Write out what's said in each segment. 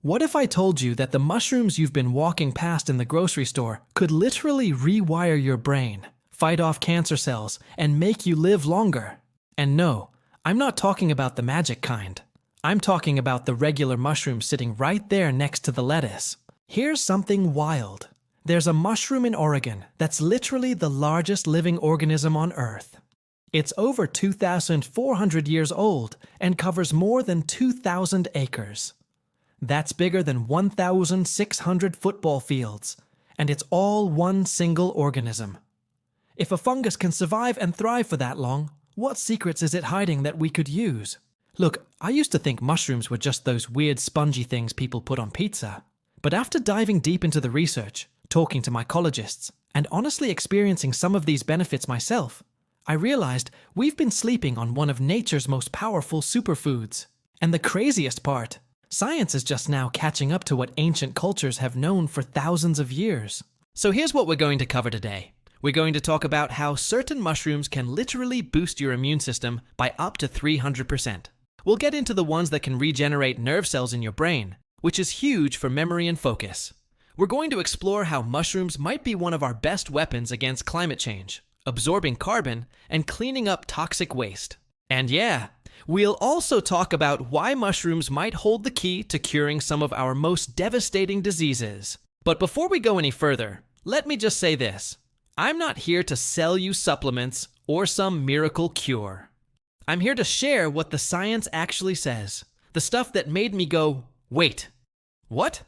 What if I told you that the mushrooms you've been walking past in the grocery store could literally rewire your brain, fight off cancer cells, and make you live longer? And no, I'm not talking about the magic kind. I'm talking about the regular mushroom sitting right there next to the lettuce. Here's something wild. There's a mushroom in Oregon that's literally the largest living organism on Earth. It's over 2,400 years old and covers more than 2,000 acres. That's bigger than 1,600 football fields, and it's all one single organism. If a fungus can survive and thrive for that long, what secrets is it hiding that we could use? Look, I used to think mushrooms were just those weird spongy things people put on pizza. But after diving deep into the research, talking to mycologists, and honestly experiencing some of these benefits myself, I realized we've been sleeping on one of nature's most powerful superfoods. And the craziest part, science is just now catching up to what ancient cultures have known for thousands of years. So here's what we're going to cover today. We're going to talk about how certain mushrooms can literally boost your immune system by up to 300%. We'll get into the ones that can regenerate nerve cells in your brain, which is huge for memory and focus. We're going to explore how mushrooms might be one of our best weapons against climate change, absorbing carbon and cleaning up toxic waste. And yeah, we'll also talk about why mushrooms might hold the key to curing some of our most devastating diseases. But before we go any further, let me just say this. I'm not here to sell you supplements or some miracle cure. I'm here to share what the science actually says, the stuff that made me go, wait, what?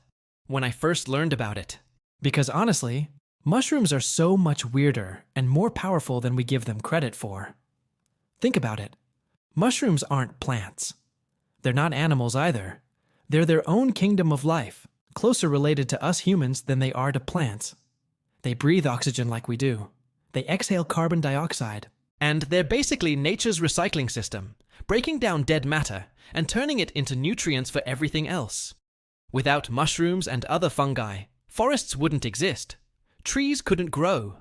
When I first learned about it. Because honestly, mushrooms are so much weirder and more powerful than we give them credit for. Think about it. Mushrooms aren't plants. They're not animals either. They're their own kingdom of life, closer related to us humans than they are to plants. They breathe oxygen like we do. They exhale carbon dioxide. And they're basically nature's recycling system, breaking down dead matter and turning it into nutrients for everything else. Without mushrooms and other fungi, forests wouldn't exist. Trees couldn't grow.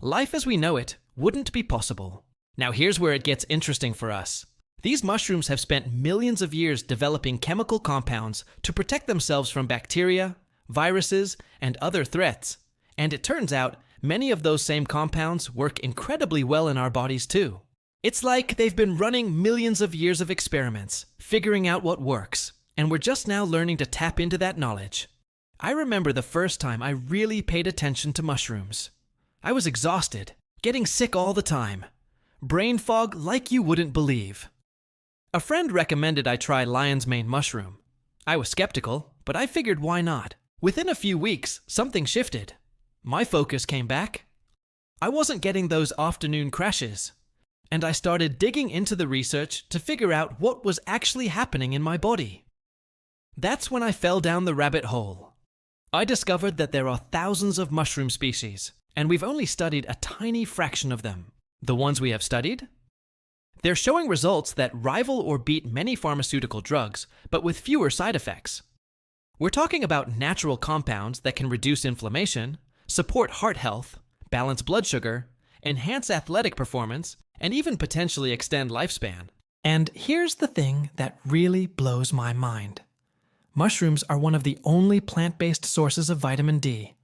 Life as we know it wouldn't be possible. Now here's where it gets interesting for us. These mushrooms have spent millions of years developing chemical compounds to protect themselves from bacteria, viruses, and other threats. And it turns out many of those same compounds work incredibly well in our bodies too. It's like they've been running millions of years of experiments, figuring out what works, and we're just now learning to tap into that knowledge. I remember the first time I really paid attention to mushrooms. I was exhausted, getting sick all the time. Brain fog like you wouldn't believe. A friend recommended I try lion's mane mushroom. I was skeptical, but I figured why not? Within a few weeks, something shifted. My focus came back. I wasn't getting those afternoon crashes, and I started digging into the research to figure out what was actually happening in my body. That's when I fell down the rabbit hole. I discovered that there are thousands of mushroom species, and we've only studied a tiny fraction of them. The ones we have studied? They're showing results that rival or beat many pharmaceutical drugs, but with fewer side effects. We're talking about natural compounds that can reduce inflammation, support heart health, balance blood sugar, enhance athletic performance, and even potentially extend lifespan. And here's the thing that really blows my mind. Mushrooms are one of the only plant-based sources of vitamin D.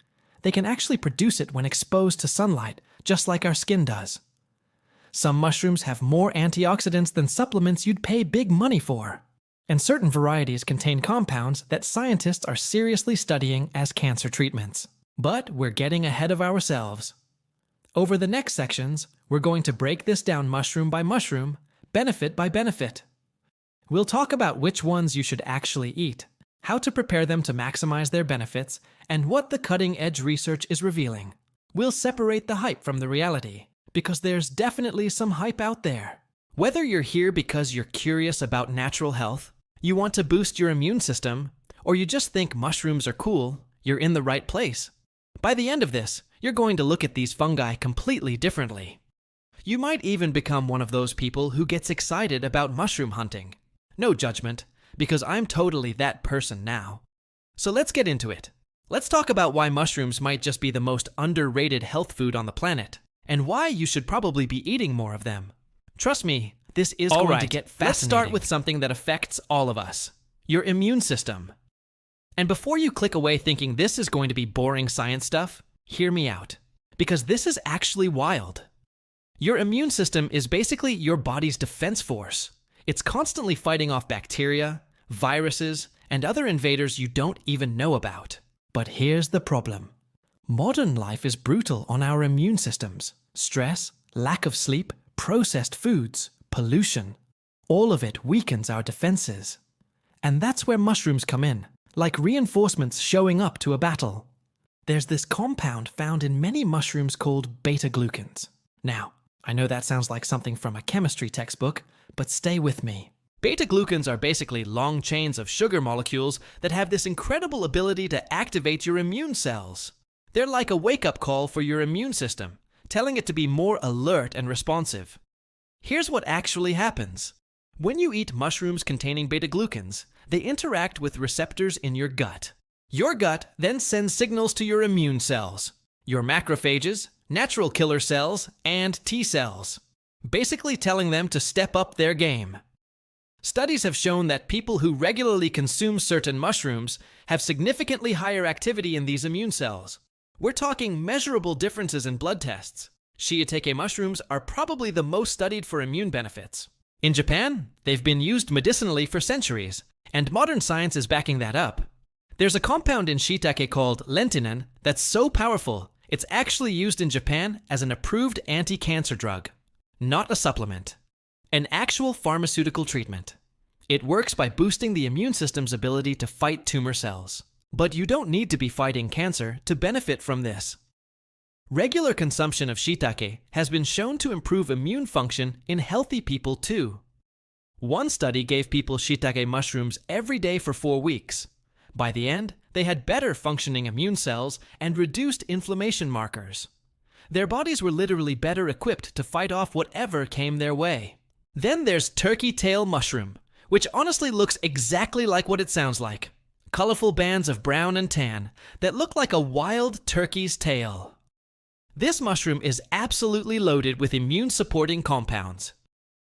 They can actually produce it when exposed to sunlight, just like our skin does. Some mushrooms have more antioxidants than supplements you'd pay big money for. And certain varieties contain compounds that scientists are seriously studying as cancer treatments. But we're getting ahead of ourselves. Over the next sections, we're going to break this down mushroom by mushroom, benefit by benefit. We'll talk about which ones you should actually eat, how to prepare them to maximize their benefits, and what the cutting-edge research is revealing. We'll separate the hype from the reality, because there's definitely some hype out there. Whether you're here because you're curious about natural health, you want to boost your immune system, or you just think mushrooms are cool, you're in the right place. By the end of this, you're going to look at these fungi completely differently. You might even become one of those people who gets excited about mushroom hunting. No judgment, because I'm totally that person now. So let's get into it. Let's talk about why mushrooms might just be the most underrated health food on the planet, and why you should probably be eating more of them. Trust me, this is going to get fascinating. Let's start with something that affects all of us, your immune system. And before you click away thinking this is going to be boring science stuff, hear me out. Because this is actually wild. Your immune system is basically your body's defense force. It's constantly fighting off bacteria, viruses, and other invaders you don't even know about. But here's the problem. Modern life is brutal on our immune systems. Stress, lack of sleep, processed foods, pollution. All of it weakens our defenses. And that's where mushrooms come in, like reinforcements showing up to a battle. There's this compound found in many mushrooms called beta-glucans. Now, I know that sounds like something from a chemistry textbook, but stay with me. Beta-glucans are basically long chains of sugar molecules that have this incredible ability to activate your immune cells. They're like a wake-up call for your immune system, telling it to be more alert and responsive. Here's what actually happens. When you eat mushrooms containing beta-glucans, they interact with receptors in your gut. Your gut then sends signals to your immune cells, your macrophages, natural killer cells, and T cells, basically telling them to step up their game. Studies have shown that people who regularly consume certain mushrooms have significantly higher activity in these immune cells. We're talking measurable differences in blood tests. Shiitake mushrooms are probably the most studied for immune benefits. In Japan, they've been used medicinally for centuries, and modern science is backing that up. There's a compound in shiitake called lentinin that's so powerful, it's actually used in Japan as an approved anti-cancer drug. Not a supplement. An actual pharmaceutical treatment. It works by boosting the immune system's ability to fight tumor cells. But you don't need to be fighting cancer to benefit from this. Regular consumption of shiitake has been shown to improve immune function in healthy people too. One study gave people shiitake mushrooms every day for 4 weeks. By the end, they had better functioning immune cells and reduced inflammation markers. Their bodies were literally better equipped to fight off whatever came their way. Then there's turkey tail mushroom, which honestly looks exactly like what it sounds like. Colorful bands of brown and tan that look like a wild turkey's tail. This mushroom is absolutely loaded with immune-supporting compounds.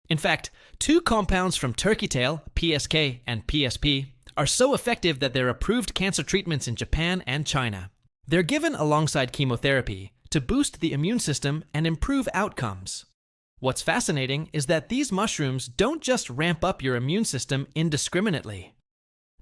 In fact, 2 compounds from turkey tail, PSK and PSP, are so effective that they're approved cancer treatments in Japan and China. They're given alongside chemotherapy to boost the immune system and improve outcomes. What's fascinating is that these mushrooms don't just ramp up your immune system indiscriminately.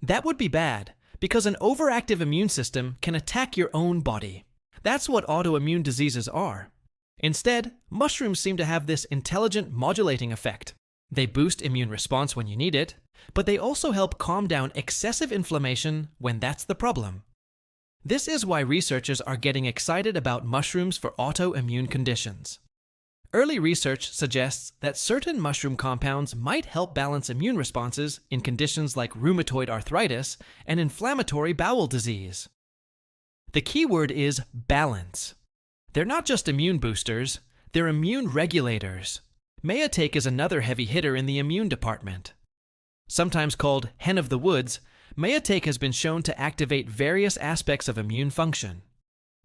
That would be bad, because an overactive immune system can attack your own body. That's what autoimmune diseases are. Instead, mushrooms seem to have this intelligent modulating effect. They boost immune response when you need it, but they also help calm down excessive inflammation when that's the problem. This is why researchers are getting excited about mushrooms for autoimmune conditions. Early research suggests that certain mushroom compounds might help balance immune responses in conditions like rheumatoid arthritis and inflammatory bowel disease. The key word is balance. They're not just immune boosters, they're immune regulators. Mayatake is another heavy hitter in the immune department. Sometimes called hen of the woods, mayatake has been shown to activate various aspects of immune function.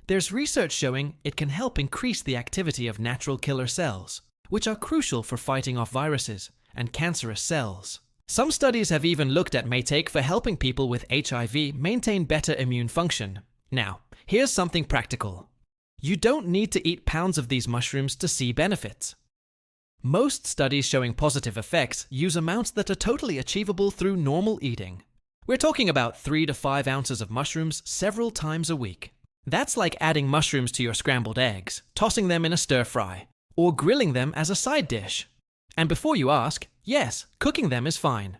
There's research showing it can help increase the activity of natural killer cells, which are crucial for fighting off viruses and cancerous cells. Some studies have even looked at mayatake for helping people with HIV maintain better immune function. Now, here's something practical. You don't need to eat pounds of these mushrooms to see benefits. Most studies showing positive effects use amounts that are totally achievable through normal eating. We're talking about 3 to 5 ounces of mushrooms several times a week. That's like adding mushrooms to your scrambled eggs, tossing them in a stir-fry, or grilling them as a side dish. And before you ask, yes, cooking them is fine.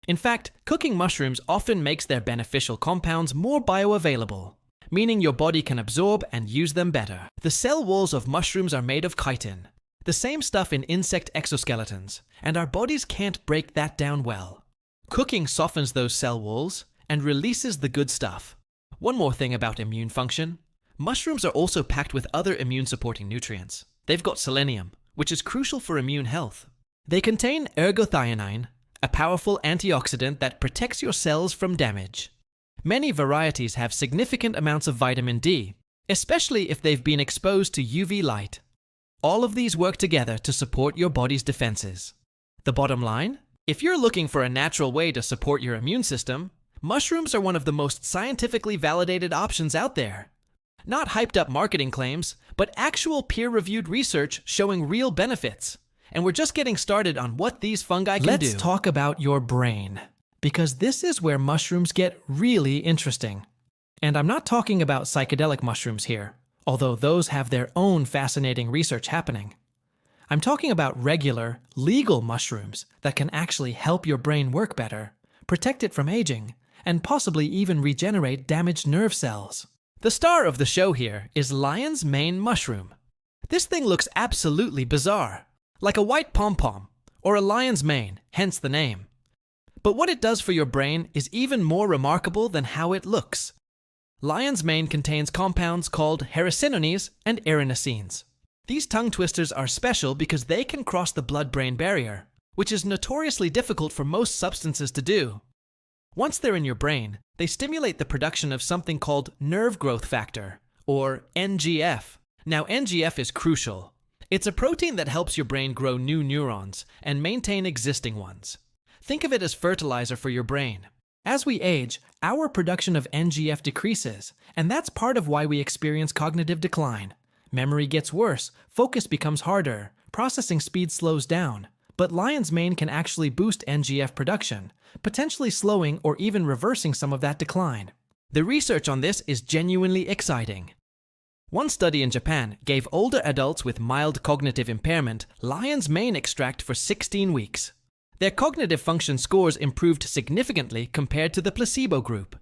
In fact, cooking mushrooms often makes their beneficial compounds more bioavailable, meaning your body can absorb and use them better. The cell walls of mushrooms are made of chitin, the same stuff in insect exoskeletons, and our bodies can't break that down well. Cooking softens those cell walls and releases the good stuff. One more thing about immune function. Mushrooms are also packed with other immune-supporting nutrients. They've got selenium, which is crucial for immune health. They contain ergothioneine, a powerful antioxidant that protects your cells from damage. Many varieties have significant amounts of vitamin D, especially if they've been exposed to UV light. All of these work together to support your body's defenses. The bottom line? If you're looking for a natural way to support your immune system, Mushrooms are one of the most scientifically validated options out there. Not hyped up marketing claims, but actual peer-reviewed research showing real benefits. And we're just getting started on what these fungi can do. Let's talk about your brain, because this is where mushrooms get really interesting. And I'm not talking about psychedelic mushrooms here, although those have their own fascinating research happening. I'm talking about regular, legal mushrooms that can actually help your brain work better, protect it from aging, and possibly even regenerate damaged nerve cells. The star of the show here is lion's mane mushroom. This thing looks absolutely bizarre, like a white pom-pom, or a lion's mane, hence the name. But what it does for your brain is even more remarkable than how it looks. Lion's mane contains compounds called hericinones and erinacines. These tongue twisters are special because they can cross the blood-brain barrier, which is notoriously difficult for most substances to do. Once they're in your brain, they stimulate the production of something called nerve growth factor, or NGF. Now, NGF is crucial. It's a protein that helps your brain grow new neurons and maintain existing ones. Think of it as fertilizer for your brain. As we age, our production of NGF decreases, and that's part of why we experience cognitive decline. Memory gets worse, focus becomes harder, processing speed slows down. But lion's mane can actually boost NGF production, potentially slowing or even reversing some of that decline. The research on this is genuinely exciting. One study in Japan gave older adults with mild cognitive impairment lion's mane extract for 16 weeks. Their cognitive function scores improved significantly compared to the placebo group.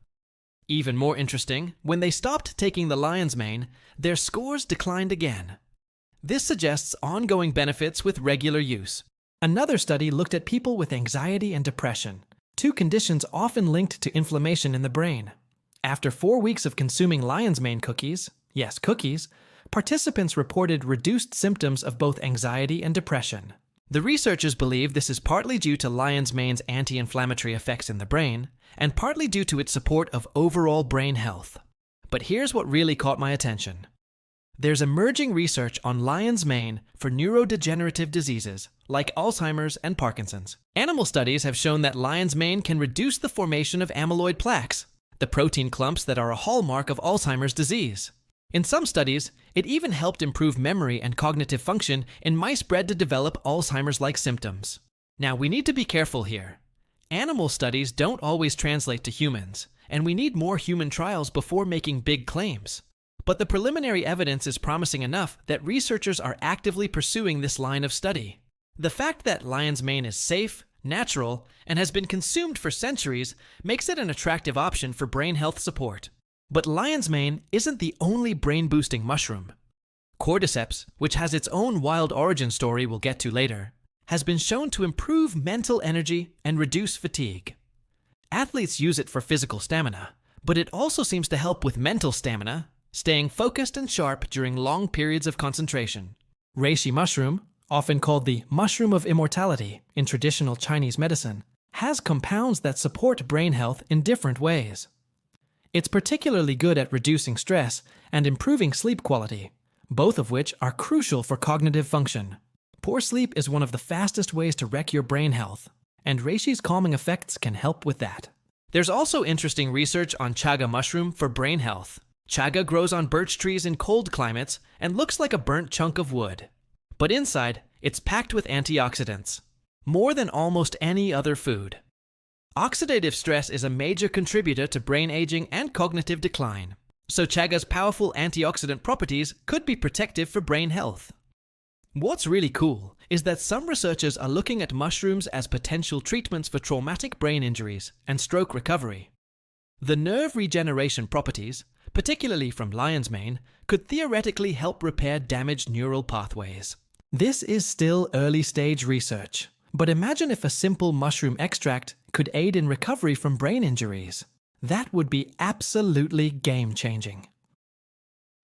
Even more interesting, when they stopped taking the lion's mane, their scores declined again. This suggests ongoing benefits with regular use. Another study looked at people with anxiety and depression, two conditions often linked to inflammation in the brain. After 4 weeks of consuming lion's mane cookies, yes, cookies, participants reported reduced symptoms of both anxiety and depression. The researchers believe this is partly due to lion's mane's anti-inflammatory effects in the brain, and partly due to its support of overall brain health. But here's what really caught my attention. There's emerging research on lion's mane for neurodegenerative diseases like Alzheimer's and Parkinson's. Animal studies have shown that lion's mane can reduce the formation of amyloid plaques, the protein clumps that are a hallmark of Alzheimer's disease. In some studies, it even helped improve memory and cognitive function in mice bred to develop Alzheimer's-like symptoms. Now, we need to be careful here. Animal studies don't always translate to humans, and we need more human trials before making big claims. But the preliminary evidence is promising enough that researchers are actively pursuing this line of study. The fact that lion's mane is safe, natural, and has been consumed for centuries makes it an attractive option for brain health support. But lion's mane isn't the only brain-boosting mushroom. Cordyceps, which has its own wild origin story we'll get to later, has been shown to improve mental energy and reduce fatigue. Athletes use it for physical stamina, but it also seems to help with mental stamina, staying focused and sharp during long periods of concentration. Reishi mushroom, often called the mushroom of immortality in traditional Chinese medicine, has compounds that support brain health in different ways. It's particularly good at reducing stress and improving sleep quality, both of which are crucial for cognitive function. Poor sleep is one of the fastest ways to wreck your brain health, and reishi's calming effects can help with that. There's also interesting research on chaga mushroom for brain health. Chaga grows on birch trees in cold climates and looks like a burnt chunk of wood. But inside, it's packed with antioxidants, more than almost any other food. Oxidative stress is a major contributor to brain aging and cognitive decline, so chaga's powerful antioxidant properties could be protective for brain health. What's really cool is that some researchers are looking at mushrooms as potential treatments for traumatic brain injuries and stroke recovery. The nerve regeneration properties, particularly from lion's mane, could theoretically help repair damaged neural pathways. This is still early-stage research, but imagine if a simple mushroom extract could aid in recovery from brain injuries. That would be absolutely game-changing.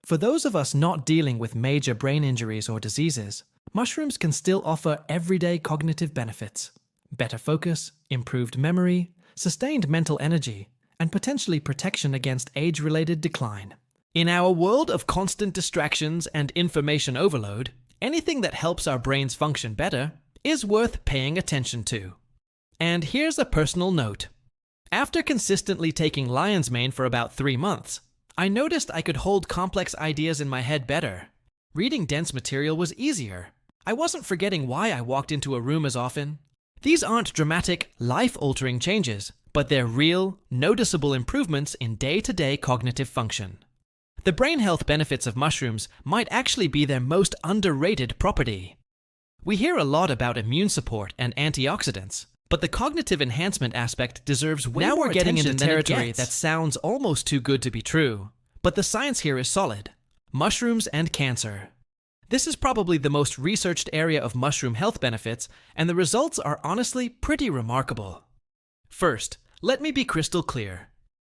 For those of us not dealing with major brain injuries or diseases, mushrooms can still offer everyday cognitive benefits: better focus, improved memory, sustained mental energy, and potentially protection against age-related decline. In our world of constant distractions and information overload, anything that helps our brains function better is worth paying attention to. And here's a personal note. After consistently taking lion's mane for about 3 months, I noticed I could hold complex ideas in my head better. Reading dense material was easier. I wasn't forgetting why I walked into a room as often. These aren't dramatic, life-altering changes, but they're real, noticeable improvements in day-to-day cognitive function. The brain health benefits of mushrooms might actually be their most underrated property. We hear a lot about immune support and antioxidants, but the cognitive enhancement aspect deserves way more attention. Now we're getting into territory that sounds almost too good to be true, but the science here is solid. Mushrooms and cancer. This is probably the most researched area of mushroom health benefits, and the results are honestly pretty remarkable. First, let me be crystal clear.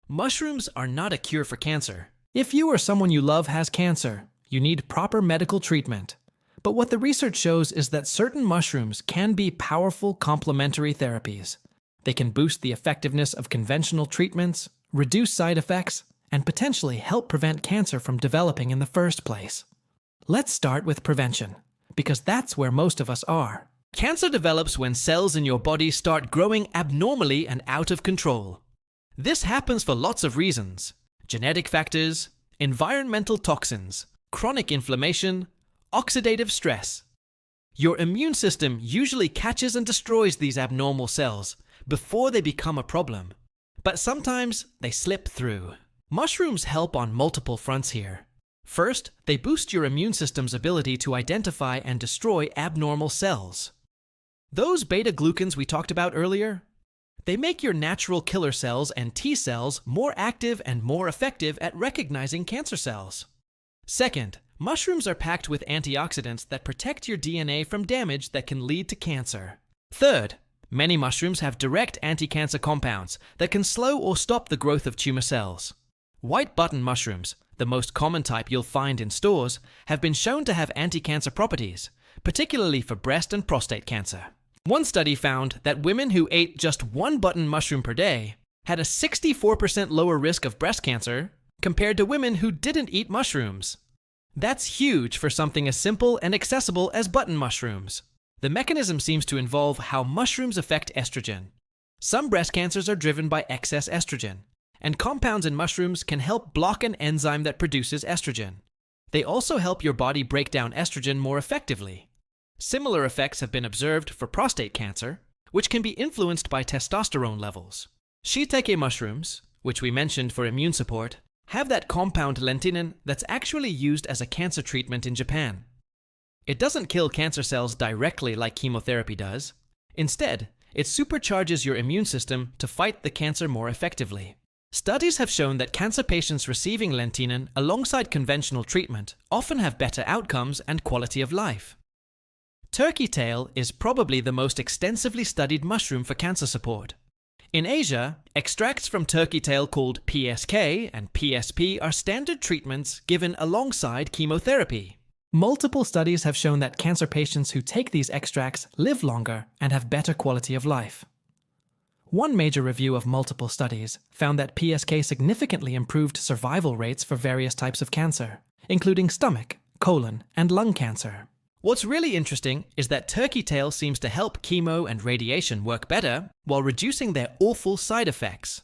Mushrooms are not a cure for cancer. If you or someone you love has cancer, you need proper medical treatment. But what the research shows is that certain mushrooms can be powerful complementary therapies. They can boost the effectiveness of conventional treatments, reduce side effects, and potentially help prevent cancer from developing in the first place. Let's start with prevention, because that's where most of us are. Cancer develops when cells in your body start growing abnormally and out of control. This happens for lots of reasons: genetic factors, environmental toxins, chronic inflammation, oxidative stress. Your immune system usually catches and destroys these abnormal cells before they become a problem, but sometimes they slip through. Mushrooms help on multiple fronts here. First, they boost your immune system's ability to identify and destroy abnormal cells. Those beta-glucans we talked about earlier, they make your natural killer cells and T cells more active and more effective at recognizing cancer cells. Second, mushrooms are packed with antioxidants that protect your DNA from damage that can lead to cancer. Third, many mushrooms have direct anti-cancer compounds that can slow or stop the growth of tumor cells. White button mushrooms, the most common type you'll find in stores, have been shown to have anti-cancer properties, particularly for breast and prostate cancer. One study found that women who ate just one button mushroom per day had a 64% lower risk of breast cancer compared to women who didn't eat mushrooms. That's huge for something as simple and accessible as button mushrooms. The mechanism seems to involve how mushrooms affect estrogen. Some breast cancers are driven by excess estrogen, and compounds in mushrooms can help block an enzyme that produces estrogen. They also help your body break down estrogen more effectively. Similar effects have been observed for prostate cancer, which can be influenced by testosterone levels. Shiitake mushrooms, which we mentioned for immune support, have that compound lentinin that's actually used as a cancer treatment in Japan. It doesn't kill cancer cells directly like chemotherapy does. Instead, it supercharges your immune system to fight the cancer more effectively. Studies have shown that cancer patients receiving lentinin alongside conventional treatment often have better outcomes and quality of life. Turkey tail is probably the most extensively studied mushroom for cancer support. In Asia, extracts from turkey tail called PSK and PSP are standard treatments given alongside chemotherapy. Multiple studies have shown that cancer patients who take these extracts live longer and have better quality of life. One major review of multiple studies found that PSK significantly improved survival rates for various types of cancer, including stomach, colon, and lung cancer. What's really interesting is that turkey tail seems to help chemo and radiation work better while reducing their awful side effects.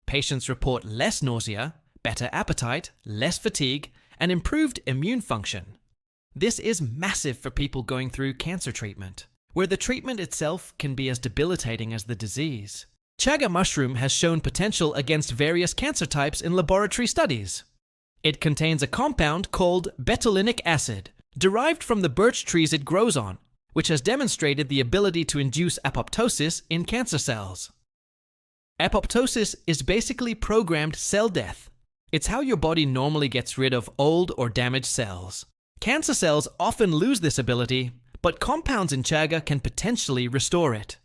Patients report less nausea, better appetite, less fatigue, and improved immune function. This is massive for people going through cancer treatment, where the treatment itself can be as debilitating as the disease. Chaga mushroom has shown potential against various cancer types in laboratory studies. It contains a compound called betulinic acid, derived from the birch trees it grows on, which has demonstrated the ability to induce apoptosis in cancer cells. Apoptosis is basically programmed cell death. It's how your body normally gets rid of old or damaged cells. Cancer cells often lose this ability, but compounds in chaga can potentially restore it.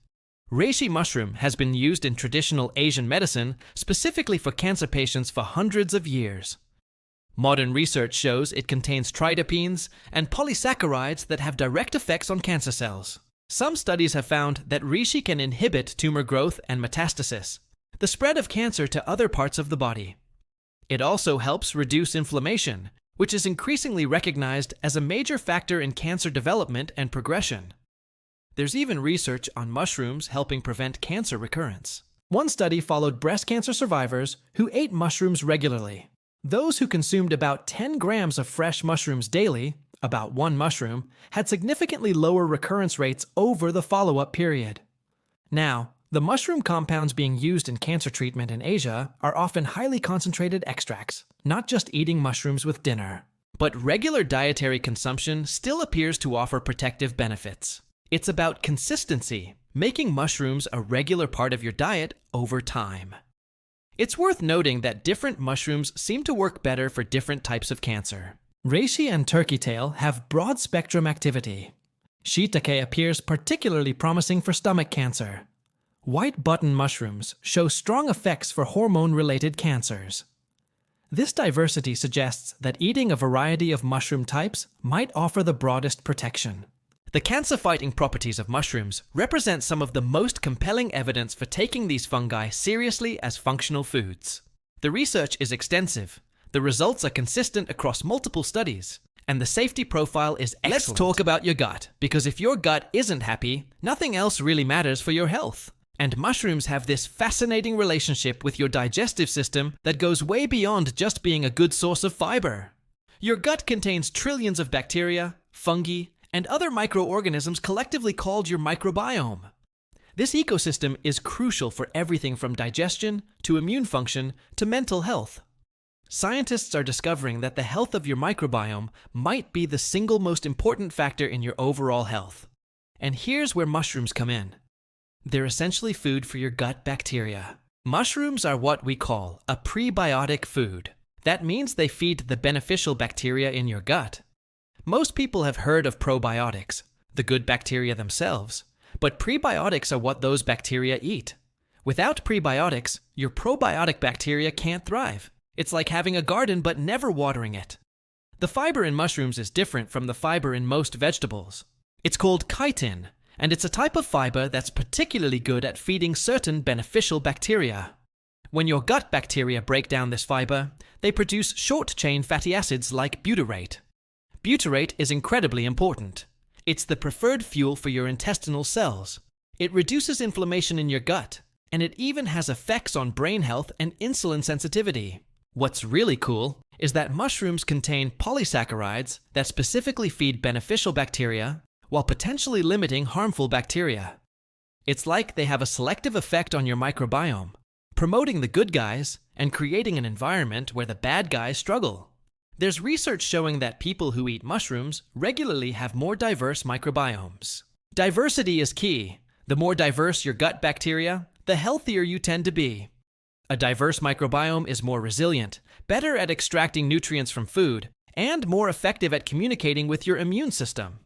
Reishi mushroom has been used in traditional Asian medicine specifically for cancer patients for hundreds of years. Modern research shows it contains tridipines and polysaccharides that have direct effects on cancer cells. Some studies have found that reishi can inhibit tumor growth and metastasis, the spread of cancer to other parts of the body. It also helps reduce inflammation, which is increasingly recognized as a major factor in cancer development and progression. There's even research on mushrooms helping prevent cancer recurrence. One study followed breast cancer survivors who ate mushrooms regularly. Those who consumed about 10 grams of fresh mushrooms daily, about one mushroom, had significantly lower recurrence rates over the follow-up period. Now, the mushroom compounds being used in cancer treatment in Asia are often highly concentrated extracts, not just eating mushrooms with dinner. But regular dietary consumption still appears to offer protective benefits. It's about consistency, making mushrooms a regular part of your diet over time. It's worth noting that different mushrooms seem to work better for different types of cancer. Reishi and turkey tail have broad-spectrum activity. Shiitake appears particularly promising for stomach cancer. White button mushrooms show strong effects for hormone-related cancers. This diversity suggests that eating a variety of mushroom types might offer the broadest protection. The cancer-fighting properties of mushrooms represent some of the most compelling evidence for taking these fungi seriously as functional foods. The research is extensive, the results are consistent across multiple studies, and the safety profile is excellent. Let's talk about your gut, because if your gut isn't happy, nothing else really matters for your health. And mushrooms have this fascinating relationship with your digestive system that goes way beyond just being a good source of fiber. Your gut contains trillions of bacteria, fungi, and other microorganisms collectively called your microbiome. This ecosystem is crucial for everything from digestion to immune function to mental health. Scientists are discovering that the health of your microbiome might be the single most important factor in your overall health. And here's where mushrooms come in. They're essentially food for your gut bacteria. Mushrooms are what we call a prebiotic food. That means they feed the beneficial bacteria in your gut. Most people have heard of probiotics, the good bacteria themselves, but prebiotics are what those bacteria eat. Without prebiotics, your probiotic bacteria can't thrive. It's like having a garden but never watering it. The fiber in mushrooms is different from the fiber in most vegetables. It's called chitin, and it's a type of fiber that's particularly good at feeding certain beneficial bacteria. When your gut bacteria break down this fiber, they produce short-chain fatty acids like butyrate. Butyrate is incredibly important. It's the preferred fuel for your intestinal cells. It reduces inflammation in your gut, and it even has effects on brain health and insulin sensitivity. What's really cool is that mushrooms contain polysaccharides that specifically feed beneficial bacteria while potentially limiting harmful bacteria. It's like they have a selective effect on your microbiome, promoting the good guys and creating an environment where the bad guys struggle. There's research showing that people who eat mushrooms regularly have more diverse microbiomes. Diversity is key. The more diverse your gut bacteria, the healthier you tend to be. A diverse microbiome is more resilient, better at extracting nutrients from food, and more effective at communicating with your immune system.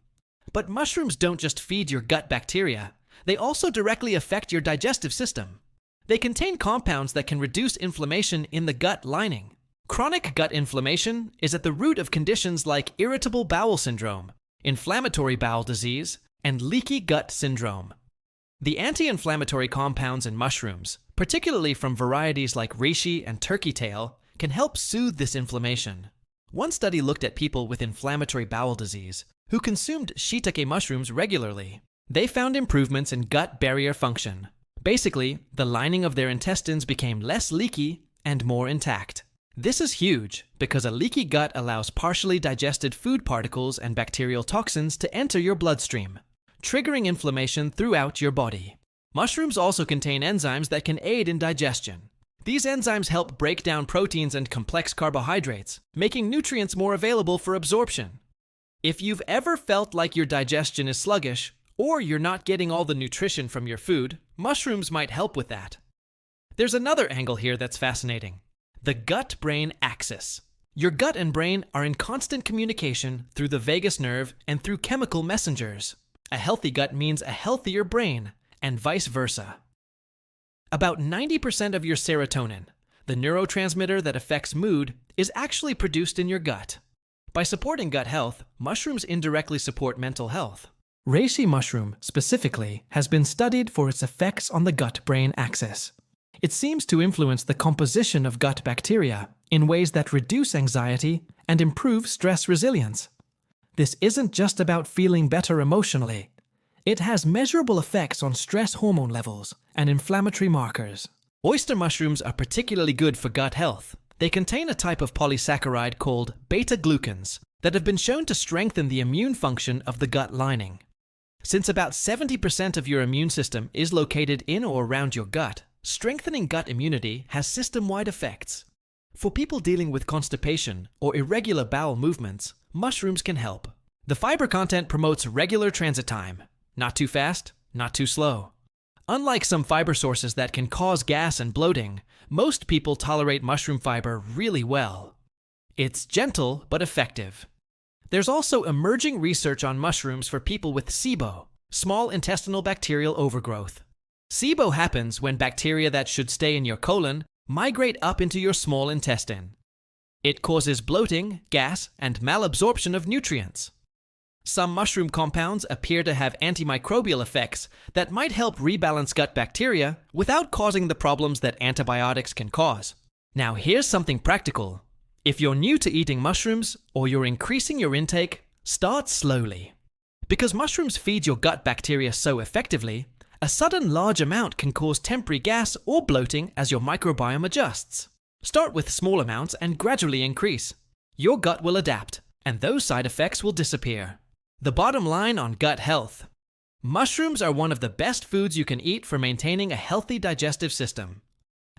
But mushrooms don't just feed your gut bacteria, they also directly affect your digestive system. They contain compounds that can reduce inflammation in the gut lining. Chronic gut inflammation is at the root of conditions like irritable bowel syndrome, inflammatory bowel disease, and leaky gut syndrome. The anti-inflammatory compounds in mushrooms, particularly from varieties like reishi and turkey tail, can help soothe this inflammation. One study looked at people with inflammatory bowel disease who consumed shiitake mushrooms regularly. They found improvements in gut barrier function. Basically, the lining of their intestines became less leaky and more intact. This is huge because a leaky gut allows partially digested food particles and bacterial toxins to enter your bloodstream, triggering inflammation throughout your body. Mushrooms also contain enzymes that can aid in digestion. These enzymes help break down proteins and complex carbohydrates, making nutrients more available for absorption. If you've ever felt like your digestion is sluggish, or you're not getting all the nutrition from your food, mushrooms might help with that. There's another angle here that's fascinating. The gut-brain axis. Your gut and brain are in constant communication through the vagus nerve and through chemical messengers. A healthy gut means a healthier brain, and vice versa. About 90% of your serotonin, the neurotransmitter that affects mood, is actually produced in your gut. By supporting gut health, mushrooms indirectly support mental health. Reishi mushroom, specifically, has been studied for its effects on the gut-brain axis. It seems to influence the composition of gut bacteria in ways that reduce anxiety and improve stress resilience. This isn't just about feeling better emotionally. It has measurable effects on stress hormone levels and inflammatory markers. Oyster mushrooms are particularly good for gut health. They contain a type of polysaccharide called beta-glucans that have been shown to strengthen the immune function of the gut lining. Since about 70% of your immune system is located in or around your gut, strengthening gut immunity has system-wide effects. For people dealing with constipation or irregular bowel movements, mushrooms can help. The fiber content promotes regular transit time. Not too fast, not too slow. Unlike some fiber sources that can cause gas and bloating, most people tolerate mushroom fiber really well. It's gentle but effective. There's also emerging research on mushrooms for people with SIBO, small intestinal bacterial overgrowth. SIBO happens when bacteria that should stay in your colon migrate up into your small intestine. It causes bloating, gas, and malabsorption of nutrients. Some mushroom compounds appear to have antimicrobial effects that might help rebalance gut bacteria without causing the problems that antibiotics can cause. Now here's something practical. If you're new to eating mushrooms or you're increasing your intake, start slowly. Because mushrooms feed your gut bacteria so effectively, a sudden large amount can cause temporary gas or bloating as your microbiome adjusts. Start with small amounts and gradually increase. Your gut will adapt, and those side effects will disappear. The bottom line on gut health. Mushrooms are one of the best foods you can eat for maintaining a healthy digestive system.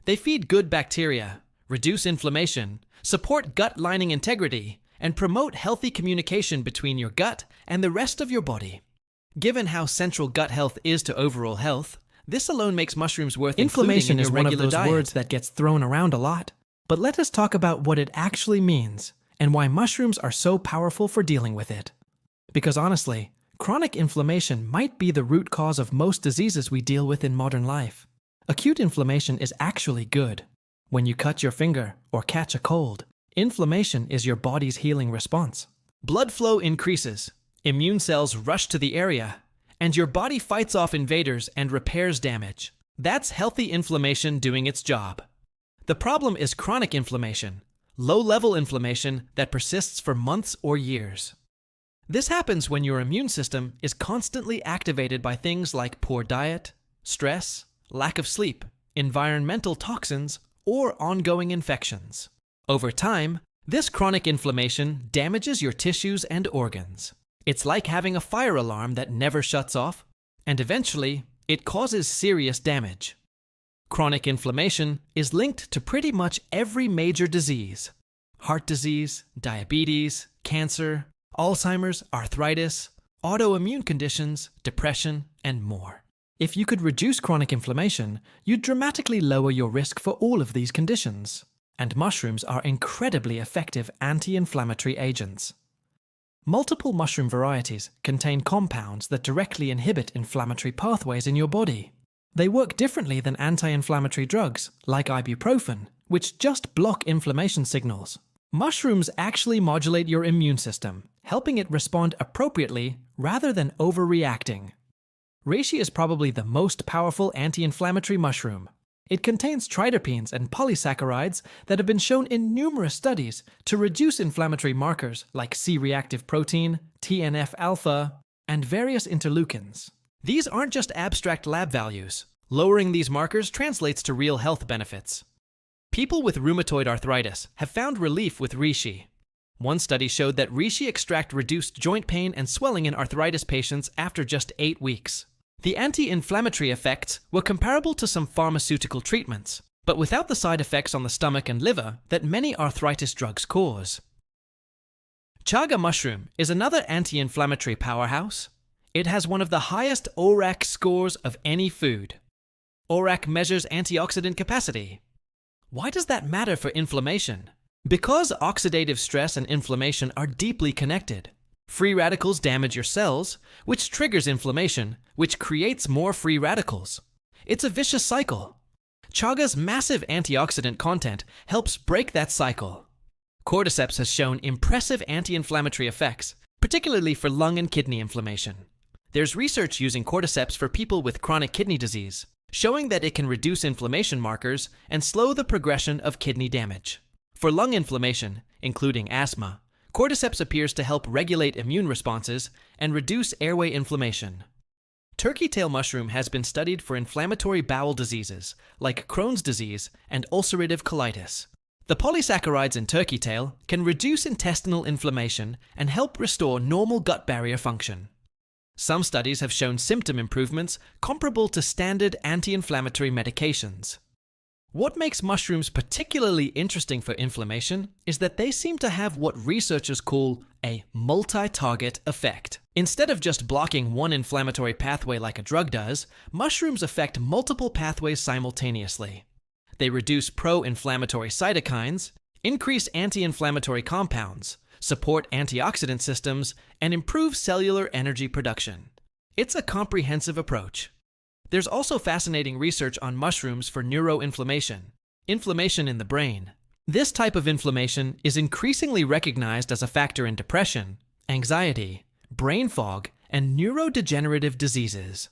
They feed good bacteria, reduce inflammation, support gut lining integrity, and promote healthy communication between your gut and the rest of your body. Given how central gut health is to overall health, this alone makes mushrooms worth Inflammation including in is your one of regular those diet. words that gets thrown around a lot. But let us talk about what it actually means and why mushrooms are so powerful for dealing with it. Because honestly, chronic inflammation might be the root cause of most diseases we deal with in modern life. Acute inflammation is actually good. When you cut your finger or catch a cold, inflammation is your body's healing response. Blood flow increases, immune cells rush to the area, and your body fights off invaders and repairs damage. That's healthy inflammation doing its job. The problem is chronic inflammation, low-level inflammation that persists for months or years. This happens when your immune system is constantly activated by things like poor diet, stress, lack of sleep, environmental toxins, or ongoing infections. Over time, this chronic inflammation damages your tissues and organs. It's like having a fire alarm that never shuts off, and eventually, it causes serious damage. Chronic inflammation is linked to pretty much every major disease: heart disease, diabetes, cancer, Alzheimer's, arthritis, autoimmune conditions, depression, and more. If you could reduce chronic inflammation, you'd dramatically lower your risk for all of these conditions. And mushrooms are incredibly effective anti-inflammatory agents. Multiple mushroom varieties contain compounds that directly inhibit inflammatory pathways in your body. They work differently than anti-inflammatory drugs, like ibuprofen, which just block inflammation signals. Mushrooms actually modulate your immune system, helping it respond appropriately rather than overreacting. Reishi is probably the most powerful anti-inflammatory mushroom. It contains triterpenes and polysaccharides that have been shown in numerous studies to reduce inflammatory markers like C-reactive protein, TNF-alpha, and various interleukins. These aren't just abstract lab values. Lowering these markers translates to real health benefits. People with rheumatoid arthritis have found relief with reishi. One study showed that reishi extract reduced joint pain and swelling in arthritis patients after just 8 weeks. The anti-inflammatory effects were comparable to some pharmaceutical treatments, but without the side effects on the stomach and liver that many arthritis drugs cause. Chaga mushroom is another anti-inflammatory powerhouse. It has one of the highest ORAC scores of any food. ORAC measures antioxidant capacity. Why does that matter for inflammation? Because oxidative stress and inflammation are deeply connected. Free radicals damage your cells, which triggers inflammation, which creates more free radicals. It's a vicious cycle. Chaga's massive antioxidant content helps break that cycle. Cordyceps has shown impressive anti-inflammatory effects, particularly for lung and kidney inflammation. There's research using cordyceps for people with chronic kidney disease, showing that it can reduce inflammation markers and slow the progression of kidney damage. For lung inflammation, including asthma, cordyceps appears to help regulate immune responses and reduce airway inflammation. Turkey tail mushroom has been studied for inflammatory bowel diseases like Crohn's disease and ulcerative colitis. The polysaccharides in turkey tail can reduce intestinal inflammation and help restore normal gut barrier function. Some studies have shown symptom improvements comparable to standard anti-inflammatory medications. What makes mushrooms particularly interesting for inflammation is that they seem to have what researchers call a multi-target effect. Instead of just blocking one inflammatory pathway like a drug does, mushrooms affect multiple pathways simultaneously. They reduce pro-inflammatory cytokines, increase anti-inflammatory compounds, support antioxidant systems, and improve cellular energy production. It's a comprehensive approach. There's also fascinating research on mushrooms for neuroinflammation, inflammation in the brain. This type of inflammation is increasingly recognized as a factor in depression, anxiety, brain fog, and neurodegenerative diseases.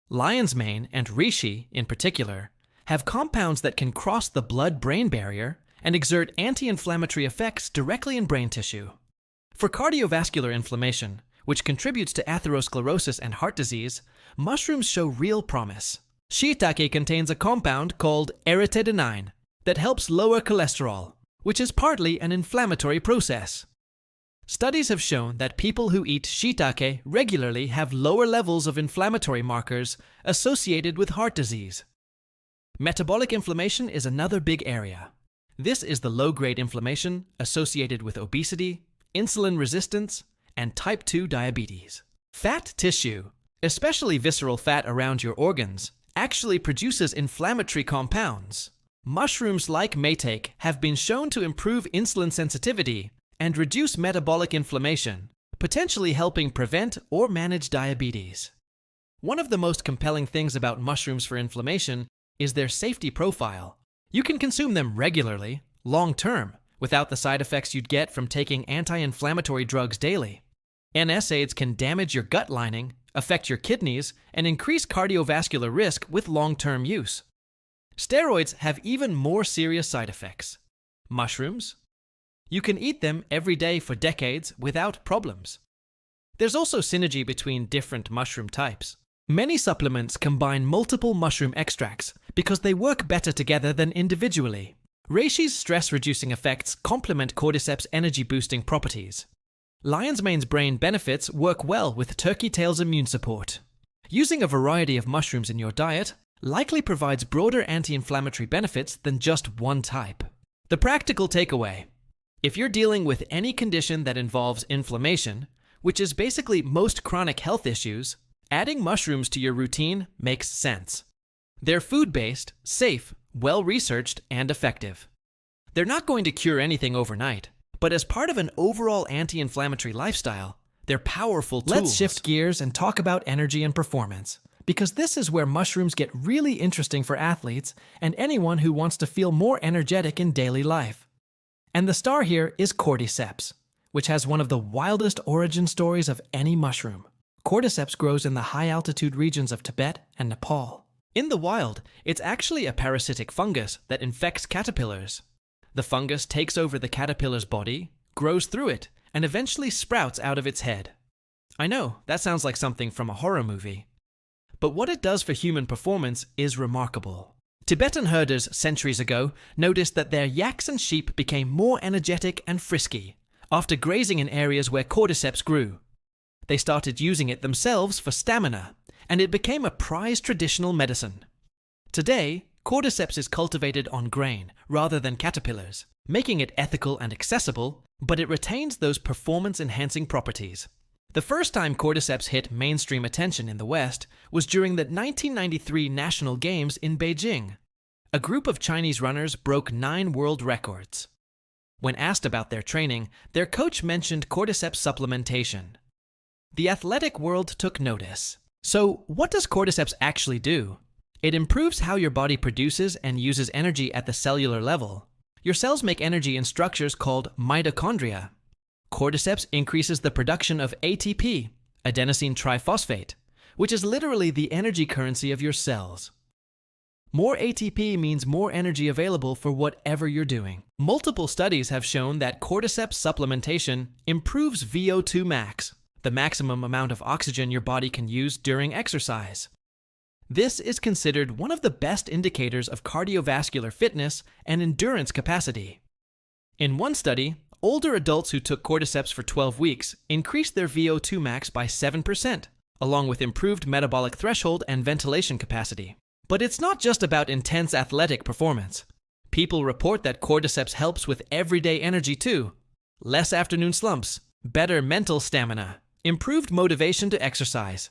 Lion's mane and reishi, in particular, have compounds that can cross the blood-brain barrier and exert anti-inflammatory effects directly in brain tissue. For cardiovascular inflammation, which contributes to atherosclerosis and heart disease, mushrooms show real promise. Shiitake contains a compound called aritedenine that helps lower cholesterol, which is partly an inflammatory process. Studies have shown that people who eat shiitake regularly have lower levels of inflammatory markers associated with heart disease. Metabolic inflammation is another big area. This is the low-grade inflammation associated with obesity, insulin resistance, and type 2 diabetes. Fat tissue, especially visceral fat around your organs, actually produces inflammatory compounds. Mushrooms like maitake have been shown to improve insulin sensitivity and reduce metabolic inflammation, potentially helping prevent or manage diabetes. One of the most compelling things about mushrooms for inflammation is their safety profile. You can consume them regularly, long-term, without the side effects you'd get from taking anti-inflammatory drugs daily. NSAIDs can damage your gut lining, affect your kidneys, and increase cardiovascular risk with long-term use. Steroids have even more serious side effects. Mushrooms? You can eat them every day for decades without problems. There's also synergy between different mushroom types. Many supplements combine multiple mushroom extracts because they work better together than individually. Reishi's stress-reducing effects complement cordyceps' energy-boosting properties. Lion's mane's brain benefits work well with turkey tail's immune support. Using a variety of mushrooms in your diet likely provides broader anti-inflammatory benefits than just one type. The practical takeaway: if you're dealing with any condition that involves inflammation, which is basically most chronic health issues, adding mushrooms to your routine makes sense. They're food-based, safe, well-researched, and effective. They're not going to cure anything overnight, but as part of an overall anti-inflammatory lifestyle, they're powerful tools. Let's shift gears and talk about energy and performance, because this is where mushrooms get really interesting for athletes and anyone who wants to feel more energetic in daily life. And the star here is cordyceps, which has one of the wildest origin stories of any mushroom. Cordyceps grows in the high-altitude regions of Tibet and Nepal. In the wild, it's actually a parasitic fungus that infects caterpillars. The fungus takes over the caterpillar's body, grows through it, and eventually sprouts out of its head. I know, that sounds like something from a horror movie. But what it does for human performance is remarkable. Tibetan herders centuries ago noticed that their yaks and sheep became more energetic and frisky after grazing in areas where cordyceps grew. They started using it themselves for stamina, and it became a prized traditional medicine. Today, cordyceps is cultivated on grain rather than caterpillars, making it ethical and accessible, but it retains those performance-enhancing properties. The first time cordyceps hit mainstream attention in the West was during the 1993 National Games in Beijing. A group of Chinese runners broke 9 world records. When asked about their training, their coach mentioned cordyceps supplementation. The athletic world took notice. So, what does cordyceps actually do? It improves how your body produces and uses energy at the cellular level. Your cells make energy in structures called mitochondria. Cordyceps increases the production of ATP, adenosine triphosphate, which is literally the energy currency of your cells. More ATP means more energy available for whatever you're doing. Multiple studies have shown that cordyceps supplementation improves VO2 max, the maximum amount of oxygen your body can use during exercise. This is considered one of the best indicators of cardiovascular fitness and endurance capacity. In one study, older adults who took cordyceps for 12 weeks increased their VO2 max by 7%, along with improved metabolic threshold and ventilation capacity. But it's not just about intense athletic performance. People report that cordyceps helps with everyday energy too. Less afternoon slumps, better mental stamina, improved motivation to exercise.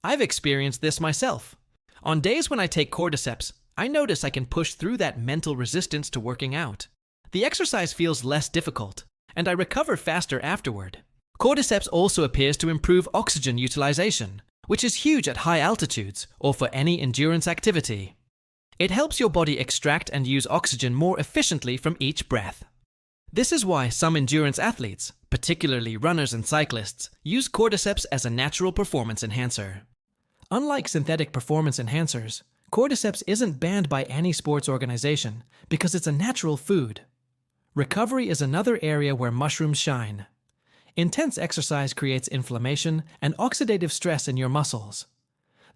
I've experienced this myself. On days when I take cordyceps, I notice I can push through that mental resistance to working out. The exercise feels less difficult, and I recover faster afterward. Cordyceps also appears to improve oxygen utilization, which is huge at high altitudes or for any endurance activity. It helps your body extract and use oxygen more efficiently from each breath. This is why some endurance athletes, particularly runners and cyclists, use cordyceps as a natural performance enhancer. Unlike synthetic performance enhancers, cordyceps isn't banned by any sports organization because it's a natural food. Recovery is another area where mushrooms shine. Intense exercise creates inflammation and oxidative stress in your muscles.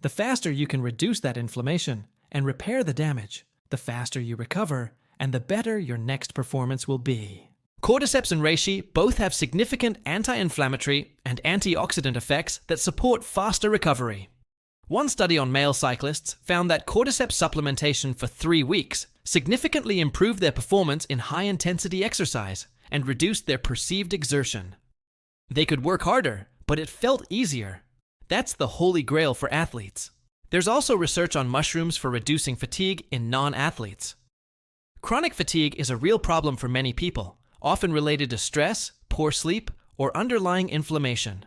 The faster you can reduce that inflammation and repair the damage, the faster you recover and the better your next performance will be. Cordyceps and reishi both have significant anti-inflammatory and antioxidant effects that support faster recovery. One study on male cyclists found that cordyceps supplementation for 3 weeks significantly improved their performance in high-intensity exercise and reduced their perceived exertion. They could work harder, but it felt easier. That's the holy grail for athletes. There's also research on mushrooms for reducing fatigue in non-athletes. Chronic fatigue is a real problem for many people, often related to stress, poor sleep, or underlying inflammation.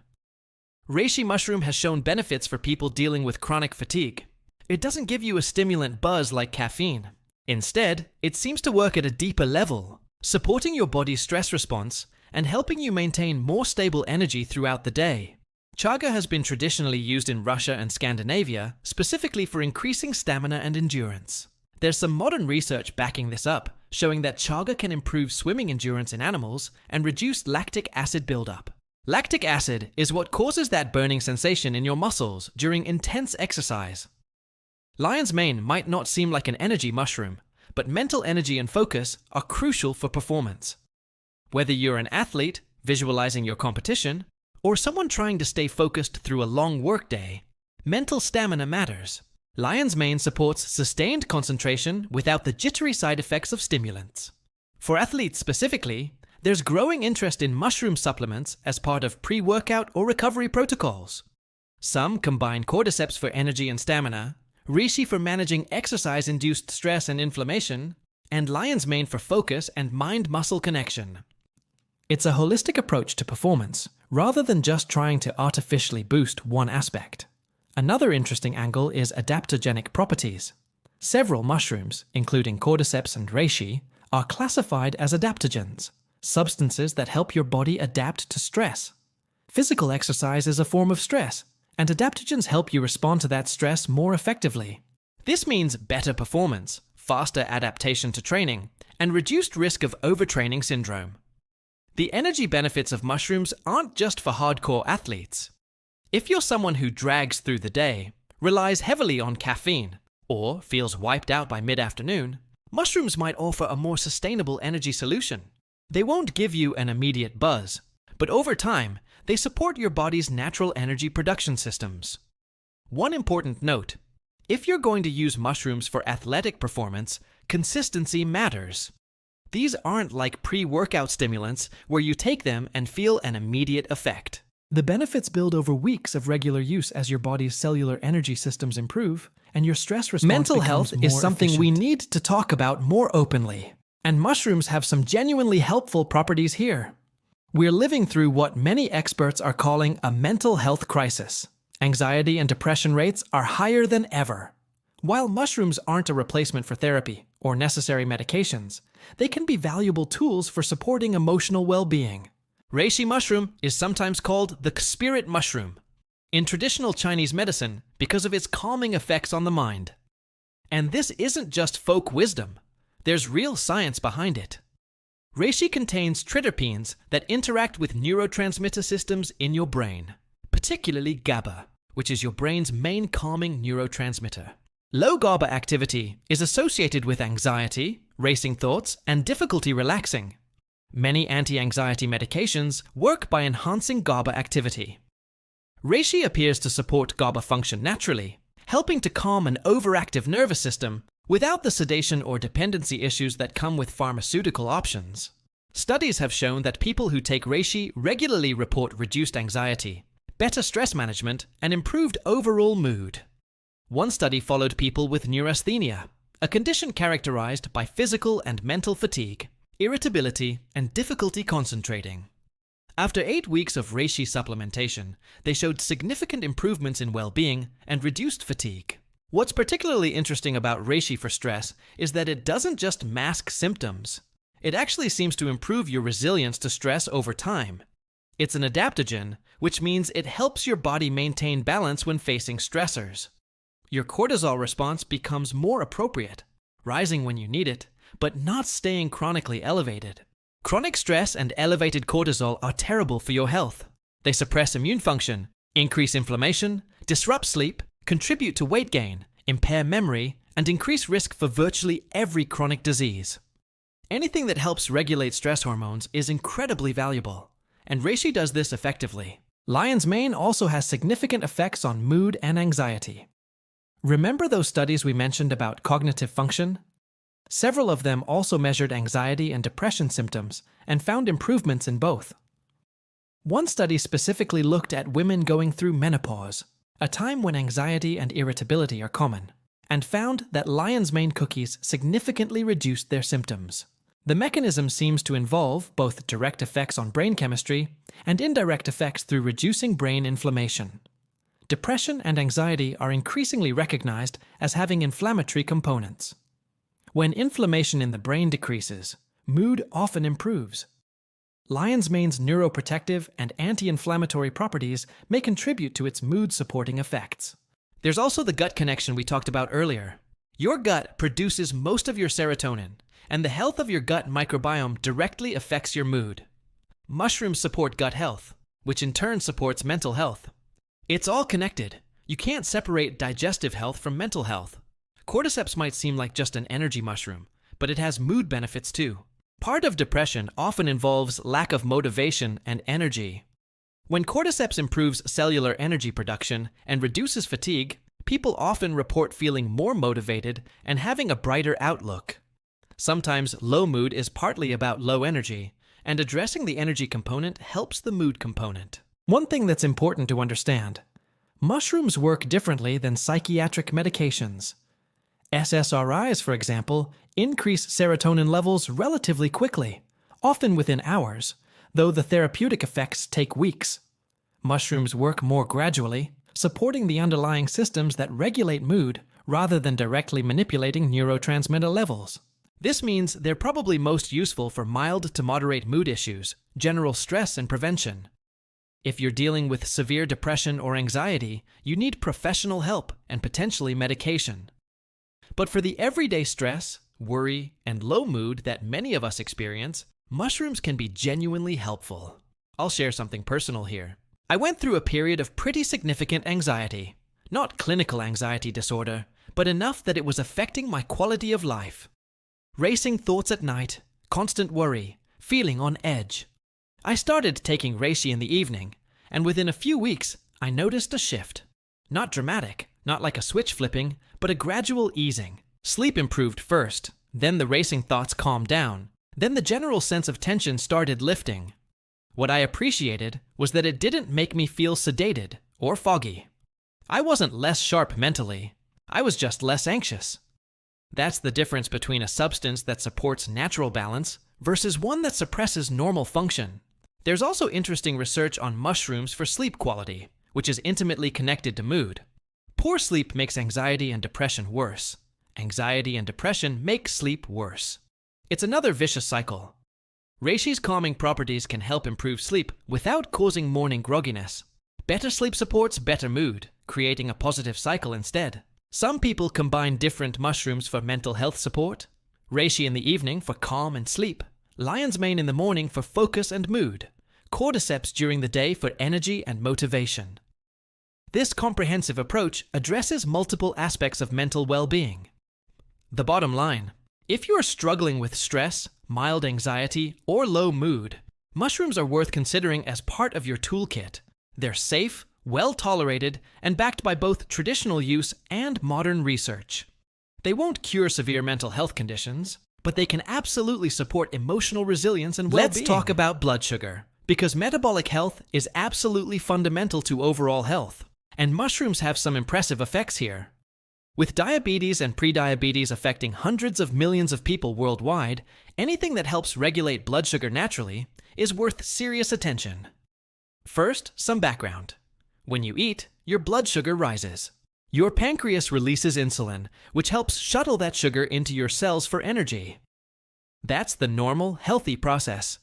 Reishi mushroom has shown benefits for people dealing with chronic fatigue. It doesn't give you a stimulant buzz like caffeine. Instead, it seems to work at a deeper level, supporting your body's stress response and helping you maintain more stable energy throughout the day. Chaga has been traditionally used in Russia and Scandinavia, specifically for increasing stamina and endurance. There's some modern research backing this up, showing that chaga can improve swimming endurance in animals and reduce lactic acid buildup. Lactic acid is what causes that burning sensation in your muscles during intense exercise. Lion's mane might not seem like an energy mushroom, but mental energy and focus are crucial for performance. Whether you're an athlete, visualizing your competition, or someone trying to stay focused through a long workday, mental stamina matters. Lion's mane supports sustained concentration without the jittery side effects of stimulants. For athletes specifically, there's growing interest in mushroom supplements as part of pre-workout or recovery protocols. Some combine cordyceps for energy and stamina, reishi for managing exercise-induced stress and inflammation, and lion's mane for focus and mind-muscle connection. It's a holistic approach to performance, rather than just trying to artificially boost one aspect. Another interesting angle is adaptogenic properties. Several mushrooms, including cordyceps and reishi, are classified as adaptogens, substances that help your body adapt to stress. Physical exercise is a form of stress, and adaptogens help you respond to that stress more effectively. This means better performance, faster adaptation to training, and reduced risk of overtraining syndrome. The energy benefits of mushrooms aren't just for hardcore athletes. If you're someone who drags through the day, relies heavily on caffeine, or feels wiped out by mid-afternoon, mushrooms might offer a more sustainable energy solution. They won't give you an immediate buzz, but over time, they support your body's natural energy production systems. One important note: if you're going to use mushrooms for athletic performance, consistency matters. These aren't like pre-workout stimulants where you take them and feel an immediate effect. The benefits build over weeks of regular use as your body's cellular energy systems improve and your stress response Mental health is something we need to talk about more openly, and mushrooms have some genuinely helpful properties here. We're living through what many experts are calling a mental health crisis. Anxiety and depression rates are higher than ever. While mushrooms aren't a replacement for therapy or necessary medications, they can be valuable tools for supporting emotional well-being. Reishi mushroom is sometimes called the spirit mushroom in traditional Chinese medicine because of its calming effects on the mind. And this isn't just folk wisdom. There's real science behind it. Reishi contains triterpenes that interact with neurotransmitter systems in your brain, particularly GABA, which is your brain's main calming neurotransmitter. Low GABA activity is associated with anxiety, racing thoughts, and difficulty relaxing. Many anti-anxiety medications work by enhancing GABA activity. Reishi appears to support GABA function naturally, helping to calm an overactive nervous system without the sedation or dependency issues that come with pharmaceutical options. Studies have shown that people who take reishi regularly report reduced anxiety, better stress management, and improved overall mood. One study followed people with neurasthenia, a condition characterized by physical and mental fatigue, irritability, and difficulty concentrating. After 8 weeks of reishi supplementation, they showed significant improvements in well-being and reduced fatigue. What's particularly interesting about reishi for stress is that it doesn't just mask symptoms. It actually seems to improve your resilience to stress over time. It's an adaptogen, which means it helps your body maintain balance when facing stressors. Your cortisol response becomes more appropriate, rising when you need it, but not staying chronically elevated. Chronic stress and elevated cortisol are terrible for your health. They suppress immune function, increase inflammation, disrupt sleep, contribute to weight gain, impair memory, and increase risk for virtually every chronic disease. Anything that helps regulate stress hormones is incredibly valuable, and reishi does this effectively. Lion's mane also has significant effects on mood and anxiety. Remember those studies we mentioned about cognitive function? Several of them also measured anxiety and depression symptoms and found improvements in both. One study specifically looked at women going through menopause, a time when anxiety and irritability are common, and found that lion's mane cookies significantly reduced their symptoms. The mechanism seems to involve both direct effects on brain chemistry and indirect effects through reducing brain inflammation. Depression and anxiety are increasingly recognized as having inflammatory components. When inflammation in the brain decreases, mood often improves. Lion's mane's neuroprotective and anti-inflammatory properties may contribute to its mood-supporting effects. There's also the gut connection we talked about earlier. Your gut produces most of your serotonin, and the health of your gut microbiome directly affects your mood. Mushrooms support gut health, which in turn supports mental health. It's all connected. You can't separate digestive health from mental health. Cordyceps might seem like just an energy mushroom, but it has mood benefits too. Part of depression often involves lack of motivation and energy. When cordyceps improves cellular energy production and reduces fatigue, people often report feeling more motivated and having a brighter outlook. Sometimes low mood is partly about low energy, and addressing the energy component helps the mood component. One thing that's important to understand: mushrooms work differently than psychiatric medications. SSRIs, for example, increase serotonin levels relatively quickly, often within hours, though the therapeutic effects take weeks. Mushrooms work more gradually, supporting the underlying systems that regulate mood rather than directly manipulating neurotransmitter levels. This means they're probably most useful for mild to moderate mood issues, general stress, and prevention. If you're dealing with severe depression or anxiety, you need professional help and potentially medication. But for the everyday stress, worry, and low mood that many of us experience, mushrooms can be genuinely helpful. I'll share something personal here. I went through a period of pretty significant anxiety. Not clinical anxiety disorder, but enough that it was affecting my quality of life. Racing thoughts at night, constant worry, feeling on edge. I started taking reishi in the evening, and within a few weeks, I noticed a shift. Not dramatic, not like a switch flipping, but a gradual easing. Sleep improved first, then the racing thoughts calmed down, then the general sense of tension started lifting. What I appreciated was that it didn't make me feel sedated or foggy. I wasn't less sharp mentally, I was just less anxious. That's the difference between a substance that supports natural balance versus one that suppresses normal function. There's also interesting research on mushrooms for sleep quality, which is intimately connected to mood. Poor sleep makes anxiety and depression worse. Anxiety and depression make sleep worse. It's another vicious cycle. Reishi's calming properties can help improve sleep without causing morning grogginess. Better sleep supports better mood, creating a positive cycle instead. Some people combine different mushrooms for mental health support, reishi in the evening for calm and sleep, lion's mane in the morning for focus and mood, cordyceps during the day for energy and motivation. This comprehensive approach addresses multiple aspects of mental well-being. The bottom line: if you are struggling with stress, mild anxiety, or low mood, mushrooms are worth considering as part of your toolkit. They're safe, well-tolerated, and backed by both traditional use and modern research. They won't cure severe mental health conditions, but they can absolutely support emotional resilience and well-being. Let's talk about blood sugar, because metabolic health is absolutely fundamental to overall health, and mushrooms have some impressive effects here. With diabetes and prediabetes affecting hundreds of millions of people worldwide, anything that helps regulate blood sugar naturally is worth serious attention. First, some background. When you eat, your blood sugar rises. Your pancreas releases insulin, which helps shuttle that sugar into your cells for energy. That's the normal, healthy process.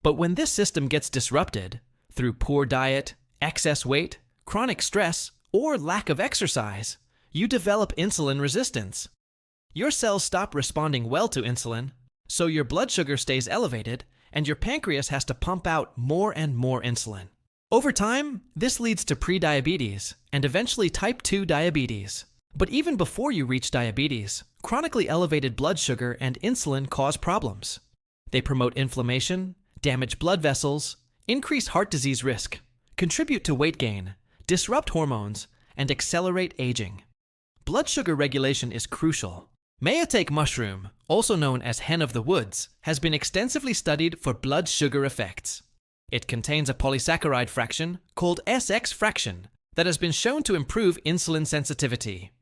But when this system gets disrupted, through poor diet, excess weight, chronic stress, or lack of exercise, you develop insulin resistance. Your cells stop responding well to insulin, so your blood sugar stays elevated, and your pancreas has to pump out more and more insulin. Over time, this leads to prediabetes and eventually type 2 diabetes. But even before you reach diabetes, chronically elevated blood sugar and insulin cause problems. They promote inflammation, damage blood vessels, increase heart disease risk, contribute to weight gain, disrupt hormones, and accelerate aging. Blood sugar regulation is crucial. Mayatake mushroom, also known as hen of the woods, has been extensively studied for blood sugar effects. It contains a polysaccharide fraction called SX fraction that has been shown to improve insulin sensitivity.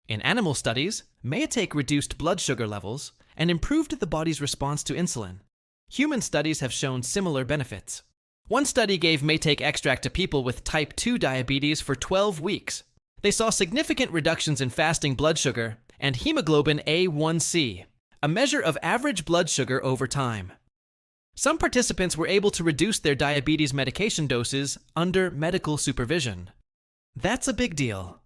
In animal studies, mayatake reduced blood sugar levels and improved the body's response to insulin. Human studies have shown similar benefits. One study gave mayatake extract to people with type 2 diabetes for 12 weeks. They saw significant reductions in fasting blood sugar and hemoglobin A1C, a measure of average blood sugar over time. Some participants were able to reduce their diabetes medication doses under medical supervision. That's a big deal.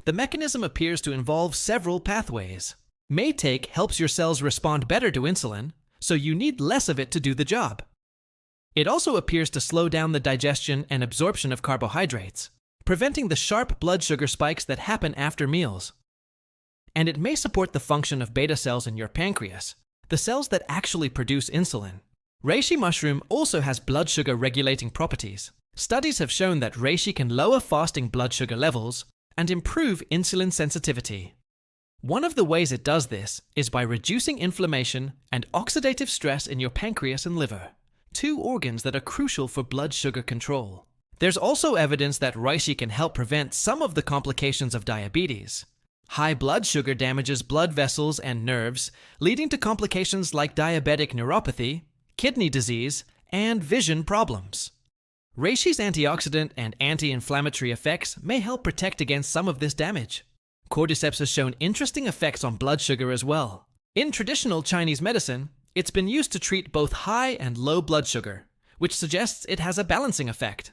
The mechanism appears to involve several pathways. Mayatake helps your cells respond better to insulin, so you need less of it to do the job. It also appears to slow down the digestion and absorption of carbohydrates, preventing the sharp blood sugar spikes that happen after meals. And it may support the function of beta cells in your pancreas, the cells that actually produce insulin. Reishi mushroom also has blood sugar regulating properties. Studies have shown that reishi can lower fasting blood sugar levels and improve insulin sensitivity. One of the ways it does this is by reducing inflammation and oxidative stress in your pancreas and liver, two organs that are crucial for blood sugar control. There's also evidence that reishi can help prevent some of the complications of diabetes. High blood sugar damages blood vessels and nerves, leading to complications like diabetic neuropathy, kidney disease, and vision problems. Reishi's antioxidant and anti-inflammatory effects may help protect against some of this damage. Cordyceps has shown interesting effects on blood sugar as well. In traditional Chinese medicine, it's been used to treat both high and low blood sugar, which suggests it has a balancing effect.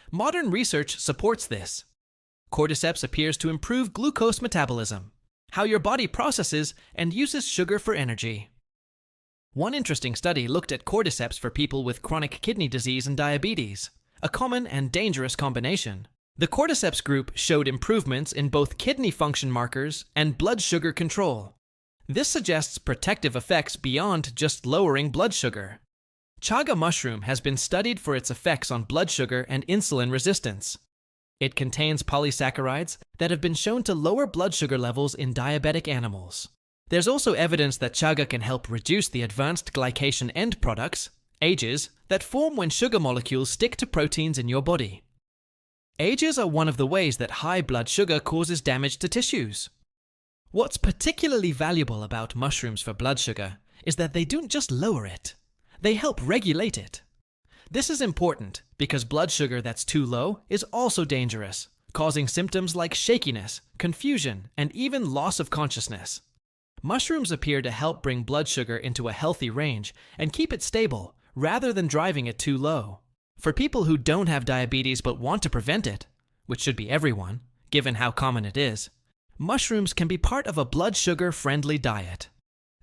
Modern research supports this. Cordyceps appears to improve glucose metabolism, how your body processes and uses sugar for energy. One interesting study looked at cordyceps for people with chronic kidney disease and diabetes, a common and dangerous combination. The cordyceps group showed improvements in both kidney function markers and blood sugar control. This suggests protective effects beyond just lowering blood sugar. Chaga mushroom has been studied for its effects on blood sugar and insulin resistance. It contains polysaccharides that have been shown to lower blood sugar levels in diabetic animals. There's also evidence that chaga can help reduce the advanced glycation end products, AGEs, that form when sugar molecules stick to proteins in your body. AGEs are one of the ways that high blood sugar causes damage to tissues. What's particularly valuable about mushrooms for blood sugar is that they don't just lower it, they help regulate it. This is important because blood sugar that's too low is also dangerous, causing symptoms like shakiness, confusion, and even loss of consciousness. Mushrooms appear to help bring blood sugar into a healthy range and keep it stable rather than driving it too low. For people who don't have diabetes but want to prevent it, which should be everyone, given how common it is, mushrooms can be part of a blood sugar-friendly diet.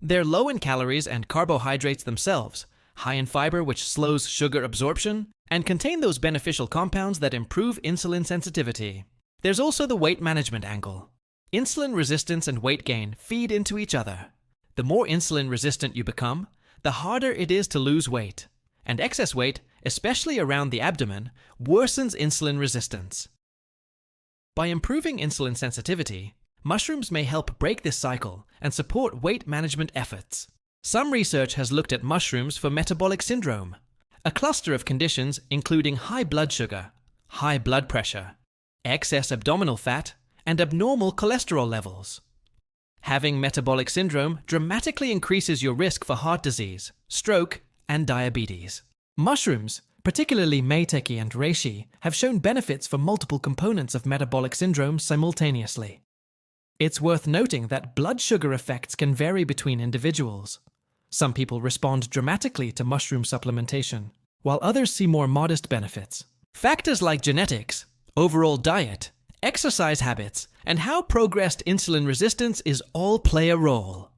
They're low in calories and carbohydrates themselves, high in fiber which slows sugar absorption, and contain those beneficial compounds that improve insulin sensitivity. There's also the weight management angle. Insulin resistance and weight gain feed into each other. The more insulin resistant you become, the harder it is to lose weight. And excess weight, especially around the abdomen, worsens insulin resistance. By improving insulin sensitivity, mushrooms may help break this cycle and support weight management efforts. Some research has looked at mushrooms for metabolic syndrome, a cluster of conditions including high blood sugar, high blood pressure, excess abdominal fat, and abnormal cholesterol levels. Having metabolic syndrome dramatically increases your risk for heart disease, stroke, and diabetes. Mushrooms, particularly maitake and reishi, have shown benefits for multiple components of metabolic syndrome simultaneously. It's worth noting that blood sugar effects can vary between individuals. Some people respond dramatically to mushroom supplementation, while others see more modest benefits. Factors like genetics, overall diet, exercise habits, and how progressed insulin resistance is all play a role.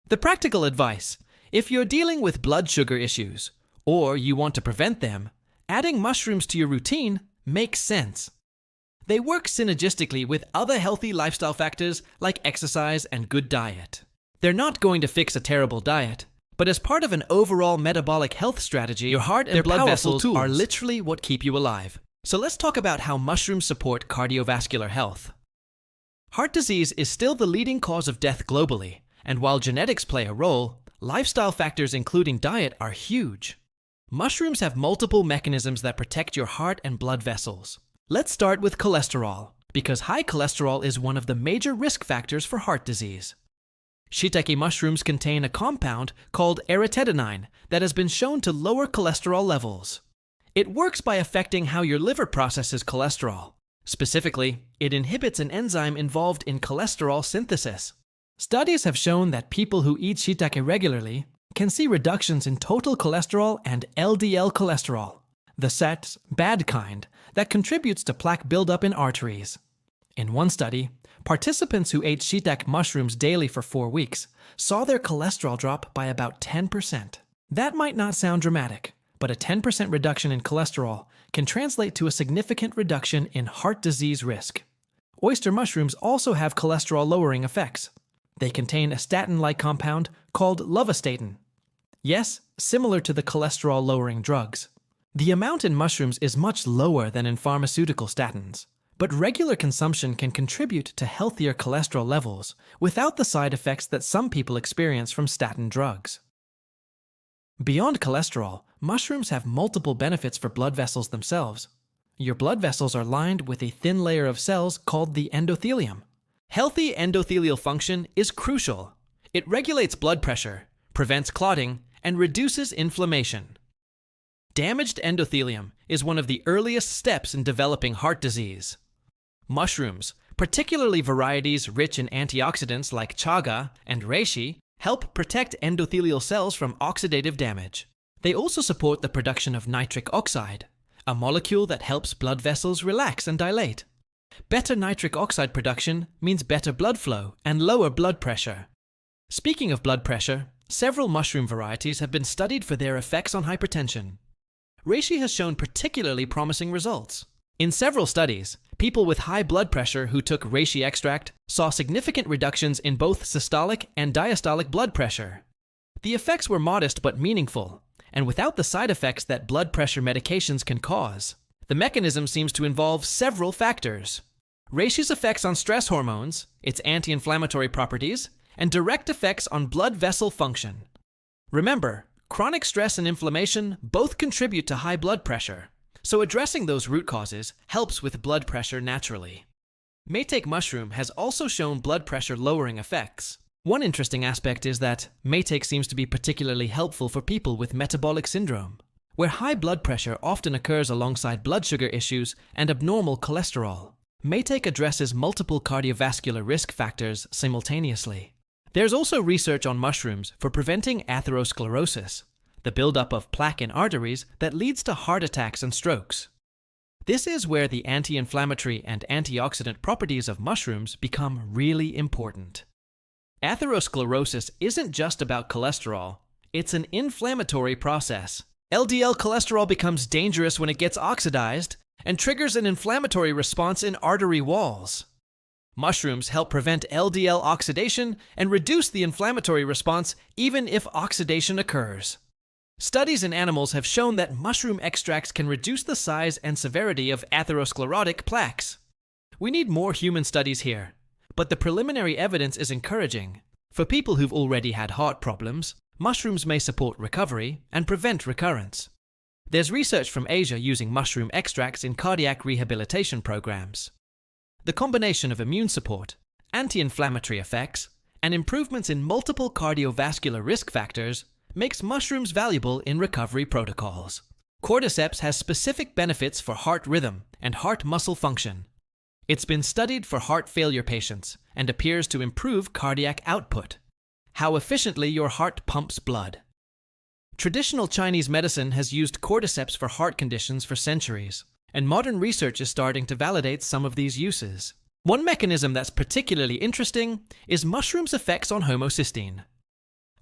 The practical advice: if you're dealing with blood sugar issues, or you want to prevent them, adding mushrooms to your routine makes sense. They work synergistically with other healthy lifestyle factors like exercise and good diet. They're not going to fix a terrible diet, but as part of an overall metabolic health strategy, your heart and blood vessels are literally what keep you alive. So let's talk about how mushrooms support cardiovascular health. Heart disease is still the leading cause of death globally, and while genetics play a role, lifestyle factors including diet are huge. Mushrooms have multiple mechanisms that protect your heart and blood vessels. Let's start with cholesterol, because high cholesterol is one of the major risk factors for heart disease. Shiitake mushrooms contain a compound called aritetanine that has been shown to lower cholesterol levels. It works by affecting how your liver processes cholesterol. Specifically, it inhibits an enzyme involved in cholesterol synthesis. Studies have shown that people who eat shiitake regularly can see reductions in total cholesterol and LDL cholesterol, the set, bad kind, that contributes to plaque buildup in arteries. In one study, participants who ate shiitake mushrooms daily for 4 weeks saw their cholesterol drop by about 10%. That might not sound dramatic, but a 10% reduction in cholesterol can translate to a significant reduction in heart disease risk. Oyster mushrooms also have cholesterol-lowering effects. They contain a statin-like compound called lovastatin. Yes, similar to the cholesterol-lowering drugs. The amount in mushrooms is much lower than in pharmaceutical statins, but regular consumption can contribute to healthier cholesterol levels without the side effects that some people experience from statin drugs. Beyond cholesterol, mushrooms have multiple benefits for blood vessels themselves. Your blood vessels are lined with a thin layer of cells called the endothelium. Healthy endothelial function is crucial. It regulates blood pressure, prevents clotting, and reduces inflammation. Damaged endothelium is one of the earliest steps in developing heart disease. Mushrooms, particularly varieties rich in antioxidants like chaga and reishi, help protect endothelial cells from oxidative damage. They also support the production of nitric oxide, a molecule that helps blood vessels relax and dilate. Better nitric oxide production means better blood flow and lower blood pressure. Speaking of blood pressure, several mushroom varieties have been studied for their effects on hypertension. Reishi has shown particularly promising results. In several studies, people with high blood pressure who took reishi extract saw significant reductions in both systolic and diastolic blood pressure. The effects were modest but meaningful, and without the side effects that blood pressure medications can cause. The mechanism seems to involve several factors: reishi's effects on stress hormones, its anti-inflammatory properties, and direct effects on blood vessel function. Remember, chronic stress and inflammation both contribute to high blood pressure, so addressing those root causes helps with blood pressure naturally. Maitake mushroom has also shown blood pressure lowering effects. One interesting aspect is that maitake seems to be particularly helpful for people with metabolic syndrome, where high blood pressure often occurs alongside blood sugar issues and abnormal cholesterol. Maitake addresses multiple cardiovascular risk factors simultaneously. There's also research on mushrooms for preventing atherosclerosis, the buildup of plaque in arteries that leads to heart attacks and strokes. This is where the anti-inflammatory and antioxidant properties of mushrooms become really important. Atherosclerosis isn't just about cholesterol, it's an inflammatory process. LDL cholesterol becomes dangerous when it gets oxidized and triggers an inflammatory response in artery walls. Mushrooms help prevent LDL oxidation and reduce the inflammatory response even if oxidation occurs. Studies in animals have shown that mushroom extracts can reduce the size and severity of atherosclerotic plaques. We need more human studies here, but the preliminary evidence is encouraging. For people who've already had heart problems, mushrooms may support recovery and prevent recurrence. There's research from Asia using mushroom extracts in cardiac rehabilitation programs. The combination of immune support, anti-inflammatory effects, and improvements in multiple cardiovascular risk factors makes mushrooms valuable in recovery protocols. Cordyceps has specific benefits for heart rhythm and heart muscle function. It's been studied for heart failure patients and appears to improve cardiac output, how efficiently your heart pumps blood. Traditional Chinese medicine has used cordyceps for heart conditions for centuries, and modern research is starting to validate some of these uses. One mechanism that's particularly interesting is mushrooms' effects on homocysteine.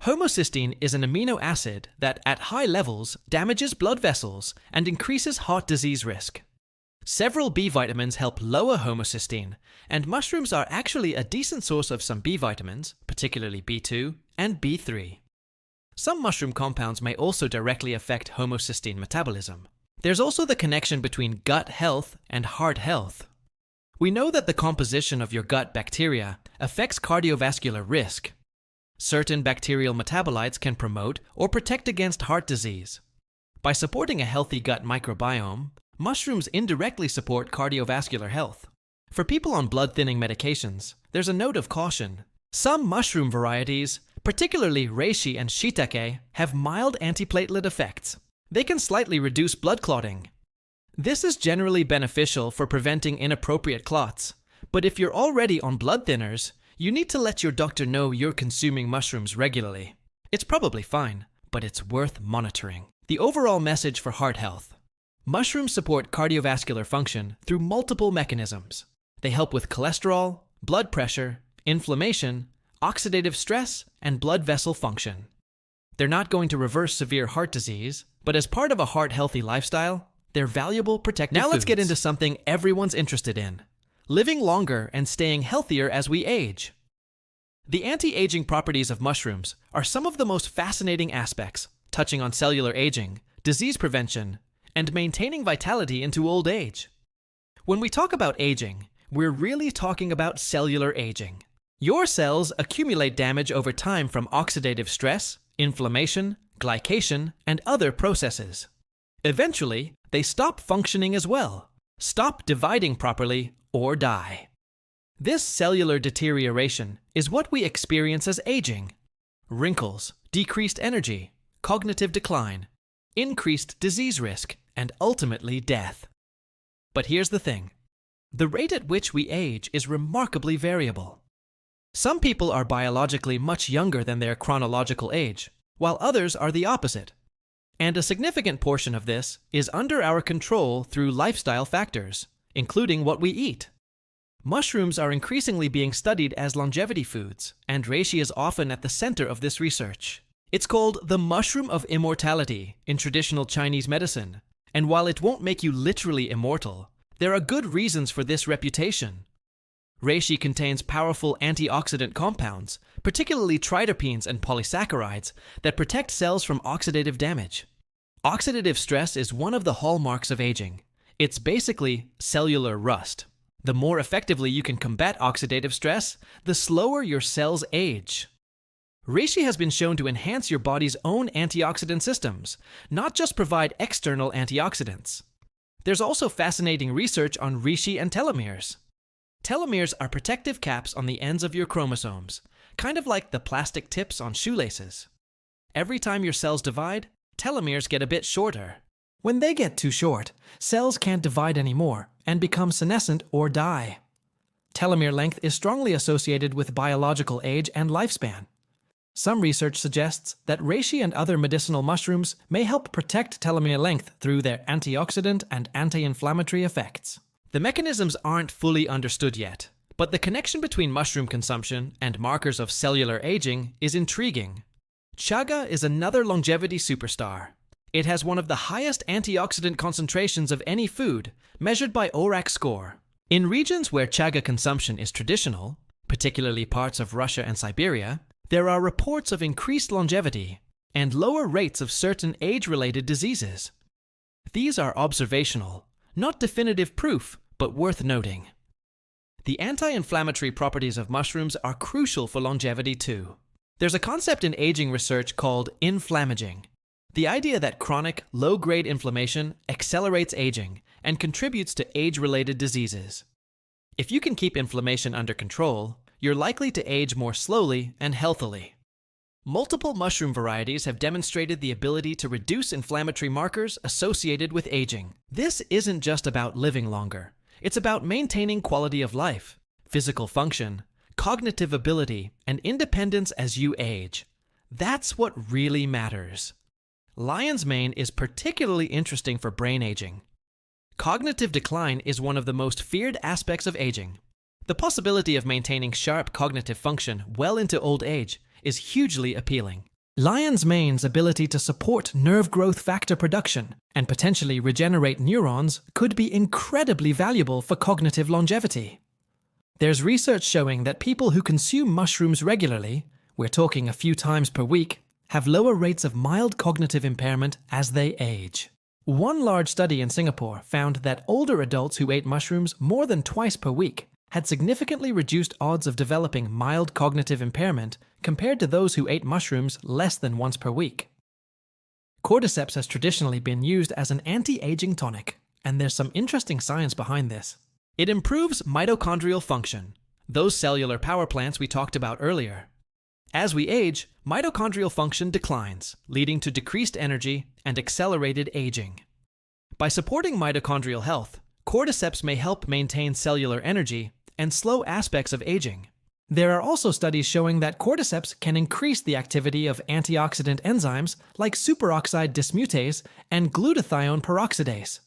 Homocysteine is an amino acid that, at high levels, damages blood vessels and increases heart disease risk. Several B vitamins help lower homocysteine, and mushrooms are actually a decent source of some B vitamins, particularly B2 and B3. Some mushroom compounds may also directly affect homocysteine metabolism. There's also the connection between gut health and heart health. We know that the composition of your gut bacteria affects cardiovascular risk. Certain bacterial metabolites can promote or protect against heart disease. By supporting a healthy gut microbiome, mushrooms indirectly support cardiovascular health. For people on blood-thinning medications, there's a note of caution. Some mushroom varieties, particularly reishi and shiitake, have mild antiplatelet effects. They can slightly reduce blood clotting. This is generally beneficial for preventing inappropriate clots, but if you're already on blood thinners, you need to let your doctor know you're consuming mushrooms regularly. It's probably fine, but it's worth monitoring. The overall message for heart health. Mushrooms support cardiovascular function through multiple mechanisms. They help with cholesterol, blood pressure, inflammation, oxidative stress, and blood vessel function. They're not going to reverse severe heart disease, but as part of a heart-healthy lifestyle, they're valuable protective foods. Now let's get into something everyone's interested in: living longer and staying healthier as we age. The anti-aging properties of mushrooms are some of the most fascinating aspects, touching on cellular aging, disease prevention, and maintaining vitality into old age. When we talk about aging, we're really talking about cellular aging. Your cells accumulate damage over time from oxidative stress, inflammation, glycation, and other processes. Eventually, they stop functioning as well, stop dividing properly, or die. This cellular deterioration is what we experience as aging. Wrinkles, decreased energy, cognitive decline, increased disease risk, and ultimately death. But here's the thing. The rate at which we age is remarkably variable. Some people are biologically much younger than their chronological age, while others are the opposite. And a significant portion of this is under our control through lifestyle factors, including what we eat. Mushrooms are increasingly being studied as longevity foods, and reishi is often at the center of this research. It's called the mushroom of immortality in traditional Chinese medicine, and while it won't make you literally immortal, there are good reasons for this reputation. Reishi contains powerful antioxidant compounds, particularly triterpenes and polysaccharides, that protect cells from oxidative damage. Oxidative stress is one of the hallmarks of aging. It's basically cellular rust. The more effectively you can combat oxidative stress, the slower your cells age. Reishi has been shown to enhance your body's own antioxidant systems, not just provide external antioxidants. There's also fascinating research on reishi and telomeres. Telomeres are protective caps on the ends of your chromosomes, kind of like the plastic tips on shoelaces. Every time your cells divide, telomeres get a bit shorter. When they get too short, cells can't divide anymore and become senescent or die. Telomere length is strongly associated with biological age and lifespan. Some research suggests that reishi and other medicinal mushrooms may help protect telomere length through their antioxidant and anti-inflammatory effects. The mechanisms aren't fully understood yet, But the connection between mushroom consumption and markers of cellular aging is intriguing. Chaga is another longevity superstar. It has one of the highest antioxidant concentrations of any food, measured by ORAC score. In regions where chaga consumption is traditional, particularly parts of Russia and Siberia, there are reports of increased longevity and lower rates of certain age-related diseases. These are observational, not definitive proof, but worth noting. The anti-inflammatory properties of mushrooms are crucial for longevity too. There's a concept in aging research called inflammaging. The idea that chronic, low-grade inflammation accelerates aging and contributes to age-related diseases. If you can keep inflammation under control, you're likely to age more slowly and healthily. Multiple mushroom varieties have demonstrated the ability to reduce inflammatory markers associated with aging. This isn't just about living longer. It's about maintaining quality of life, physical function, cognitive ability, and independence as you age. That's what really matters. Lion's mane is particularly interesting for brain aging. Cognitive decline is one of the most feared aspects of aging. The possibility of maintaining sharp cognitive function well into old age is hugely appealing. Lion's mane's ability to support nerve growth factor production and potentially regenerate neurons could be incredibly valuable for cognitive longevity. There's research showing that people who consume mushrooms regularly, we're talking a few times per week, have lower rates of mild cognitive impairment as they age. One large study in Singapore found that older adults who ate mushrooms more than twice per week had significantly reduced odds of developing mild cognitive impairment compared to those who ate mushrooms less than once per week. Cordyceps has traditionally been used as an anti-aging tonic, and there's some interesting science behind this. It improves mitochondrial function, those cellular power plants we talked about earlier. As we age, mitochondrial function declines, leading to decreased energy and accelerated aging. By supporting mitochondrial health, cordyceps may help maintain cellular energy and slow aspects of aging. There are also studies showing that cordyceps can increase the activity of antioxidant enzymes like superoxide dismutase and glutathione peroxidase.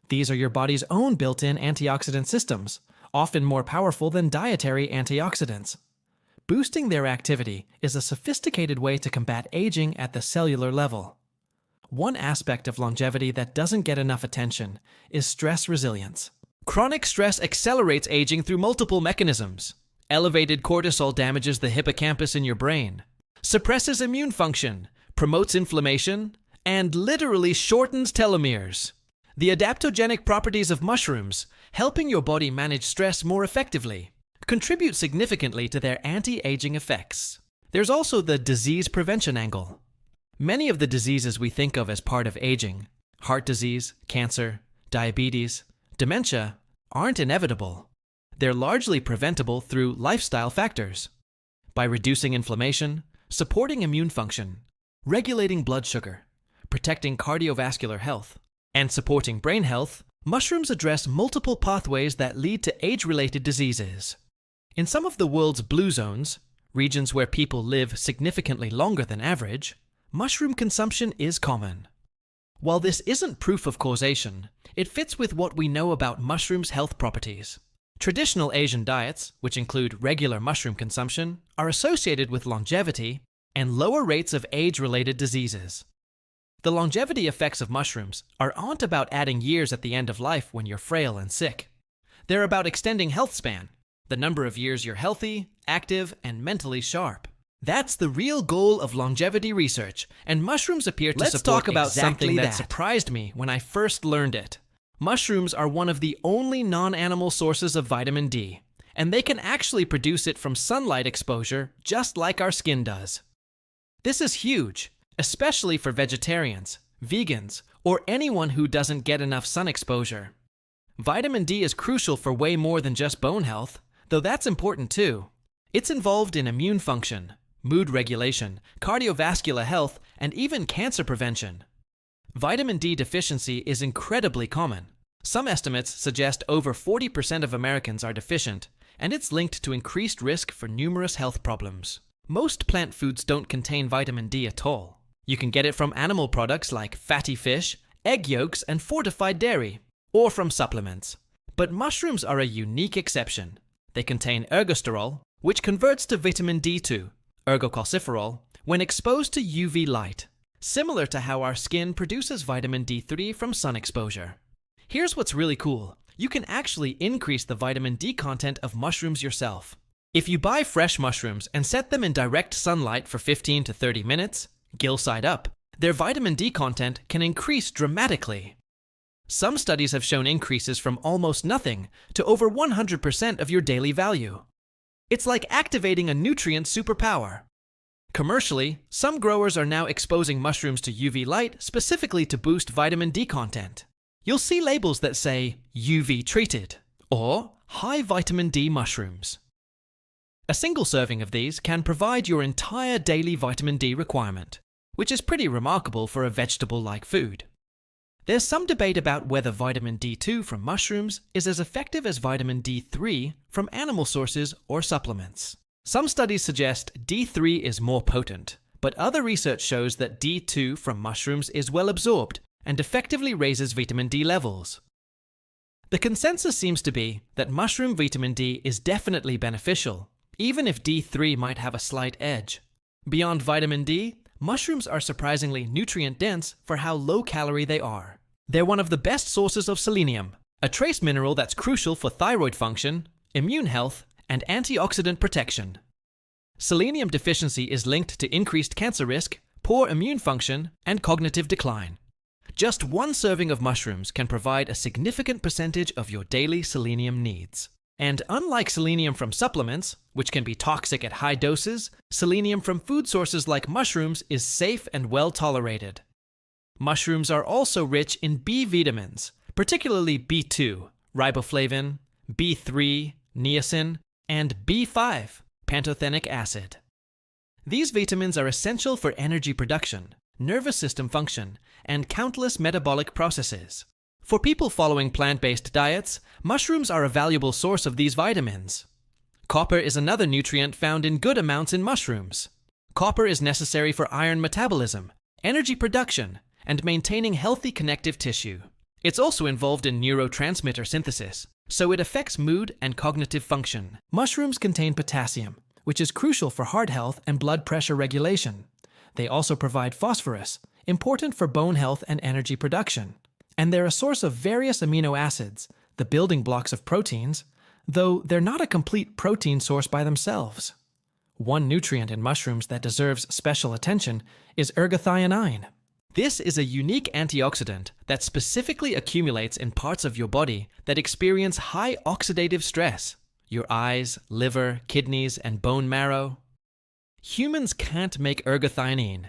These are your body's own built-in antioxidant systems, often more powerful than dietary antioxidants. Boosting their activity is a sophisticated way to combat aging at the cellular level. One aspect of longevity that doesn't get enough attention is stress resilience. Chronic stress accelerates aging through multiple mechanisms. Elevated cortisol damages the hippocampus in your brain, suppresses immune function, promotes inflammation, and literally shortens telomeres. The adaptogenic properties of mushrooms, helping your body manage stress more effectively, contribute significantly to their anti-aging effects. There's also the disease prevention angle. Many of the diseases we think of as part of aging, heart disease, cancer, diabetes, dementia, aren't inevitable. They're largely preventable through lifestyle factors. By reducing inflammation, supporting immune function, regulating blood sugar, protecting cardiovascular health, and supporting brain health, mushrooms address multiple pathways that lead to age-related diseases. In some of the world's blue zones, regions where people live significantly longer than average, mushroom consumption is common. While this isn't proof of causation, it fits with what we know about mushrooms' health properties. Traditional Asian diets, which include regular mushroom consumption, are associated with longevity and lower rates of age-related diseases. The longevity effects of mushrooms aren't about adding years at the end of life when you're frail and sick. They're about extending health span, the number of years you're healthy, active, and mentally sharp. That's the real goal of longevity research, and mushrooms appear to support exactly that. Let's talk about something that surprised me when I first learned it. Mushrooms are one of the only non-animal sources of vitamin D, and they can actually produce it from sunlight exposure just like our skin does. This is huge, especially for vegetarians, vegans, or anyone who doesn't get enough sun exposure. Vitamin D is crucial for way more than just bone health, though that's important too. It's involved in immune function, mood regulation, cardiovascular health, and even cancer prevention. Vitamin D deficiency is incredibly common. Some estimates suggest over 40% of Americans are deficient, and it's linked to increased risk for numerous health problems. Most plant foods don't contain vitamin D at all. You can get it from animal products like fatty fish, egg yolks, and fortified dairy, or from supplements. But mushrooms are a unique exception. They contain ergosterol, which converts to vitamin D2, ergocalciferol, when exposed to UV light, similar to how our skin produces vitamin D3 from sun exposure. Here's what's really cool. You can actually increase the vitamin D content of mushrooms yourself. If you buy fresh mushrooms and set them in direct sunlight for 15 to 30 minutes, gill side up, their vitamin D content can increase dramatically. Some studies have shown increases from almost nothing to over 100% of your daily value. It's like activating a nutrient superpower. Commercially, some growers are now exposing mushrooms to UV light specifically to boost vitamin D content. You'll see labels that say UV treated or high vitamin D mushrooms. A single serving of these can provide your entire daily vitamin D requirement, which is pretty remarkable for a vegetable-like food. There's some debate about whether vitamin D2 from mushrooms is as effective as vitamin D3 from animal sources or supplements. Some studies suggest D3 is more potent, but other research shows that D2 from mushrooms is well absorbed and effectively raises vitamin D levels. The consensus seems to be that mushroom vitamin D is definitely beneficial, even if D3 might have a slight edge. Beyond vitamin D, mushrooms are surprisingly nutrient-dense for how low-calorie they are. They're one of the best sources of selenium, a trace mineral that's crucial for thyroid function, immune health, and antioxidant protection. Selenium deficiency is linked to increased cancer risk, poor immune function, and cognitive decline. Just one serving of mushrooms can provide a significant percentage of your daily selenium needs. And unlike selenium from supplements, which can be toxic at high doses, selenium from food sources like mushrooms is safe and well tolerated. Mushrooms are also rich in B vitamins, particularly B2, riboflavin, B3, niacin, and B5, pantothenic acid. These vitamins are essential for energy production, nervous system function, and countless metabolic processes. For people following plant-based diets, mushrooms are a valuable source of these vitamins. Copper is another nutrient found in good amounts in mushrooms. Copper is necessary for iron metabolism, energy production, and maintaining healthy connective tissue. It's also involved in neurotransmitter synthesis, so it affects mood and cognitive function. Mushrooms contain potassium, which is crucial for heart health and blood pressure regulation. They also provide phosphorus, important for bone health and energy production. And they're a source of various amino acids, the building blocks of proteins, though they're not a complete protein source by themselves. One nutrient in mushrooms that deserves special attention is ergothioneine. This is a unique antioxidant that specifically accumulates in parts of your body that experience high oxidative stress: your eyes, liver, kidneys, and bone marrow. Humans can't make ergothioneine.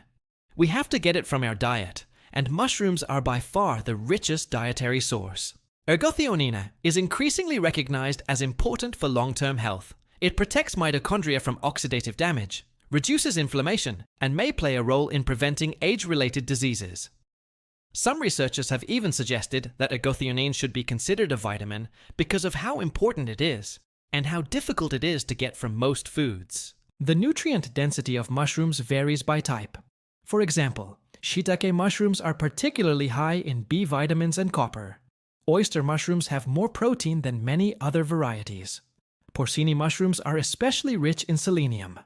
We have to get it from our diet, and mushrooms are by far the richest dietary source. Ergothioneine is increasingly recognized as important for long-term health. It protects mitochondria from oxidative damage, reduces inflammation, and may play a role in preventing age-related diseases. Some researchers have even suggested that ergothioneine should be considered a vitamin because of how important it is, and how difficult it is to get from most foods. The nutrient density of mushrooms varies by type. For example, shiitake mushrooms are particularly high in B vitamins and copper. Oyster mushrooms have more protein than many other varieties. Porcini mushrooms are especially rich in selenium.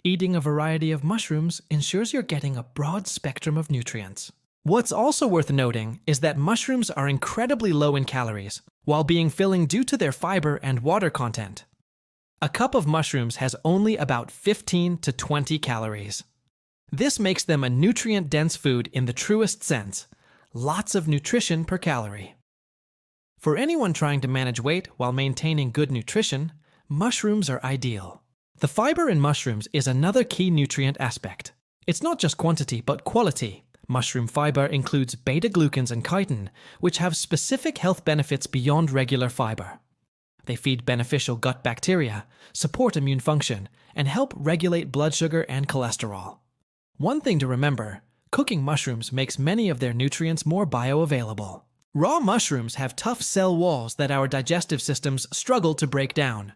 Eating a variety of mushrooms ensures you're getting a broad spectrum of nutrients. What's also worth noting is that mushrooms are incredibly low in calories, while being filling due to their fiber and water content. A cup of mushrooms has only about 15 to 20 calories. This makes them a nutrient-dense food in the truest sense. Lots of nutrition per calorie. For anyone trying to manage weight while maintaining good nutrition, mushrooms are ideal. The fiber in mushrooms is another key nutrient aspect. It's not just quantity, but quality. Mushroom fiber includes beta-glucans and chitin, which have specific health benefits beyond regular fiber. They feed beneficial gut bacteria, support immune function, and help regulate blood sugar and cholesterol. One thing to remember, cooking mushrooms makes many of their nutrients more bioavailable. Raw mushrooms have tough cell walls that our digestive systems struggle to break down.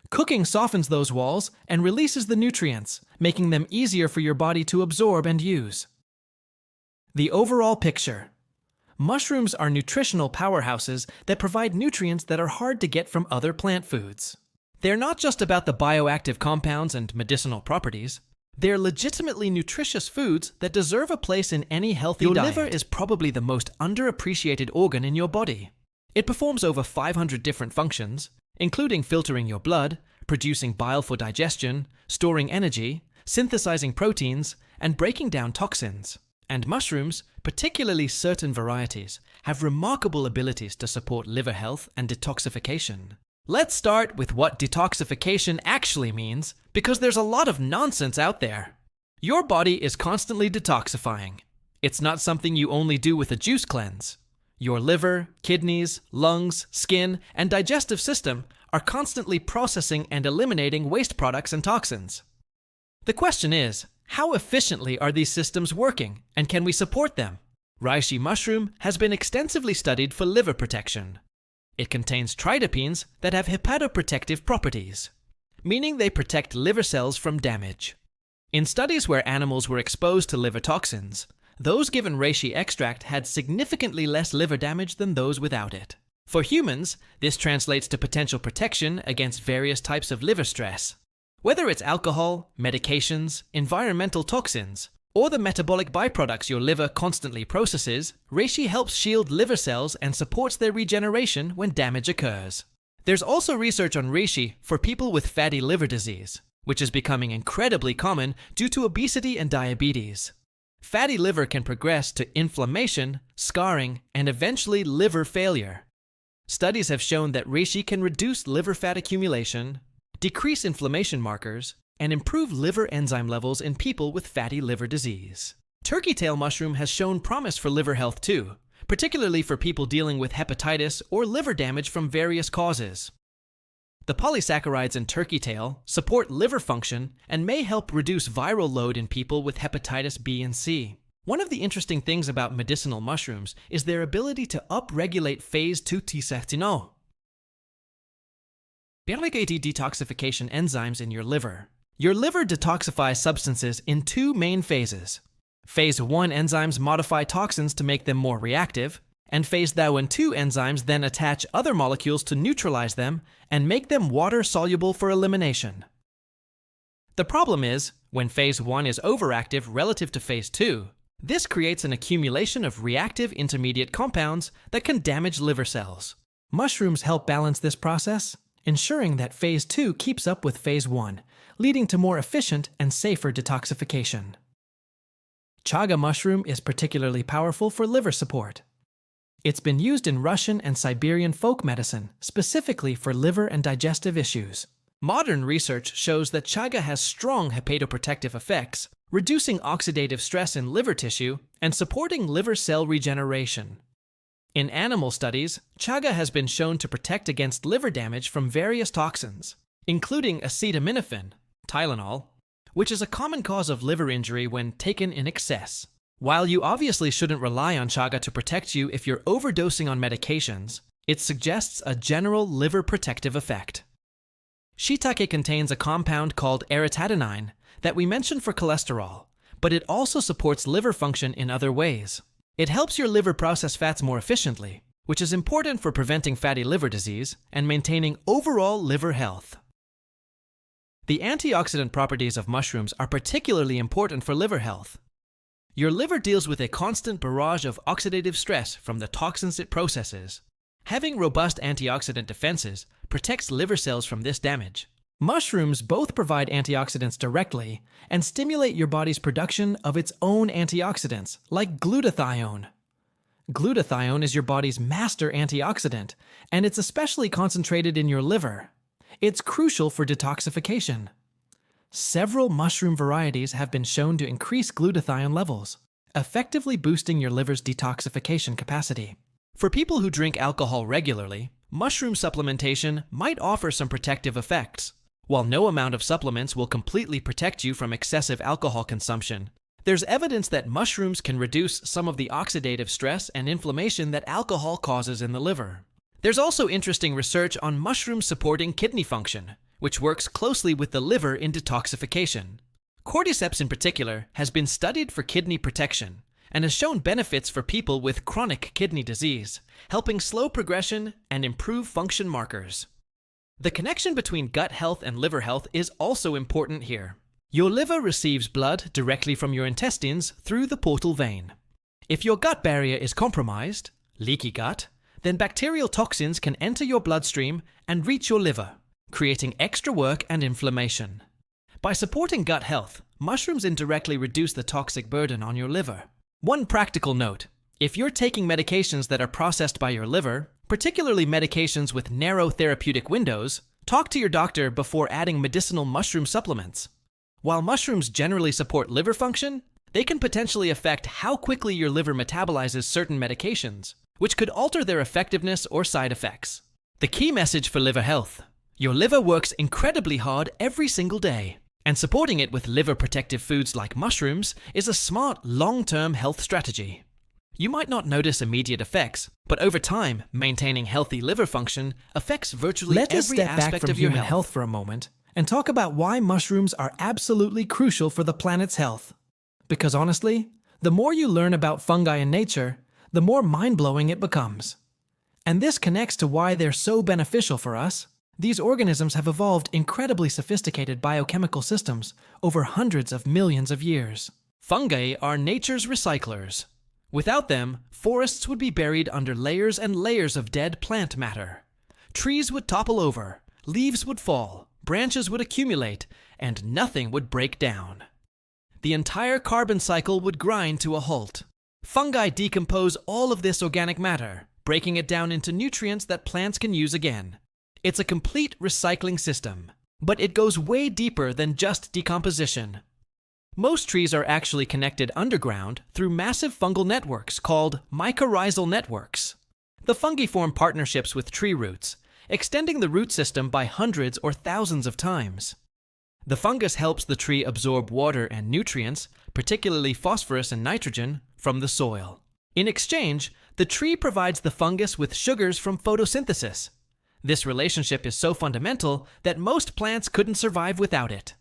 Cooking softens those walls and releases the nutrients, making them easier for your body to absorb and use. The overall picture. Mushrooms are nutritional powerhouses that provide nutrients that are hard to get from other plant foods. They're not just about the bioactive compounds and medicinal properties. They're legitimately nutritious foods that deserve a place in any healthy diet. Your liver is probably the most underappreciated organ in your body. It performs over 500 different functions, including filtering your blood, producing bile for digestion, storing energy, synthesizing proteins, and breaking down toxins. And mushrooms, particularly certain varieties, have remarkable abilities to support liver health and detoxification. Let's start with what detoxification actually means, because there's a lot of nonsense out there. Your body is constantly detoxifying. It's not something you only do with a juice cleanse. Your liver, kidneys, lungs, skin, and digestive system are constantly processing and eliminating waste products and toxins. The question is, how efficiently are these systems working, and can we support them? Reishi mushroom has been extensively studied for liver protection. It contains tridipines that have hepatoprotective properties, meaning they protect liver cells from damage. In studies where animals were exposed to liver toxins, those given reishi extract had significantly less liver damage than those without it. For humans, this translates to potential protection against various types of liver stress. Whether it's alcohol, medications, environmental toxins, or the metabolic byproducts your liver constantly processes, reishi helps shield liver cells and supports their regeneration when damage occurs. There's also research on reishi for people with fatty liver disease, which is becoming incredibly common due to obesity and diabetes. Fatty liver can progress to inflammation, scarring, and eventually liver failure. Studies have shown that reishi can reduce liver fat accumulation, decrease inflammation markers, and improve liver enzyme levels in people with fatty liver disease. Turkey tail mushroom has shown promise for liver health too, particularly for people dealing with hepatitis or liver damage from various causes. The polysaccharides in turkey tail support liver function and may help reduce viral load in people with hepatitis B and C. One of the interesting things about medicinal mushrooms is their ability to upregulate phase 2 T-sertinol, detoxification enzymes in your liver. Your liver detoxifies substances in two main phases. Phase 1 enzymes modify toxins to make them more reactive, and phase 2 enzymes then attach other molecules to neutralize them and make them water-soluble for elimination. The problem is, when phase 1 is overactive relative to phase 2, this creates an accumulation of reactive intermediate compounds that can damage liver cells. Mushrooms help balance this process, ensuring that phase 2 keeps up with phase 1, leading to more efficient and safer detoxification. Chaga mushroom is particularly powerful for liver support. It's been used in Russian and Siberian folk medicine, specifically for liver and digestive issues. Modern research shows that chaga has strong hepatoprotective effects, reducing oxidative stress in liver tissue and supporting liver cell regeneration. In animal studies, chaga has been shown to protect against liver damage from various toxins, including acetaminophen, Tylenol, which is a common cause of liver injury when taken in excess. While you obviously shouldn't rely on chaga to protect you if you're overdosing on medications, it suggests a general liver protective effect. Shiitake contains a compound called aritadenine that we mentioned for cholesterol, but it also supports liver function in other ways. It helps your liver process fats more efficiently, which is important for preventing fatty liver disease and maintaining overall liver health. The antioxidant properties of mushrooms are particularly important for liver health. Your liver deals with a constant barrage of oxidative stress from the toxins it processes. Having robust antioxidant defenses protects liver cells from this damage. Mushrooms both provide antioxidants directly and stimulate your body's production of its own antioxidants, like glutathione. Glutathione is your body's master antioxidant, and it's especially concentrated in your liver. It's crucial for detoxification. Several mushroom varieties have been shown to increase glutathione levels, effectively boosting your liver's detoxification capacity. For people who drink alcohol regularly, mushroom supplementation might offer some protective effects. While no amount of supplements will completely protect you from excessive alcohol consumption, there's evidence that mushrooms can reduce some of the oxidative stress and inflammation that alcohol causes in the liver. There's also interesting research on mushrooms supporting kidney function, which works closely with the liver in detoxification. Cordyceps in particular has been studied for kidney protection and has shown benefits for people with chronic kidney disease, helping slow progression and improve function markers. The connection between gut health and liver health is also important here. Your liver receives blood directly from your intestines through the portal vein. If your gut barrier is compromised, leaky gut, then bacterial toxins can enter your bloodstream and reach your liver, creating extra work and inflammation. By supporting gut health, mushrooms indirectly reduce the toxic burden on your liver. One practical note: if you're taking medications that are processed by your liver, particularly medications with narrow therapeutic windows, talk to your doctor before adding medicinal mushroom supplements. While mushrooms generally support liver function, they can potentially affect how quickly your liver metabolizes certain medications, which could alter their effectiveness or side effects. The key message for liver health: your liver works incredibly hard every single day, and supporting it with liver-protective foods like mushrooms is a smart, long-term health strategy. You might not notice immediate effects, but over time, maintaining healthy liver function affects virtually every aspect of your health. Let us step back from human health for a moment and talk about why mushrooms are absolutely crucial for the planet's health. Because honestly, the more you learn about fungi in nature, the more mind-blowing it becomes. And this connects to why they're so beneficial for us. These organisms have evolved incredibly sophisticated biochemical systems over hundreds of millions of years. Fungi are nature's recyclers. Without them, forests would be buried under layers and layers of dead plant matter. Trees would topple over, leaves would fall, branches would accumulate, and nothing would break down. The entire carbon cycle would grind to a halt. Fungi decompose all of this organic matter, breaking it down into nutrients that plants can use again. It's a complete recycling system, but it goes way deeper than just decomposition. Most trees are actually connected underground through massive fungal networks called mycorrhizal networks. The fungi form partnerships with tree roots, extending the root system by hundreds or thousands of times. The fungus helps the tree absorb water and nutrients, particularly phosphorus and nitrogen, from the soil. In exchange, the tree provides the fungus with sugars from photosynthesis. This relationship is so fundamental that most plants couldn't survive without it.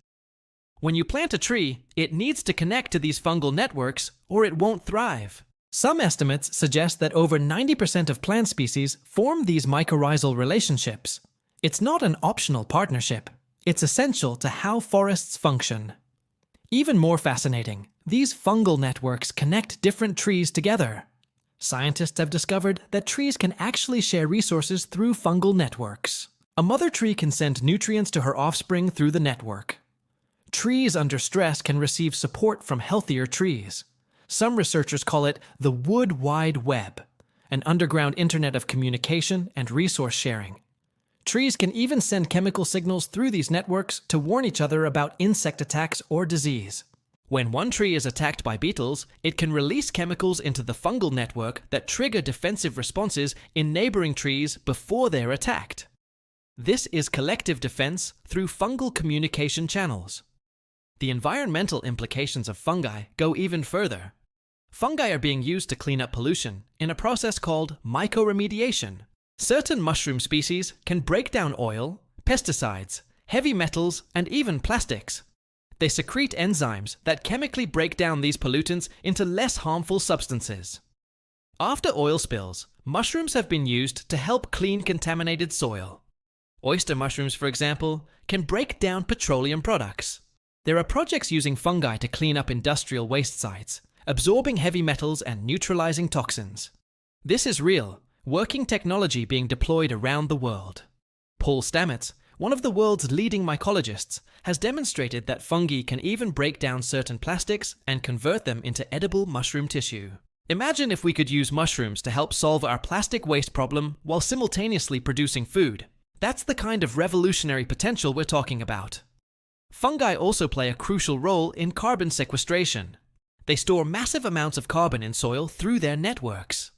When you plant a tree, it needs to connect to these fungal networks or it won't thrive. Some estimates suggest that over 90% of plant species form these mycorrhizal relationships. It's not an optional partnership. It's essential to how forests function. Even more fascinating, these fungal networks connect different trees together. Scientists have discovered that trees can actually share resources through fungal networks. A mother tree can send nutrients to her offspring through the network. Trees under stress can receive support from healthier trees. Some researchers call it the Wood Wide Web, an underground internet of communication and resource sharing. Trees can even send chemical signals through these networks to warn each other about insect attacks or disease. When one tree is attacked by beetles, it can release chemicals into the fungal network that trigger defensive responses in neighboring trees before they're attacked. This is collective defense through fungal communication channels. The environmental implications of fungi go even further. Fungi are being used to clean up pollution in a process called mycoremediation. Certain mushroom species can break down oil, pesticides, heavy metals, and even plastics. They secrete enzymes that chemically break down these pollutants into less harmful substances. After oil spills, mushrooms have been used to help clean contaminated soil. Oyster mushrooms, for example, can break down petroleum products. There are projects using fungi to clean up industrial waste sites, absorbing heavy metals and neutralizing toxins. This is real, working technology being deployed around the world. Paul Stamets, one of the world's leading mycologists, has demonstrated that fungi can even break down certain plastics and convert them into edible mushroom tissue. Imagine if we could use mushrooms to help solve our plastic waste problem while simultaneously producing food. That's the kind of revolutionary potential we're talking about. Fungi also play a crucial role in carbon sequestration. They store massive amounts of carbon in soil through their networks.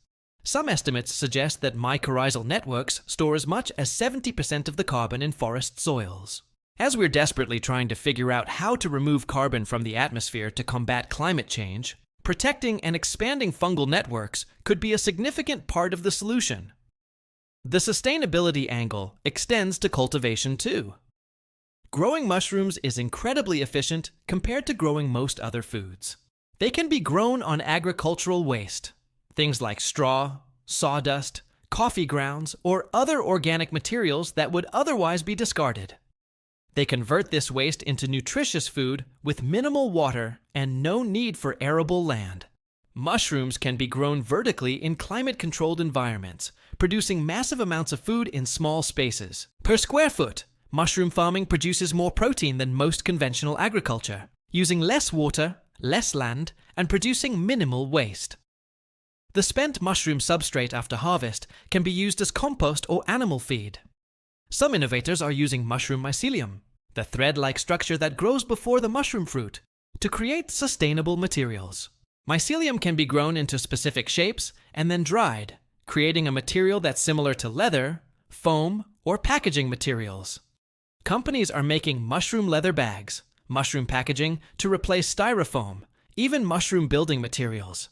Some estimates suggest that mycorrhizal networks store as much as 70% of the carbon in forest soils. As we're desperately trying to figure out how to remove carbon from the atmosphere to combat climate change, protecting and expanding fungal networks could be a significant part of the solution. The sustainability angle extends to cultivation too. Growing mushrooms is incredibly efficient compared to growing most other foods. They can be grown on agricultural waste, things like straw, sawdust, coffee grounds, or other organic materials that would otherwise be discarded. They convert this waste into nutritious food with minimal water and no need for arable land. Mushrooms can be grown vertically in climate-controlled environments, producing massive amounts of food in small spaces. Per square foot, mushroom farming produces more protein than most conventional agriculture, using less water, less land, and producing minimal waste. The spent mushroom substrate after harvest can be used as compost or animal feed. Some innovators are using mushroom mycelium, the thread-like structure that grows before the mushroom fruit, to create sustainable materials. Mycelium can be grown into specific shapes and then dried, creating a material that's similar to leather, foam, or packaging materials. Companies are making mushroom leather bags, mushroom packaging to replace styrofoam, even mushroom building materials.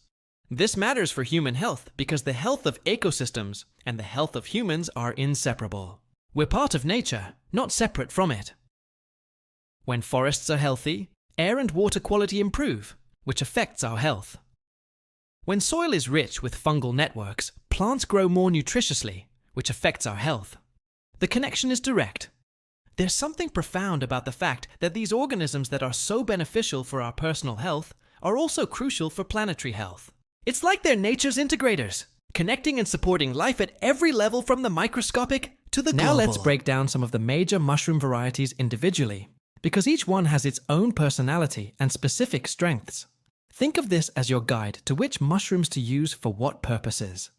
This matters for human health because the health of ecosystems and the health of humans are inseparable. We're part of nature, not separate from it. When forests are healthy, air and water quality improve, which affects our health. When soil is rich with fungal networks, plants grow more nutritiously, which affects our health. The connection is direct. There's something profound about the fact that these organisms that are so beneficial for our personal health are also crucial for planetary health. It's like they're nature's integrators, connecting and supporting life at every level from the microscopic to the global. Now let's break down some of the major mushroom varieties individually, because each one has its own personality and specific strengths. Think of this as your guide to which mushrooms to use for what purposes.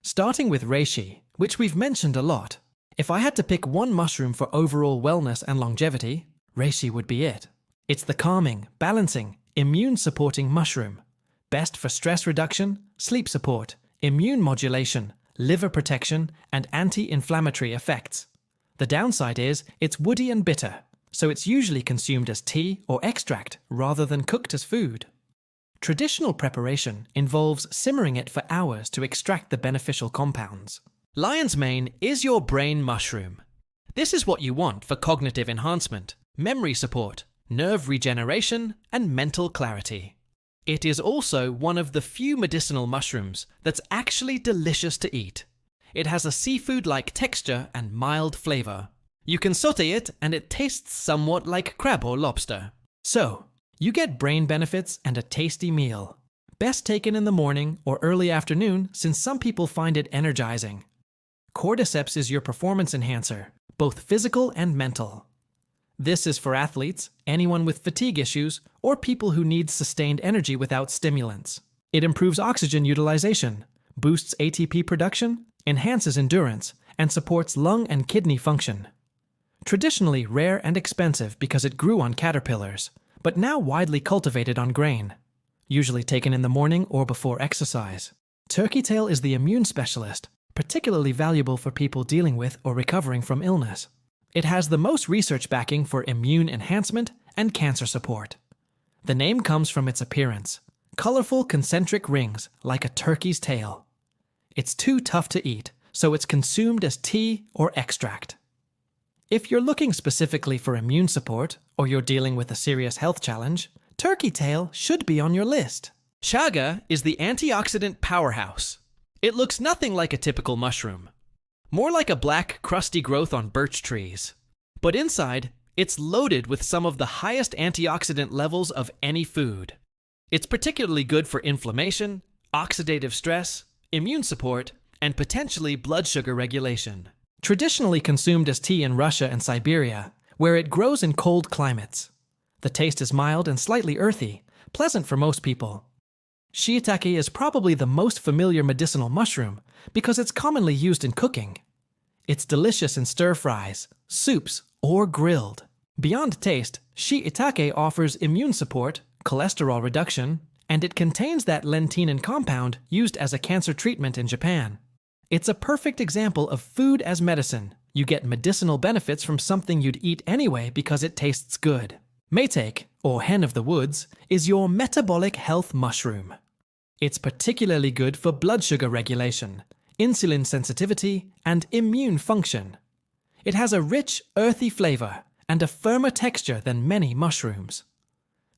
Starting with reishi, which we've mentioned a lot. If I had to pick one mushroom for overall wellness and longevity, reishi would be it. It's the calming, balancing, immune-supporting mushroom. Best for stress reduction, sleep support, immune modulation, liver protection, and anti-inflammatory effects. The downside is it's woody and bitter, so it's usually consumed as tea or extract rather than cooked as food. Traditional preparation involves simmering it for hours to extract the beneficial compounds. Lion's mane is your brain mushroom. This is what you want for cognitive enhancement, memory support, nerve regeneration, and mental clarity. It is also one of the few medicinal mushrooms that's actually delicious to eat. It has a seafood-like texture and mild flavor. You can saute it and it tastes somewhat like crab or lobster. So, you get brain benefits and a tasty meal. Best taken in the morning or early afternoon since some people find it energizing. Cordyceps is your performance enhancer, both physical and mental. This is for athletes, anyone with fatigue issues, or people who need sustained energy without stimulants. It improves oxygen utilization, boosts ATP production, enhances endurance, and supports lung and kidney function. Traditionally rare and expensive because it grew on caterpillars, but now widely cultivated on grain, usually taken in the morning or before exercise. Turkey tail is the immune specialist, particularly valuable for people dealing with or recovering from illness. It has the most research backing for immune enhancement and cancer support. The name comes from its appearance, colorful concentric rings like a turkey's tail. It's too tough to eat, so it's consumed as tea or extract. If you're looking specifically for immune support, or you're dealing with a serious health challenge, turkey tail should be on your list. Chaga is the antioxidant powerhouse. It looks nothing like a typical mushroom. More like a black, crusty growth on birch trees. But inside, it's loaded with some of the highest antioxidant levels of any food. It's particularly good for inflammation, oxidative stress, immune support, and potentially blood sugar regulation. Traditionally consumed as tea in Russia and Siberia, where it grows in cold climates. The taste is mild and slightly earthy, pleasant for most people. Shiitake is probably the most familiar medicinal mushroom because it's commonly used in cooking. It's delicious in stir-fries, soups, or grilled. Beyond taste, shiitake offers immune support, cholesterol reduction, and it contains that lentinin compound used as a cancer treatment in Japan. It's a perfect example of food as medicine. You get medicinal benefits from something you'd eat anyway because it tastes good. Maytake, or hen of the woods, is your metabolic health mushroom. It's particularly good for blood sugar regulation, insulin sensitivity, and immune function. It has a rich, earthy flavor and a firmer texture than many mushrooms.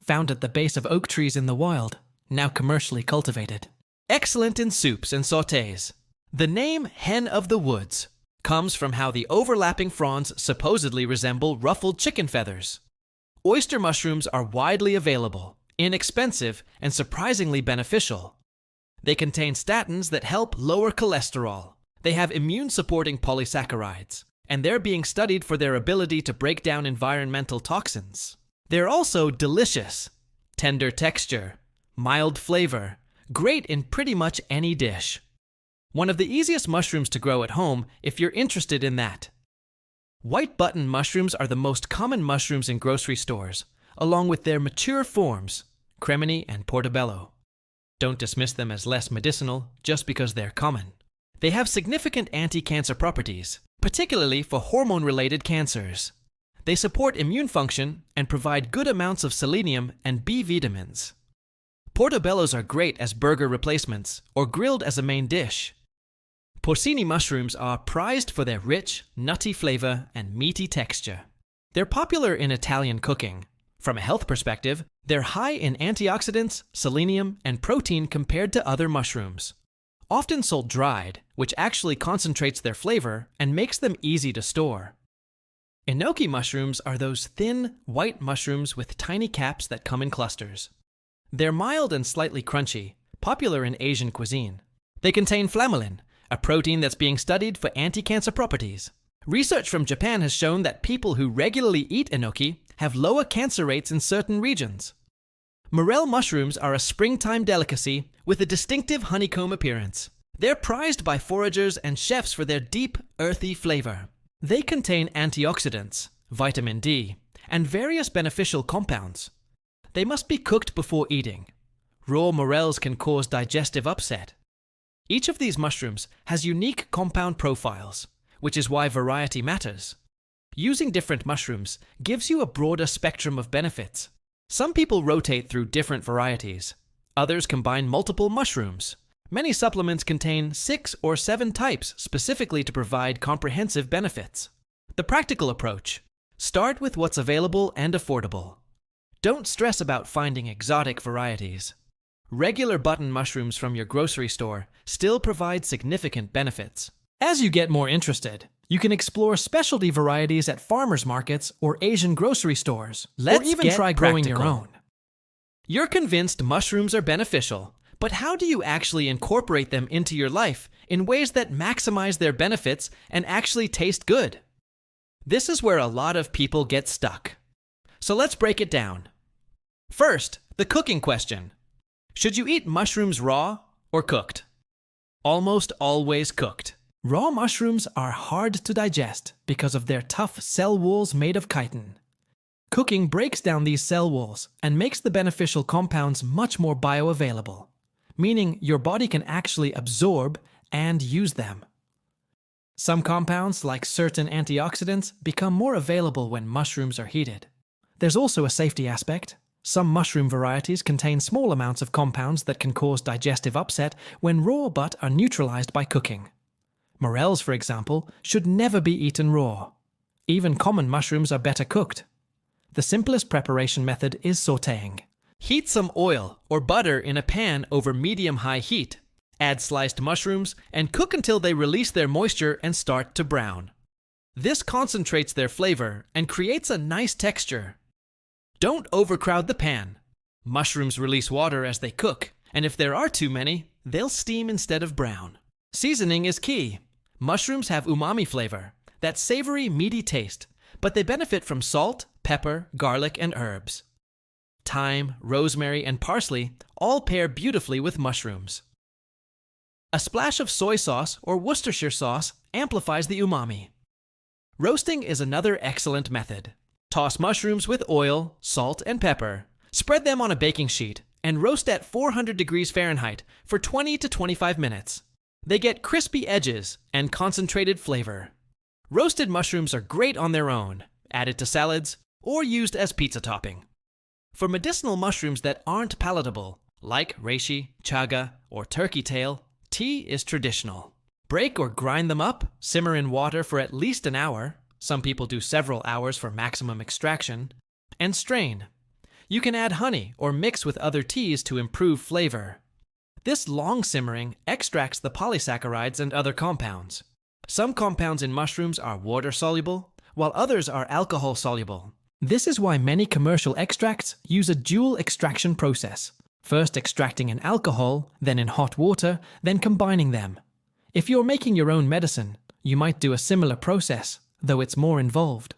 Found at the base of oak trees in the wild, now commercially cultivated. Excellent in soups and sautés. The name hen of the woods comes from how the overlapping fronds supposedly resemble ruffled chicken feathers. Oyster mushrooms are widely available, inexpensive, and surprisingly beneficial. They contain statins that help lower cholesterol. They have immune-supporting polysaccharides, and they're being studied for their ability to break down environmental toxins. They're also delicious. Tender texture, mild flavor, great in pretty much any dish. One of the easiest mushrooms to grow at home if you're interested in that. White button mushrooms are the most common mushrooms in grocery stores, along with their mature forms, cremini and portobello. Don't dismiss them as less medicinal just because they're common. They have significant anti-cancer properties, particularly for hormone-related cancers. They support immune function and provide good amounts of selenium and B vitamins. Portobellos are great as burger replacements or grilled as a main dish. Porcini mushrooms are prized for their rich, nutty flavor and meaty texture. They're popular in Italian cooking. From a health perspective, they're high in antioxidants, selenium, and protein compared to other mushrooms. Often sold dried, which actually concentrates their flavor and makes them easy to store. Enoki mushrooms are those thin, white mushrooms with tiny caps that come in clusters. They're mild and slightly crunchy, popular in Asian cuisine. They contain flammulin, a protein that's being studied for anti-cancer properties. Research from Japan has shown that people who regularly eat enoki have lower cancer rates in certain regions. Morel mushrooms are a springtime delicacy with a distinctive honeycomb appearance. They're prized by foragers and chefs for their deep, earthy flavor. They contain antioxidants, vitamin D, and various beneficial compounds. They must be cooked before eating. Raw morels can cause digestive upset. Each of these mushrooms has unique compound profiles, which is why variety matters. Using different mushrooms gives you a broader spectrum of benefits. Some people rotate through different varieties. Others combine multiple mushrooms. Many supplements contain 6 or 7 types specifically to provide comprehensive benefits. The practical approach: start with what's available and affordable. Don't stress about finding exotic varieties. Regular button mushrooms from your grocery store still provide significant benefits. As you get more interested, you can explore specialty varieties at farmers markets or Asian grocery stores, or even try growing your own. You're convinced mushrooms are beneficial, but how do you actually incorporate them into your life in ways that maximize their benefits and actually taste good? This is where a lot of people get stuck. So let's break it down. First, the cooking question. Should you eat mushrooms raw or cooked? Almost always cooked. Raw mushrooms are hard to digest because of their tough cell walls made of chitin. Cooking breaks down these cell walls and makes the beneficial compounds much more bioavailable, meaning your body can actually absorb and use them. Some compounds, like certain antioxidants, become more available when mushrooms are heated. There's also a safety aspect. Some mushroom varieties contain small amounts of compounds that can cause digestive upset when raw but are neutralized by cooking. Morels, for example, should never be eaten raw. Even common mushrooms are better cooked. The simplest preparation method is sautéing. Heat some oil or butter in a pan over medium-high heat. Add sliced mushrooms and cook until they release their moisture and start to brown. This concentrates their flavor and creates a nice texture. Don't overcrowd the pan. Mushrooms release water as they cook, and if there are too many, they'll steam instead of brown. Seasoning is key. Mushrooms have umami flavor, that savory, meaty taste, but they benefit from salt, pepper, garlic, and herbs. Thyme, rosemary, and parsley all pair beautifully with mushrooms. A splash of soy sauce or Worcestershire sauce amplifies the umami. Roasting is another excellent method. Toss mushrooms with oil, salt, and pepper. Spread them on a baking sheet and roast at 400 degrees Fahrenheit for 20 to 25 minutes. They get crispy edges and concentrated flavor. Roasted mushrooms are great on their own, added to salads, or used as pizza topping. For medicinal mushrooms that aren't palatable, like reishi, chaga, or turkey tail, tea is traditional. Break or grind them up, simmer in water for at least an hour. Some people do several hours for maximum extraction, and strain. You can add honey or mix with other teas to improve flavor. This long simmering extracts the polysaccharides and other compounds. Some compounds in mushrooms are water-soluble, while others are alcohol-soluble. This is why many commercial extracts use a dual extraction process, first extracting in alcohol, then in hot water, then combining them. If you're making your own medicine, you might do a similar process, though it's more involved.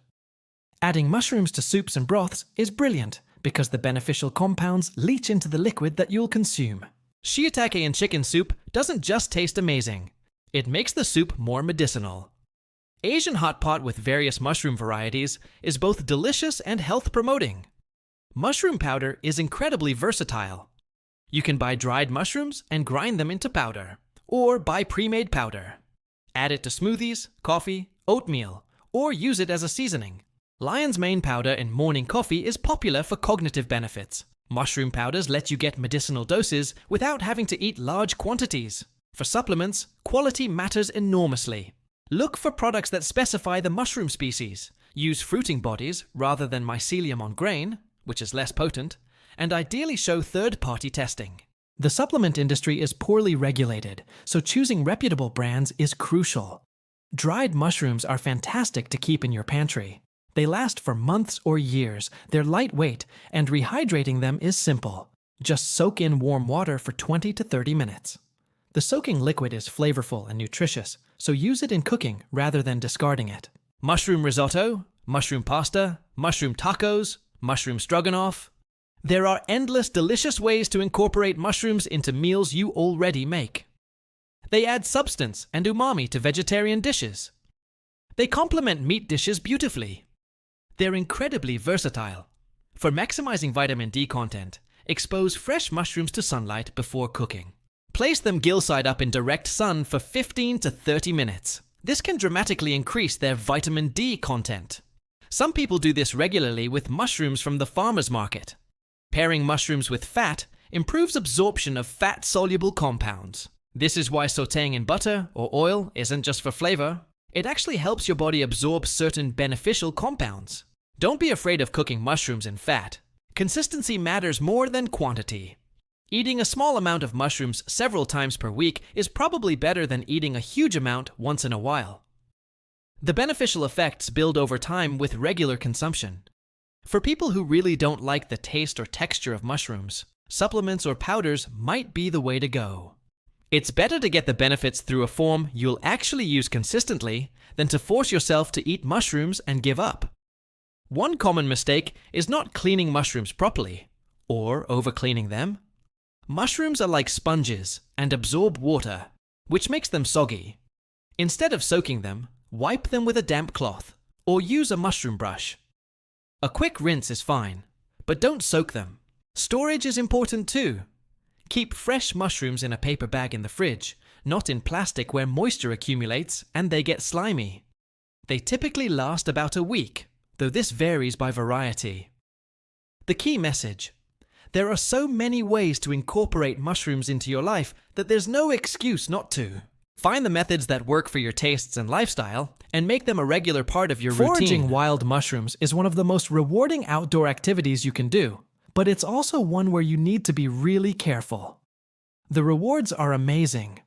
Adding mushrooms to soups and broths is brilliant because the beneficial compounds leach into the liquid that you'll consume. Shiitake in chicken soup doesn't just taste amazing. It makes the soup more medicinal. Asian hot pot with various mushroom varieties is both delicious and health-promoting. Mushroom powder is incredibly versatile. You can buy dried mushrooms and grind them into powder, or buy pre-made powder. Add it to smoothies, coffee, oatmeal, or use it as a seasoning. Lion's mane powder in morning coffee is popular for cognitive benefits. Mushroom powders let you get medicinal doses without having to eat large quantities. For supplements, quality matters enormously. Look for products that specify the mushroom species, use fruiting bodies rather than mycelium on grain, which is less potent, and ideally show third-party testing. The supplement industry is poorly regulated, so choosing reputable brands is crucial. Dried mushrooms are fantastic to keep in your pantry. They last for months or years, they're lightweight, and rehydrating them is simple. Just soak in warm water for 20 to 30 minutes. The soaking liquid is flavorful and nutritious, so use it in cooking rather than discarding it. Mushroom risotto, mushroom pasta, mushroom tacos, mushroom stroganoff. There are endless delicious ways to incorporate mushrooms into meals you already make. They add substance and umami to vegetarian dishes. They complement meat dishes beautifully. They're incredibly versatile. For maximizing vitamin D content, expose fresh mushrooms to sunlight before cooking. Place them gill side up in direct sun for 15 to 30 minutes. This can dramatically increase their vitamin D content. Some people do this regularly with mushrooms from the farmer's market. Pairing mushrooms with fat improves absorption of fat-soluble compounds. This is why sautéing in butter or oil isn't just for flavor. It actually helps your body absorb certain beneficial compounds. Don't be afraid of cooking mushrooms in fat. Consistency matters more than quantity. Eating a small amount of mushrooms several times per week is probably better than eating a huge amount once in a while. The beneficial effects build over time with regular consumption. For people who really don't like the taste or texture of mushrooms, supplements or powders might be the way to go. It's better to get the benefits through a form you'll actually use consistently than to force yourself to eat mushrooms and give up. One common mistake is not cleaning mushrooms properly, or over-cleaning them. Mushrooms are like sponges and absorb water, which makes them soggy. Instead of soaking them, wipe them with a damp cloth, or use a mushroom brush. A quick rinse is fine, but don't soak them. Storage is important too. Keep fresh mushrooms in a paper bag in the fridge, not in plastic where moisture accumulates and they get slimy. They typically last about a week, though this varies by variety. The key message: there are so many ways to incorporate mushrooms into your life that there's no excuse not to. Find the methods that work for your tastes and lifestyle and make them a regular part of your routine. Foraging wild mushrooms is one of the most rewarding outdoor activities you can do, but it's also one where you need to be really careful. The rewards are amazing.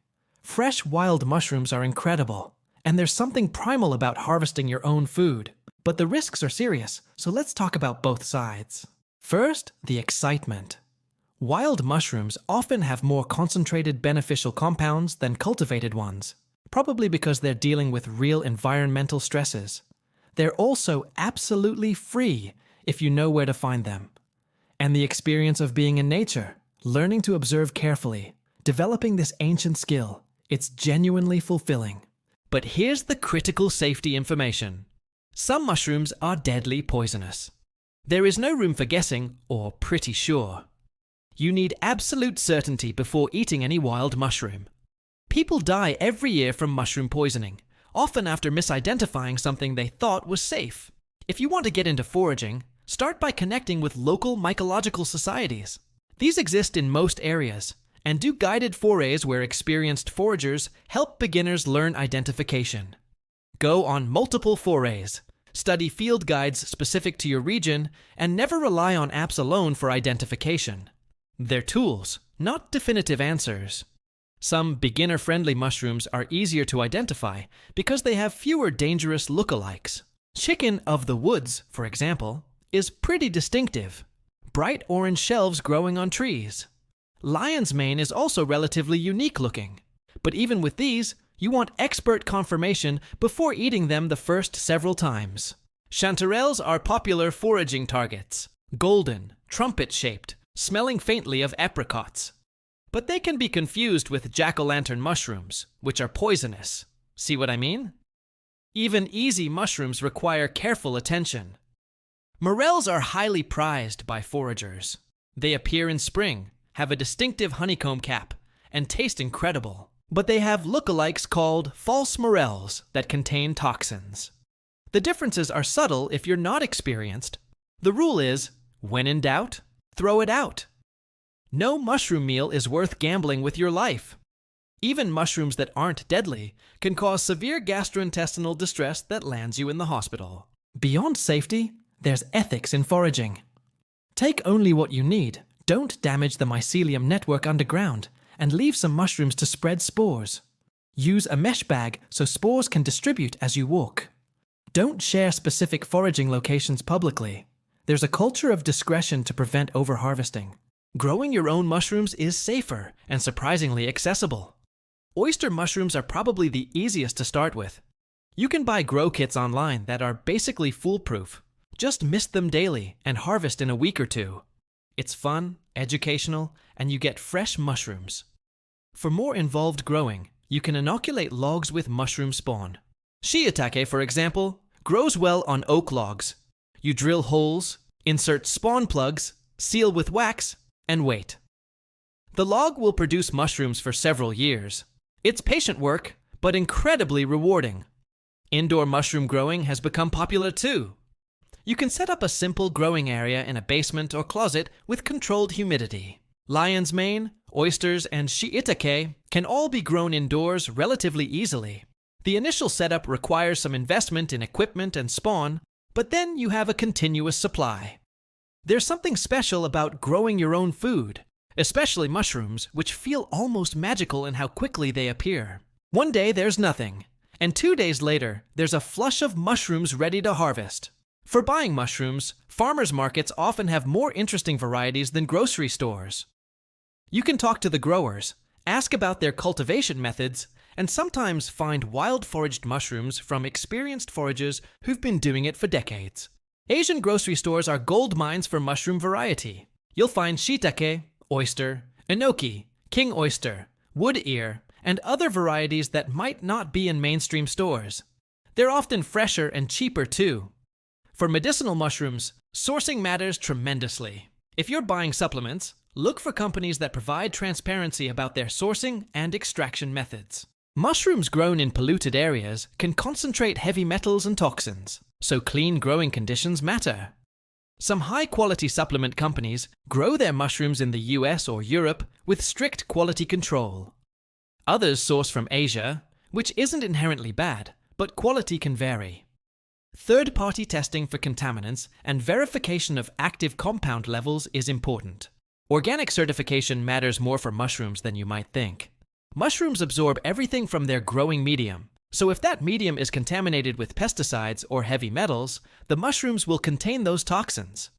Fresh wild mushrooms are incredible, and there's something primal about harvesting your own food. But the risks are serious, so let's talk about both sides. First, the excitement. Wild mushrooms often have more concentrated beneficial compounds than cultivated ones, probably because they're dealing with real environmental stresses. They're also absolutely free if you know where to find them. And the experience of being in nature, learning to observe carefully, developing this ancient skill, it's genuinely fulfilling. But here's the critical safety information. Some mushrooms are deadly poisonous. There is no room for guessing or pretty sure. You need absolute certainty before eating any wild mushroom. People die every year from mushroom poisoning, often after misidentifying something they thought was safe. If you want to get into foraging, start by connecting with local mycological societies. These exist in most areas, and do guided forays where experienced foragers help beginners learn identification. Go on multiple forays, study field guides specific to your region, and never rely on apps alone for identification. They're tools, not definitive answers. Some beginner-friendly mushrooms are easier to identify because they have fewer dangerous lookalikes. Chicken of the woods, for example, is pretty distinctive. Bright orange shelves growing on trees. Lion's mane is also relatively unique looking. But even with these, you want expert confirmation before eating them the first several times. Chanterelles are popular foraging targets. Golden, trumpet-shaped, smelling faintly of apricots. But they can be confused with jack-o'-lantern mushrooms, which are poisonous. See what I mean? Even easy mushrooms require careful attention. Morels are highly prized by foragers. They appear in spring, have a distinctive honeycomb cap, and taste incredible. But they have lookalikes called false morels that contain toxins. The differences are subtle if you're not experienced. The rule is, when in doubt, throw it out. No mushroom meal is worth gambling with your life. Even mushrooms that aren't deadly can cause severe gastrointestinal distress that lands you in the hospital. Beyond safety, there's ethics in foraging. Take only what you need, don't damage the mycelium network underground, and leave some mushrooms to spread spores. Use a mesh bag so spores can distribute as you walk. Don't share specific foraging locations publicly. There's a culture of discretion to prevent overharvesting. Growing your own mushrooms is safer and surprisingly accessible. Oyster mushrooms are probably the easiest to start with. You can buy grow kits online that are basically foolproof. Just mist them daily and harvest in a week or two. It's fun, educational, and you get fresh mushrooms. For more involved growing, you can inoculate logs with mushroom spawn. Shiitake, for example, grows well on oak logs. You drill holes, insert spawn plugs, seal with wax, and wait. The log will produce mushrooms for several years. It's patient work, but incredibly rewarding. Indoor mushroom growing has become popular too. You can set up a simple growing area in a basement or closet with controlled humidity. Lion's mane, oysters, and shiitake can all be grown indoors relatively easily. The initial setup requires some investment in equipment and spawn, but then you have a continuous supply. There's something special about growing your own food, especially mushrooms, which feel almost magical in how quickly they appear. One day there's nothing, and 2 days later there's a flush of mushrooms ready to harvest. For buying mushrooms, farmers markets often have more interesting varieties than grocery stores. You can talk to the growers, ask about their cultivation methods, and sometimes find wild foraged mushrooms from experienced foragers who've been doing it for decades. Asian grocery stores are gold mines for mushroom variety. You'll find shiitake, oyster, enoki, king oyster, wood ear, and other varieties that might not be in mainstream stores. They're often fresher and cheaper too. For medicinal mushrooms, sourcing matters tremendously. If you're buying supplements, look for companies that provide transparency about their sourcing and extraction methods. Mushrooms grown in polluted areas can concentrate heavy metals and toxins, so clean growing conditions matter. Some high-quality supplement companies grow their mushrooms in the US or Europe with strict quality control. Others source from Asia, which isn't inherently bad, but quality can vary. Third-party testing for contaminants and verification of active compound levels is important. Organic certification matters more for mushrooms than you might think. Mushrooms absorb everything from their growing medium, so if that medium is contaminated with pesticides or heavy metals, the mushrooms will contain those toxins.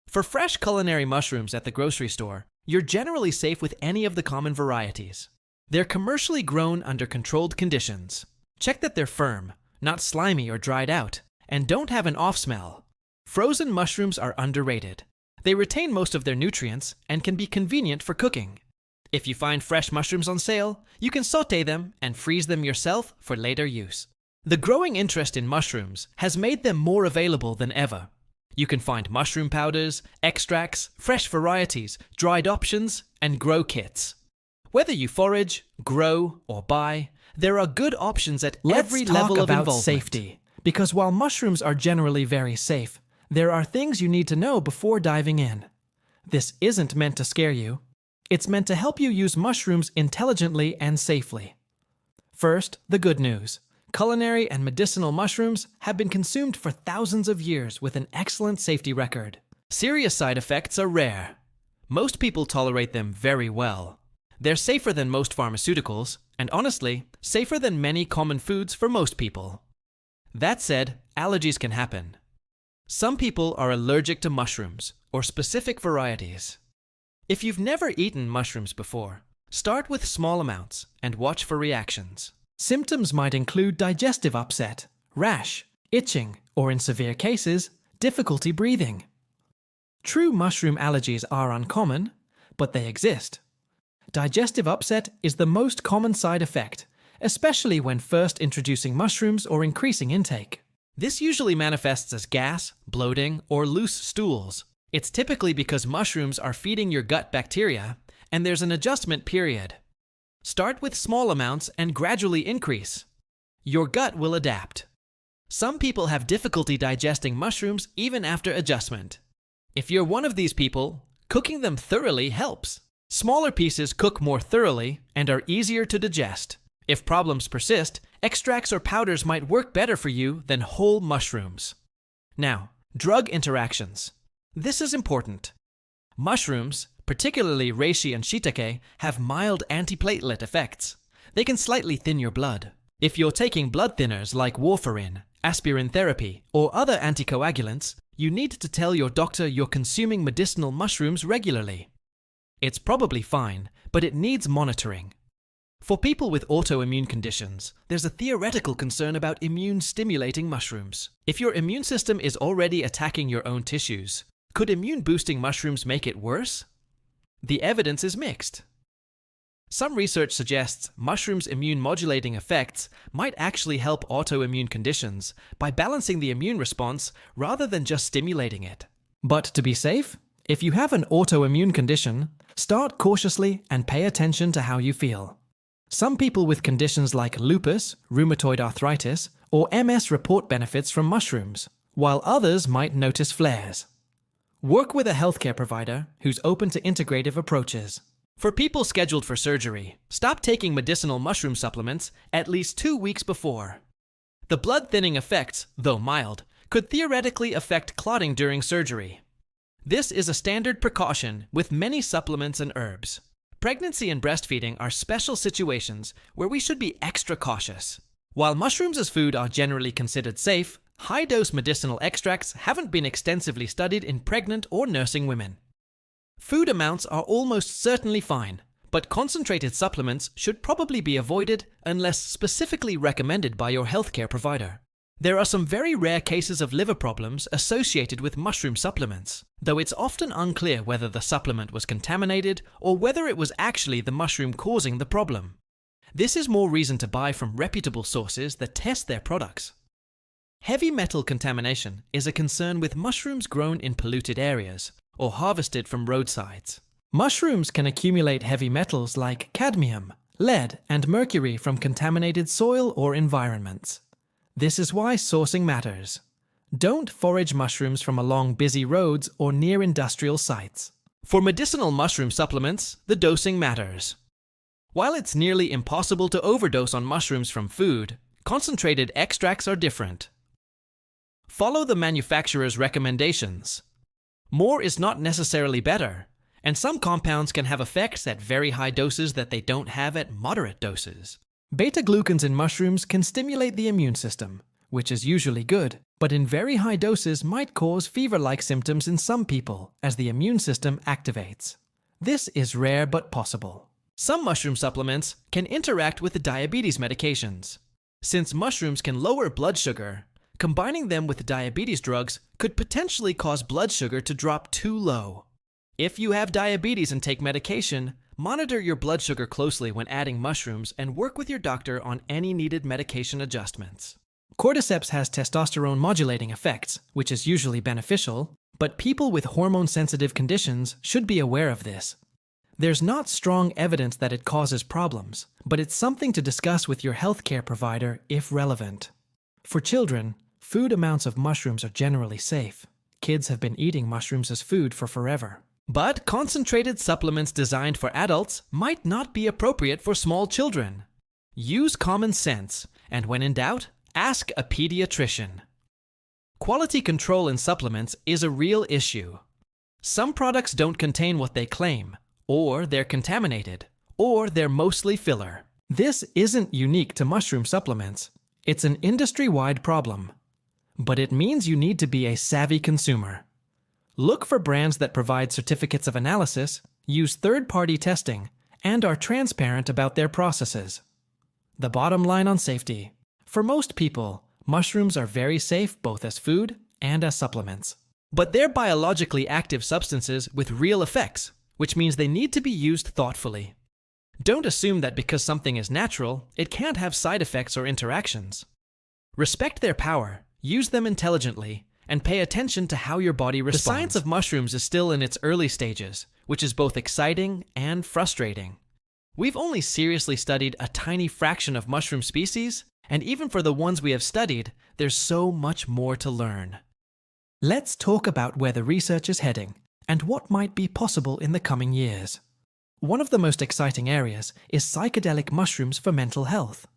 For fresh culinary mushrooms at the grocery store, you're generally safe with any of the common varieties. They're commercially grown under controlled conditions. Check that they're firm, not slimy or dried out, and don't have an off smell. Frozen mushrooms are underrated. They retain most of their nutrients and can be convenient for cooking. If you find fresh mushrooms on sale, you can sauté them and freeze them yourself for later use. The growing interest in mushrooms has made them more available than ever. You can find mushroom powders, extracts, fresh varieties, dried options, and grow kits. Whether you forage, grow, or buy, there are good options at every level of involvement. Safety. Because while mushrooms are generally very safe, there are things you need to know before diving in. This isn't meant to scare you. It's meant to help you use mushrooms intelligently and safely. First, the good news. Culinary and medicinal mushrooms have been consumed for thousands of years with an excellent safety record. Serious side effects are rare. Most people tolerate them very well. They're safer than most pharmaceuticals, and honestly, safer than many common foods for most people. That said, allergies can happen. Some people are allergic to mushrooms, or specific varieties. If you've never eaten mushrooms before, start with small amounts and watch for reactions. Symptoms might include digestive upset, rash, itching, or in severe cases, difficulty breathing. True mushroom allergies are uncommon, but they exist. Digestive upset is the most common side effect, especially when first introducing mushrooms or increasing intake. This usually manifests as gas, bloating, or loose stools. It's typically because mushrooms are feeding your gut bacteria, and there's an adjustment period. Start with small amounts and gradually increase. Your gut will adapt. Some people have difficulty digesting mushrooms even after adjustment. If you're one of these people, cooking them thoroughly helps. Smaller pieces cook more thoroughly and are easier to digest. If problems persist, extracts or powders might work better for you than whole mushrooms. Now, drug interactions. This is important. Mushrooms, particularly reishi and shiitake, have mild antiplatelet effects. They can slightly thin your blood. If you're taking blood thinners like warfarin, aspirin therapy, or other anticoagulants, you need to tell your doctor you're consuming medicinal mushrooms regularly. It's probably fine, but it needs monitoring. For people with autoimmune conditions, there's a theoretical concern about immune-stimulating mushrooms. If your immune system is already attacking your own tissues, could immune-boosting mushrooms make it worse? The evidence is mixed. Some research suggests mushrooms' immune-modulating effects might actually help autoimmune conditions by balancing the immune response rather than just stimulating it. But to be safe, if you have an autoimmune condition, start cautiously and pay attention to how you feel. Some people with conditions like lupus, rheumatoid arthritis, or MS report benefits from mushrooms, while others might notice flares. Work with a healthcare provider who's open to integrative approaches. For people scheduled for surgery, stop taking medicinal mushroom supplements at least 2 weeks before. The blood-thinning effects, though mild, could theoretically affect clotting during surgery. This is a standard precaution with many supplements and herbs. Pregnancy and breastfeeding are special situations where we should be extra cautious. While mushrooms as food are generally considered safe, high-dose medicinal extracts haven't been extensively studied in pregnant or nursing women. Food amounts are almost certainly fine, but concentrated supplements should probably be avoided unless specifically recommended by your healthcare provider. There are some very rare cases of liver problems associated with mushroom supplements, though it's often unclear whether the supplement was contaminated or whether it was actually the mushroom causing the problem. This is more reason to buy from reputable sources that test their products. Heavy metal contamination is a concern with mushrooms grown in polluted areas or harvested from roadsides. Mushrooms can accumulate heavy metals like cadmium, lead, and mercury from contaminated soil or environments. This is why sourcing matters. Don't forage mushrooms from along busy roads or near industrial sites. For medicinal mushroom supplements, the dosing matters. While it's nearly impossible to overdose on mushrooms from food, concentrated extracts are different. Follow the manufacturer's recommendations. More is not necessarily better, and some compounds can have effects at very high doses that they don't have at moderate doses. Beta-glucans in mushrooms can stimulate the immune system, which is usually good, but in very high doses might cause fever-like symptoms in some people as the immune system activates. This is rare but possible. Some mushroom supplements can interact with the diabetes medications. Since mushrooms can lower blood sugar, combining them with diabetes drugs could potentially cause blood sugar to drop too low. If you have diabetes and take medication, monitor your blood sugar closely when adding mushrooms and work with your doctor on any needed medication adjustments. Cordyceps has testosterone modulating effects, which is usually beneficial, but people with hormone-sensitive conditions should be aware of this. There's not strong evidence that it causes problems, but it's something to discuss with your healthcare provider if relevant. For children, food amounts of mushrooms are generally safe. Kids have been eating mushrooms as food for forever. But concentrated supplements designed for adults might not be appropriate for small children. Use common sense, and when in doubt, ask a pediatrician. Quality control in supplements is a real issue. Some products don't contain what they claim, or they're contaminated, or they're mostly filler. This isn't unique to mushroom supplements. It's an industry-wide problem. But it means you need to be a savvy consumer. Look for brands that provide certificates of analysis, use third-party testing, and are transparent about their processes. The bottom line on safety. For most people, mushrooms are very safe both as food and as supplements. But they're biologically active substances with real effects, which means they need to be used thoughtfully. Don't assume that because something is natural, it can't have side effects or interactions. Respect their power, use them intelligently, and pay attention to how your body responds. The science of mushrooms is still in its early stages, which is both exciting and frustrating. We've only seriously studied a tiny fraction of mushroom species, and even for the ones we have studied, there's so much more to learn. Let's talk about where the research is heading and what might be possible in the coming years. One of the most exciting areas is psychedelic mushrooms for mental health.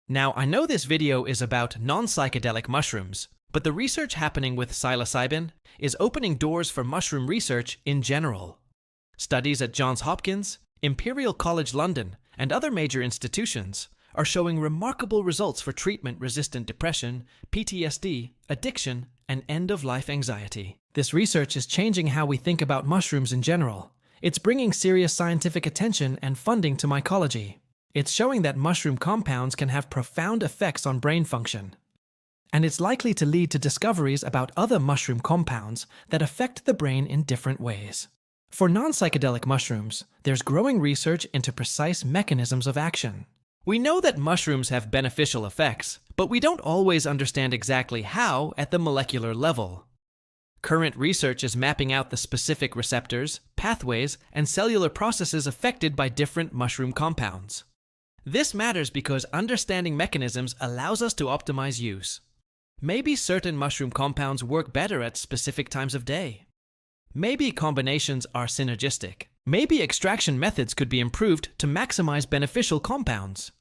Now, I know this video is about non-psychedelic mushrooms, but the research happening with psilocybin is opening doors for mushroom research in general. Studies at Johns Hopkins, Imperial College London, and other major institutions are showing remarkable results for treatment-resistant depression, PTSD, addiction, and end-of-life anxiety. This research is changing how we think about mushrooms in general. It's bringing serious scientific attention and funding to mycology. It's showing that mushroom compounds can have profound effects on brain function. And it's likely to lead to discoveries about other mushroom compounds that affect the brain in different ways. For non-psychedelic mushrooms, there's growing research into precise mechanisms of action. We know that mushrooms have beneficial effects, but we don't always understand exactly how at the molecular level. Current research is mapping out the specific receptors, pathways, and cellular processes affected by different mushroom compounds. This matters because understanding mechanisms allows us to optimize use. Maybe certain mushroom compounds work better at specific times of day. Maybe combinations are synergistic. Maybe extraction methods could be improved to maximize beneficial compounds.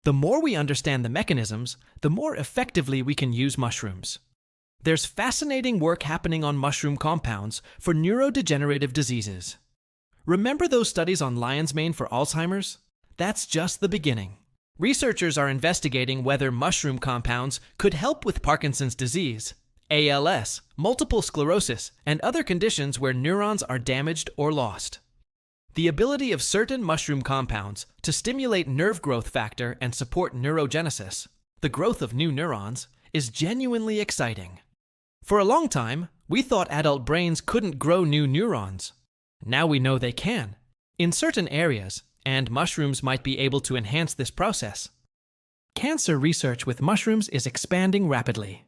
The more we understand the mechanisms, the more effectively we can use mushrooms. There's fascinating work happening on mushroom compounds for neurodegenerative diseases. Remember those studies on lion's mane for Alzheimer's? That's just the beginning. Researchers are investigating whether mushroom compounds could help with Parkinson's disease, ALS, multiple sclerosis, and other conditions where neurons are damaged or lost. The ability of certain mushroom compounds to stimulate nerve growth factor and support neurogenesis, the growth of new neurons, is genuinely exciting. For a long time, we thought adult brains couldn't grow new neurons. Now we know they can, in certain areas, and mushrooms might be able to enhance this process. Cancer research with mushrooms is expanding rapidly.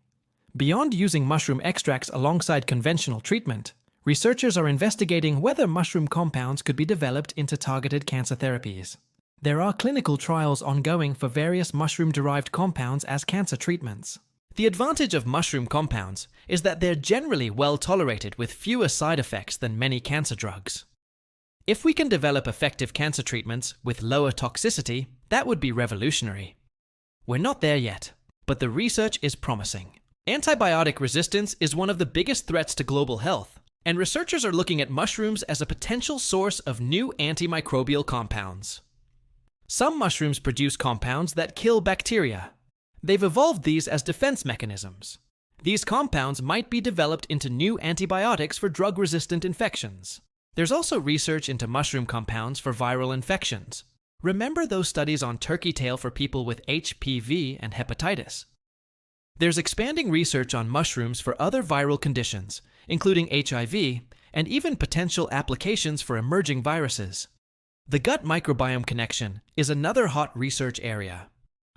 Beyond using mushroom extracts alongside conventional treatment, researchers are investigating whether mushroom compounds could be developed into targeted cancer therapies. There are clinical trials ongoing for various mushroom-derived compounds as cancer treatments. The advantage of mushroom compounds is that they're generally well tolerated with fewer side effects than many cancer drugs. If we can develop effective cancer treatments with lower toxicity, that would be revolutionary. We're not there yet, but the research is promising. Antibiotic resistance is one of the biggest threats to global health, and researchers are looking at mushrooms as a potential source of new antimicrobial compounds. Some mushrooms produce compounds that kill bacteria. They've evolved these as defense mechanisms. These compounds might be developed into new antibiotics for drug-resistant infections. There's also research into mushroom compounds for viral infections. Remember those studies on turkey tail for people with HPV and hepatitis? There's expanding research on mushrooms for other viral conditions, including HIV, and even potential applications for emerging viruses. The gut microbiome connection is another hot research area.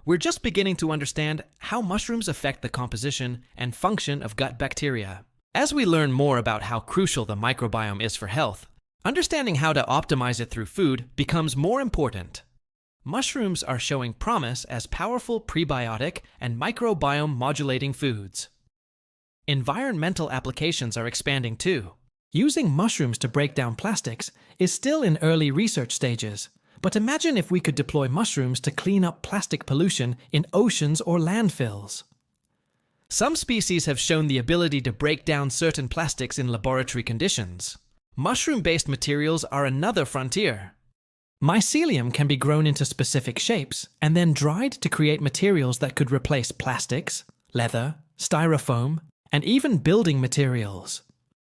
We're just beginning to understand how mushrooms affect the composition and function of gut bacteria. As we learn more about how crucial the microbiome is for health, understanding how to optimize it through food becomes more important. Mushrooms are showing promise as powerful prebiotic and microbiome modulating foods. Environmental applications are expanding too. Using mushrooms to break down plastics is still in early research stages, but imagine if we could deploy mushrooms to clean up plastic pollution in oceans or landfills. Some species have shown the ability to break down certain plastics in laboratory conditions. Mushroom-based materials are another frontier. Mycelium can be grown into specific shapes and then dried to create materials that could replace plastics, leather, styrofoam, and even building materials.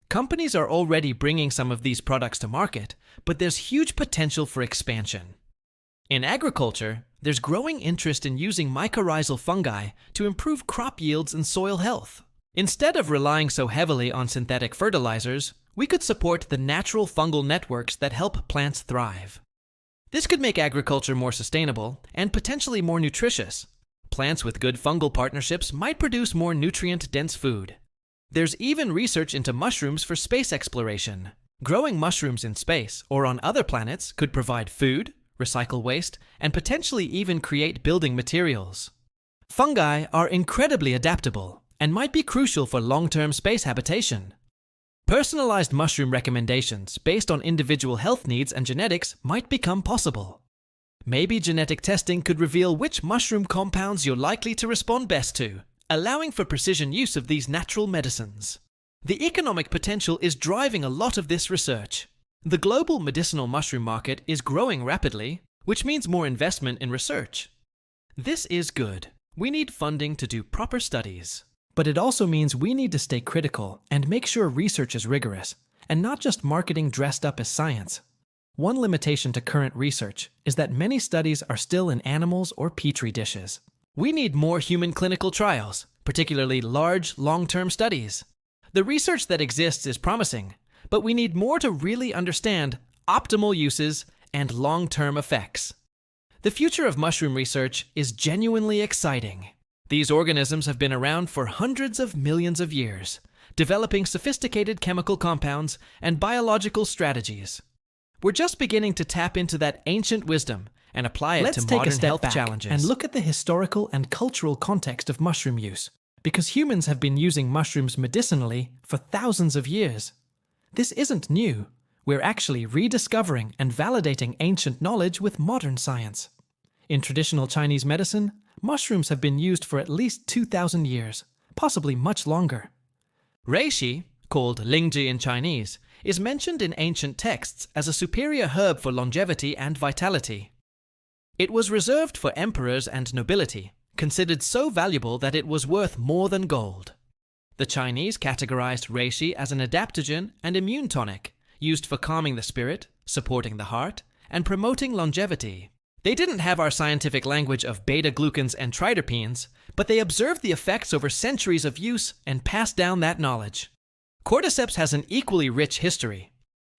Companies are already bringing some of these products to market, but there's huge potential for expansion. In agriculture, there's growing interest in using mycorrhizal fungi to improve crop yields and soil health. Instead of relying so heavily on synthetic fertilizers, we could support the natural fungal networks that help plants thrive. This could make agriculture more sustainable and potentially more nutritious. Plants with good fungal partnerships might produce more nutrient-dense food. There's even research into mushrooms for space exploration. Growing mushrooms in space or on other planets could provide food, recycle waste, and potentially even create building materials. Fungi are incredibly adaptable and might be crucial for long-term space habitation. Personalized mushroom recommendations based on individual health needs and genetics might become possible. Maybe genetic testing could reveal which mushroom compounds you're likely to respond best to, allowing for precision use of these natural medicines. The economic potential is driving a lot of this research. The global medicinal mushroom market is growing rapidly, which means more investment in research. This is good. We need funding to do proper studies. But it also means we need to stay critical and make sure research is rigorous, and not just marketing dressed up as science. One limitation to current research is that many studies are still in animals or petri dishes. We need more human clinical trials, particularly large, long-term studies. The research that exists is promising, but we need more to really understand optimal uses and long-term effects. The future of mushroom research is genuinely exciting. These organisms have been around for hundreds of millions of years, developing sophisticated chemical compounds and biological strategies. We're just beginning to tap into that ancient wisdom and apply it to modern health challenges. And look at the historical and cultural context of mushroom use, because humans have been using mushrooms medicinally for thousands of years. This isn't new. We're actually rediscovering and validating ancient knowledge with modern science. In traditional Chinese medicine, mushrooms have been used for at least 2,000 years, possibly much longer. Reishi, called lingji in Chinese, is mentioned in ancient texts as a superior herb for longevity and vitality. It was reserved for emperors and nobility, considered so valuable that it was worth more than gold. The Chinese categorized reishi as an adaptogen and immune tonic, used for calming the spirit, supporting the heart, and promoting longevity. They didn't have our scientific language of beta-glucans and triterpenes, but they observed the effects over centuries of use and passed down that knowledge. Cordyceps has an equally rich history.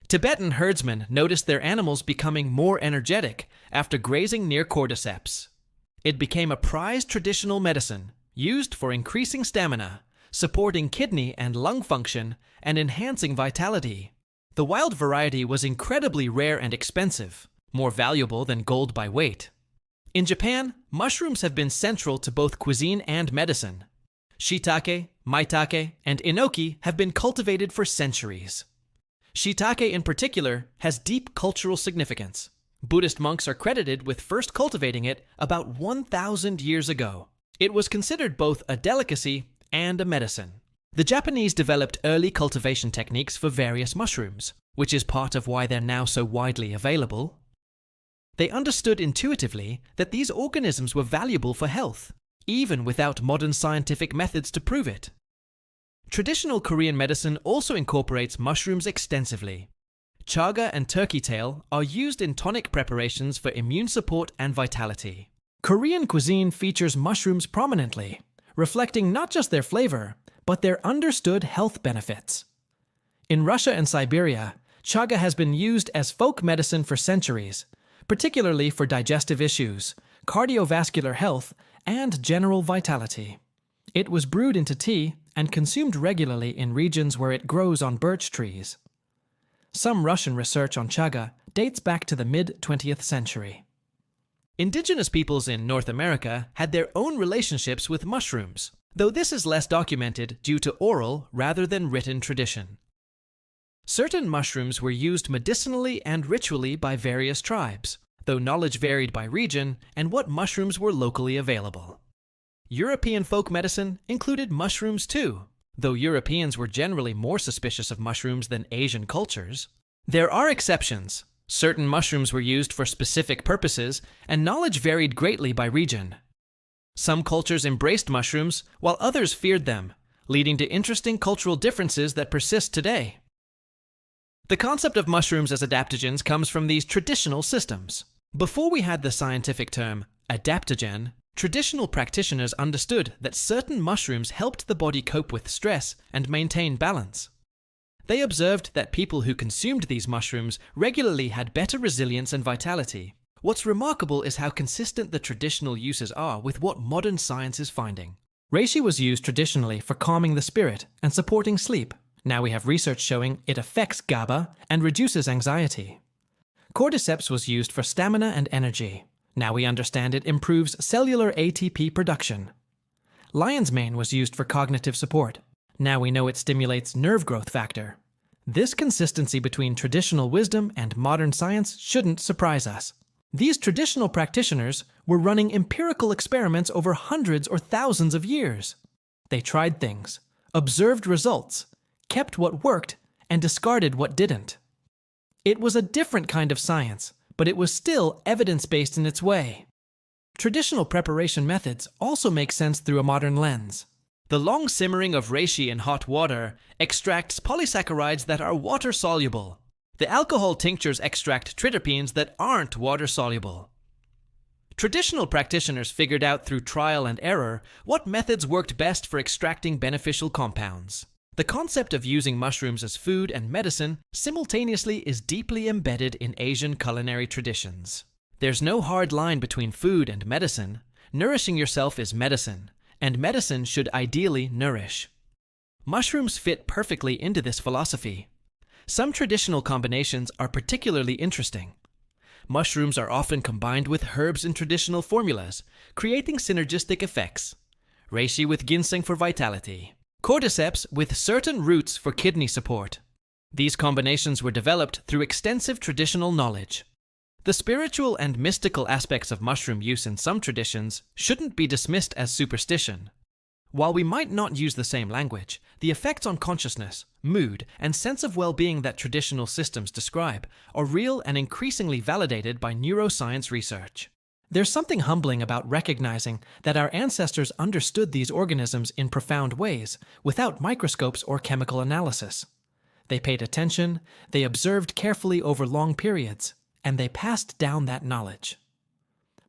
Tibetan herdsmen noticed their animals becoming more energetic after grazing near cordyceps. It became a prized traditional medicine, used for increasing stamina, supporting kidney and lung function, and enhancing vitality. The wild variety was incredibly rare and expensive, more valuable than gold by weight. In Japan, mushrooms have been central to both cuisine and medicine. Shiitake, maitake, and enoki have been cultivated for centuries. Shiitake in particular has deep cultural significance. Buddhist monks are credited with first cultivating it about 1,000 years ago. It was considered both a delicacy and a medicine. The Japanese developed early cultivation techniques for various mushrooms, which is part of why they're now so widely available. They understood intuitively that these organisms were valuable for health, even without modern scientific methods to prove it. Traditional Korean medicine also incorporates mushrooms extensively. Chaga and turkey tail are used in tonic preparations for immune support and vitality. Korean cuisine features mushrooms prominently, reflecting not just their flavor, but their understood health benefits. In Russia and Siberia, chaga has been used as folk medicine for centuries, particularly for digestive issues, cardiovascular health, and general vitality. It was brewed into tea and consumed regularly in regions where it grows on birch trees. Some Russian research on chaga dates back to the mid-20th century. Indigenous peoples in North America had their own relationships with mushrooms, though this is less documented due to oral rather than written tradition. Certain mushrooms were used medicinally and ritually by various tribes, though knowledge varied by region and what mushrooms were locally available. European folk medicine included mushrooms too, though Europeans were generally more suspicious of mushrooms than Asian cultures. There are exceptions. Certain mushrooms were used for specific purposes, and knowledge varied greatly by region. Some cultures embraced mushrooms, while others feared them, leading to interesting cultural differences that persist today. The concept of mushrooms as adaptogens comes from these traditional systems. Before we had the scientific term adaptogen, traditional practitioners understood that certain mushrooms helped the body cope with stress and maintain balance. They observed that people who consumed these mushrooms regularly had better resilience and vitality. What's remarkable is how consistent the traditional uses are with what modern science is finding. Reishi was used traditionally for calming the spirit and supporting sleep. Now we have research showing it affects GABA and reduces anxiety. Cordyceps was used for stamina and energy. Now we understand it improves cellular ATP production. Lion's mane was used for cognitive support. Now we know it stimulates nerve growth factor. This consistency between traditional wisdom and modern science shouldn't surprise us. These traditional practitioners were running empirical experiments over hundreds or thousands of years. They tried things, observed results, kept what worked, and discarded what didn't. It was a different kind of science, but it was still evidence-based in its way. Traditional preparation methods also make sense through a modern lens. The long simmering of reishi in hot water extracts polysaccharides that are water-soluble. The alcohol tinctures extract triterpenes that aren't water-soluble. Traditional practitioners figured out through trial and error what methods worked best for extracting beneficial compounds. The concept of using mushrooms as food and medicine simultaneously is deeply embedded in Asian culinary traditions. There's no hard line between food and medicine. Nourishing yourself is medicine, and medicine should ideally nourish. Mushrooms fit perfectly into this philosophy. Some traditional combinations are particularly interesting. Mushrooms are often combined with herbs in traditional formulas, creating synergistic effects. Reishi with ginseng for vitality. Cordyceps with certain roots for kidney support. These combinations were developed through extensive traditional knowledge. The spiritual and mystical aspects of mushroom use in some traditions shouldn't be dismissed as superstition. While we might not use the same language, the effects on consciousness, mood, and sense of well-being that traditional systems describe are real and increasingly validated by neuroscience research. There's something humbling about recognizing that our ancestors understood these organisms in profound ways without microscopes or chemical analysis. They paid attention, they observed carefully over long periods, and they passed down that knowledge.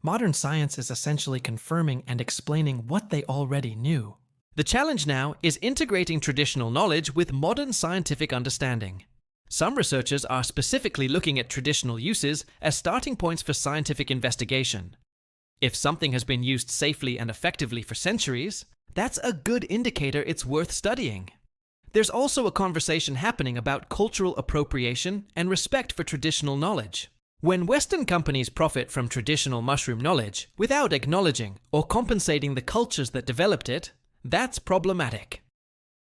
Modern science is essentially confirming and explaining what they already knew. The challenge now is integrating traditional knowledge with modern scientific understanding. Some researchers are specifically looking at traditional uses as starting points for scientific investigation. If something has been used safely and effectively for centuries, that's a good indicator it's worth studying. There's also a conversation happening about cultural appropriation and respect for traditional knowledge. When Western companies profit from traditional mushroom knowledge without acknowledging or compensating the cultures that developed it, that's problematic.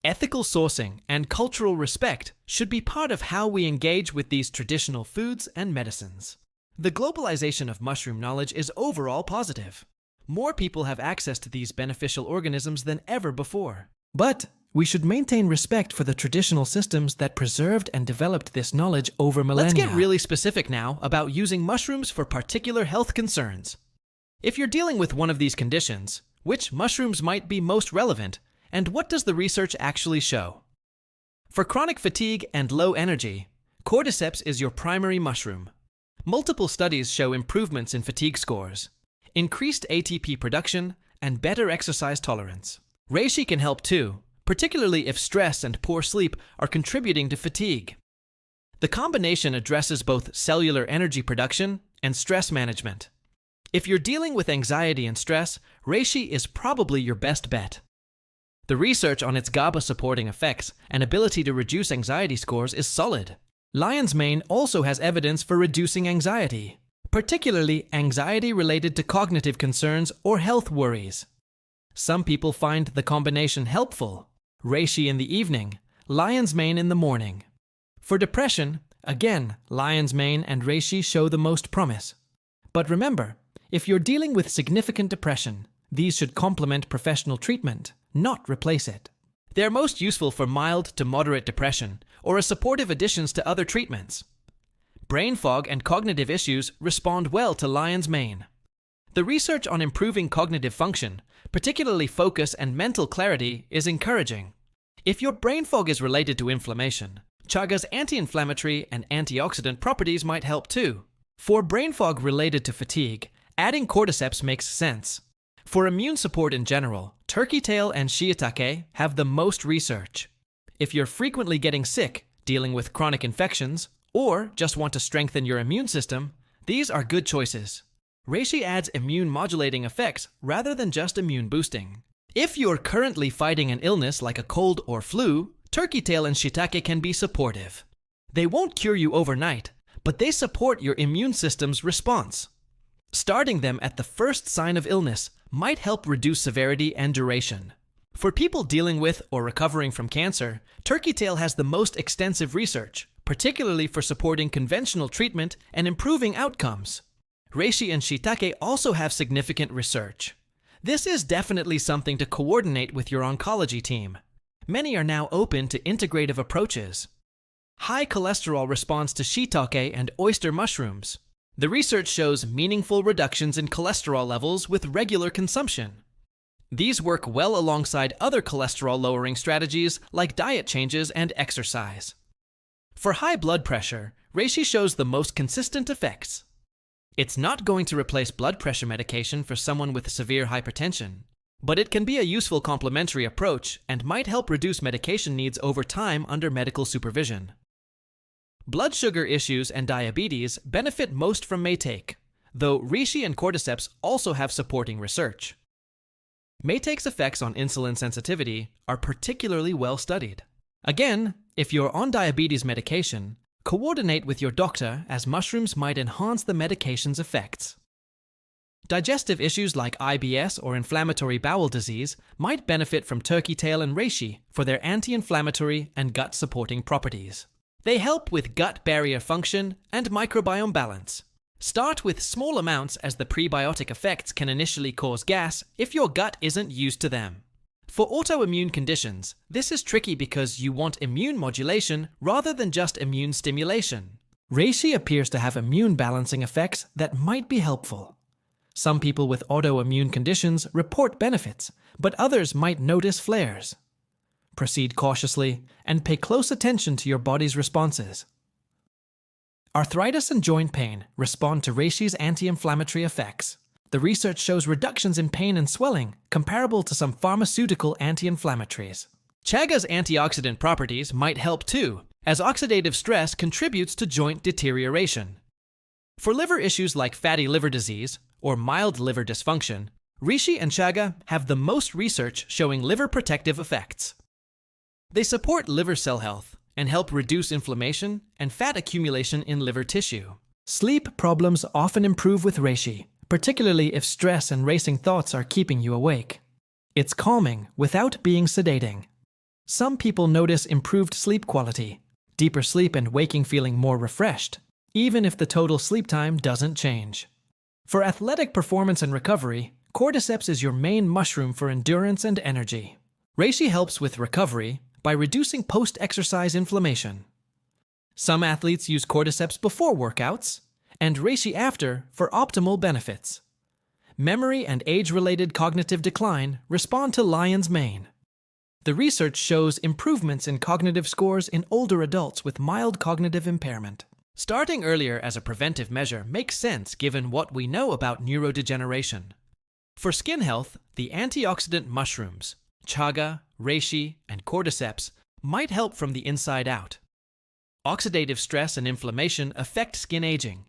Ethical sourcing and cultural respect should be part of how we engage with these traditional foods and medicines. The globalization of mushroom knowledge is overall positive. More people have access to these beneficial organisms than ever before. But we should maintain respect for the traditional systems that preserved and developed this knowledge over millennia. Let's get really specific now about using mushrooms for particular health concerns. If you're dealing with one of these conditions, which mushrooms might be most relevant, and what does the research actually show? For chronic fatigue and low energy, Cordyceps is your primary mushroom. Multiple studies show improvements in fatigue scores, increased ATP production, and better exercise tolerance. Reishi can help too, particularly if stress and poor sleep are contributing to fatigue. The combination addresses both cellular energy production and stress management. If you're dealing with anxiety and stress, reishi is probably your best bet. The research on its GABA-supporting effects and ability to reduce anxiety scores is solid. Lion's mane also has evidence for reducing anxiety, particularly anxiety related to cognitive concerns or health worries. Some people find the combination helpful. Reishi in the evening, lion's mane in the morning. For depression, again, lion's mane and reishi show the most promise. But remember, if you're dealing with significant depression, these should complement professional treatment, not replace it. They're most useful for mild to moderate depression or as supportive additions to other treatments. Brain fog and cognitive issues respond well to lion's mane. The research on improving cognitive function, particularly focus and mental clarity, is encouraging. If your brain fog is related to inflammation, chaga's anti-inflammatory and antioxidant properties might help too. For brain fog related to fatigue, adding cordyceps makes sense. For immune support in general, turkey tail and shiitake have the most research. If you're frequently getting sick, dealing with chronic infections, or just want to strengthen your immune system, these are good choices. Reishi adds immune modulating effects rather than just immune boosting. If you're currently fighting an illness like a cold or flu, turkey tail and shiitake can be supportive. They won't cure you overnight, but they support your immune system's response. Starting them at the first sign of illness might help reduce severity and duration. For people dealing with or recovering from cancer, turkey tail has the most extensive research, particularly for supporting conventional treatment and improving outcomes. Reishi and shiitake also have significant research. This is definitely something to coordinate with your oncology team. Many are now open to integrative approaches. High cholesterol responds to shiitake and oyster mushrooms. The research shows meaningful reductions in cholesterol levels with regular consumption. These work well alongside other cholesterol-lowering strategies like diet changes and exercise. For high blood pressure, reishi shows the most consistent effects. It's not going to replace blood pressure medication for someone with severe hypertension, but it can be a useful complementary approach and might help reduce medication needs over time under medical supervision. Blood sugar issues and diabetes benefit most from Maytake, though reishi and cordyceps also have supporting research. Maytake's effects on insulin sensitivity are particularly well studied. Again, if you're on diabetes medication, coordinate with your doctor as mushrooms might enhance the medication's effects. Digestive issues like IBS or inflammatory bowel disease might benefit from turkey tail and reishi for their anti-inflammatory and gut-supporting properties. They help with gut barrier function and microbiome balance. Start with small amounts as the prebiotic effects can initially cause gas if your gut isn't used to them. For autoimmune conditions, this is tricky because you want immune modulation rather than just immune stimulation. Reishi appears to have immune balancing effects that might be helpful. Some people with autoimmune conditions report benefits, but others might notice flares. Proceed cautiously and pay close attention to your body's responses. Arthritis and joint pain respond to reishi's anti-inflammatory effects. The research shows reductions in pain and swelling comparable to some pharmaceutical anti-inflammatories. Chaga's antioxidant properties might help too, as oxidative stress contributes to joint deterioration. For liver issues like fatty liver disease or mild liver dysfunction, reishi and chaga have the most research showing liver protective effects. They support liver cell health and help reduce inflammation and fat accumulation in liver tissue. Sleep problems often improve with reishi, particularly if stress and racing thoughts are keeping you awake. It's calming without being sedating. Some people notice improved sleep quality, deeper sleep and waking feeling more refreshed, even if the total sleep time doesn't change. For athletic performance and recovery, cordyceps is your main mushroom for endurance and energy. Reishi helps with recovery by reducing post-exercise inflammation. Some athletes use cordyceps before workouts, and reishi after for optimal benefits. Memory and age-related cognitive decline respond to lion's mane. The research shows improvements in cognitive scores in older adults with mild cognitive impairment. Starting earlier as a preventive measure makes sense given what we know about neurodegeneration. For skin health, the antioxidant mushrooms, chaga, reishi, and cordyceps might help from the inside out. Oxidative stress and inflammation affect skin aging.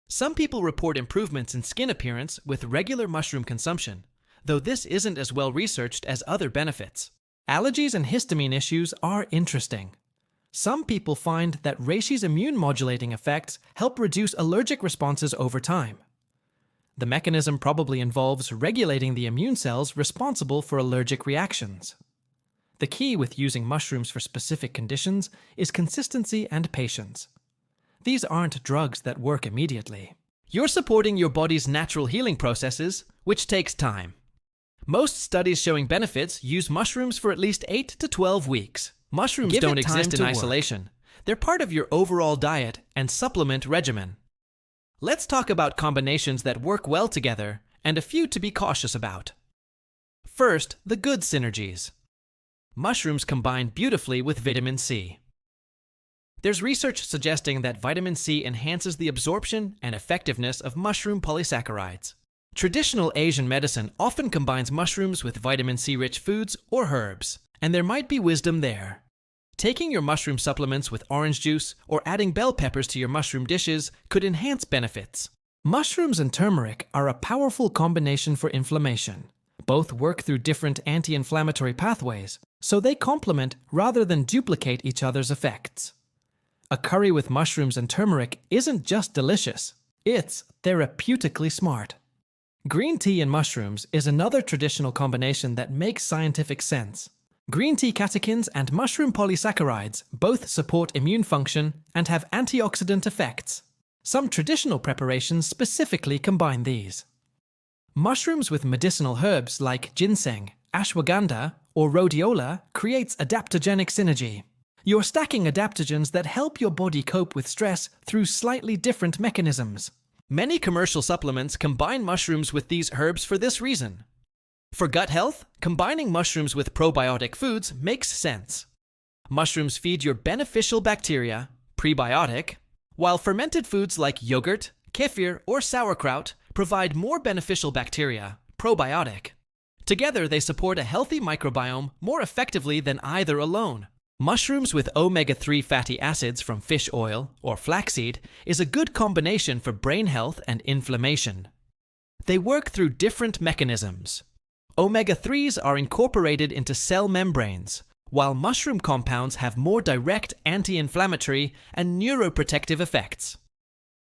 Some people report improvements in skin appearance with regular mushroom consumption, though this isn't as well researched as other benefits. Allergies and histamine issues are interesting. Some people find that reishi's immune modulating effects help reduce allergic responses over time. The mechanism probably involves regulating the immune cells responsible for allergic reactions. The key with using mushrooms for specific conditions is consistency and patience. These aren't drugs that work immediately. You're supporting your body's natural healing processes, which takes time. Most studies showing benefits use mushrooms for at least 8 to 12 weeks. Mushrooms don't exist in isolation. They're part of your overall diet and supplement regimen. Let's talk about combinations that work well together and a few to be cautious about. First, the good synergies. Mushrooms combine beautifully with vitamin C. There's research suggesting that vitamin C enhances the absorption and effectiveness of mushroom polysaccharides. Traditional Asian medicine often combines mushrooms with vitamin C-rich foods or herbs, and there might be wisdom there. Taking your mushroom supplements with orange juice or adding bell peppers to your mushroom dishes could enhance benefits. Mushrooms and turmeric are a powerful combination for inflammation. Both work through different anti-inflammatory pathways, so they complement rather than duplicate each other's effects. A curry with mushrooms and turmeric isn't just delicious, it's therapeutically smart. Green tea and mushrooms is another traditional combination that makes scientific sense. Green tea catechins and mushroom polysaccharides both support immune function and have antioxidant effects. Some traditional preparations specifically combine these. Mushrooms with medicinal herbs like ginseng, ashwagandha, or rhodiola creates adaptogenic synergy. You're stacking adaptogens that help your body cope with stress through slightly different mechanisms. Many commercial supplements combine mushrooms with these herbs for this reason. For gut health, combining mushrooms with probiotic foods makes sense. Mushrooms feed your beneficial bacteria, prebiotic, while fermented foods like yogurt, kefir, or sauerkraut provide more beneficial bacteria, probiotic. Together, they support a healthy microbiome more effectively than either alone. Mushrooms with omega-3 fatty acids from fish oil or flaxseed is a good combination for brain health and inflammation. They work through different mechanisms. Omega-3s are incorporated into cell membranes, while mushroom compounds have more direct anti-inflammatory and neuroprotective effects.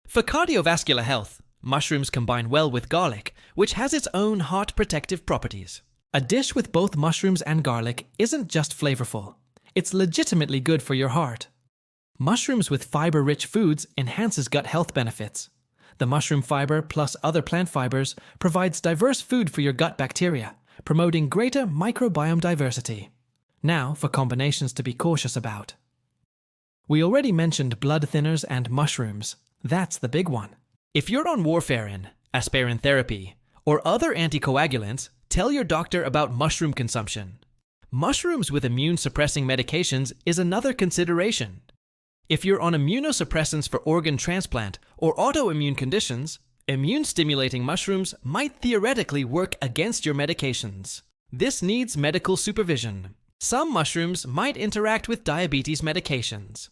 For cardiovascular health, mushrooms combine well with garlic, which has its own heart protective properties. A dish with both mushrooms and garlic isn't just flavorful. It's legitimately good for your heart. Mushrooms with fiber-rich foods enhances gut health benefits. The mushroom fiber plus other plant fibers provides diverse food for your gut bacteria, promoting greater microbiome diversity. Now for combinations to be cautious about. We already mentioned blood thinners and mushrooms. That's the big one. If you're on warfarin, aspirin therapy, or other anticoagulants, tell your doctor about mushroom consumption. Mushrooms with immune-suppressing medications is another consideration. If you're on immunosuppressants for organ transplant or autoimmune conditions, immune-stimulating mushrooms might theoretically work against your medications. This needs medical supervision. Some mushrooms might interact with diabetes medications.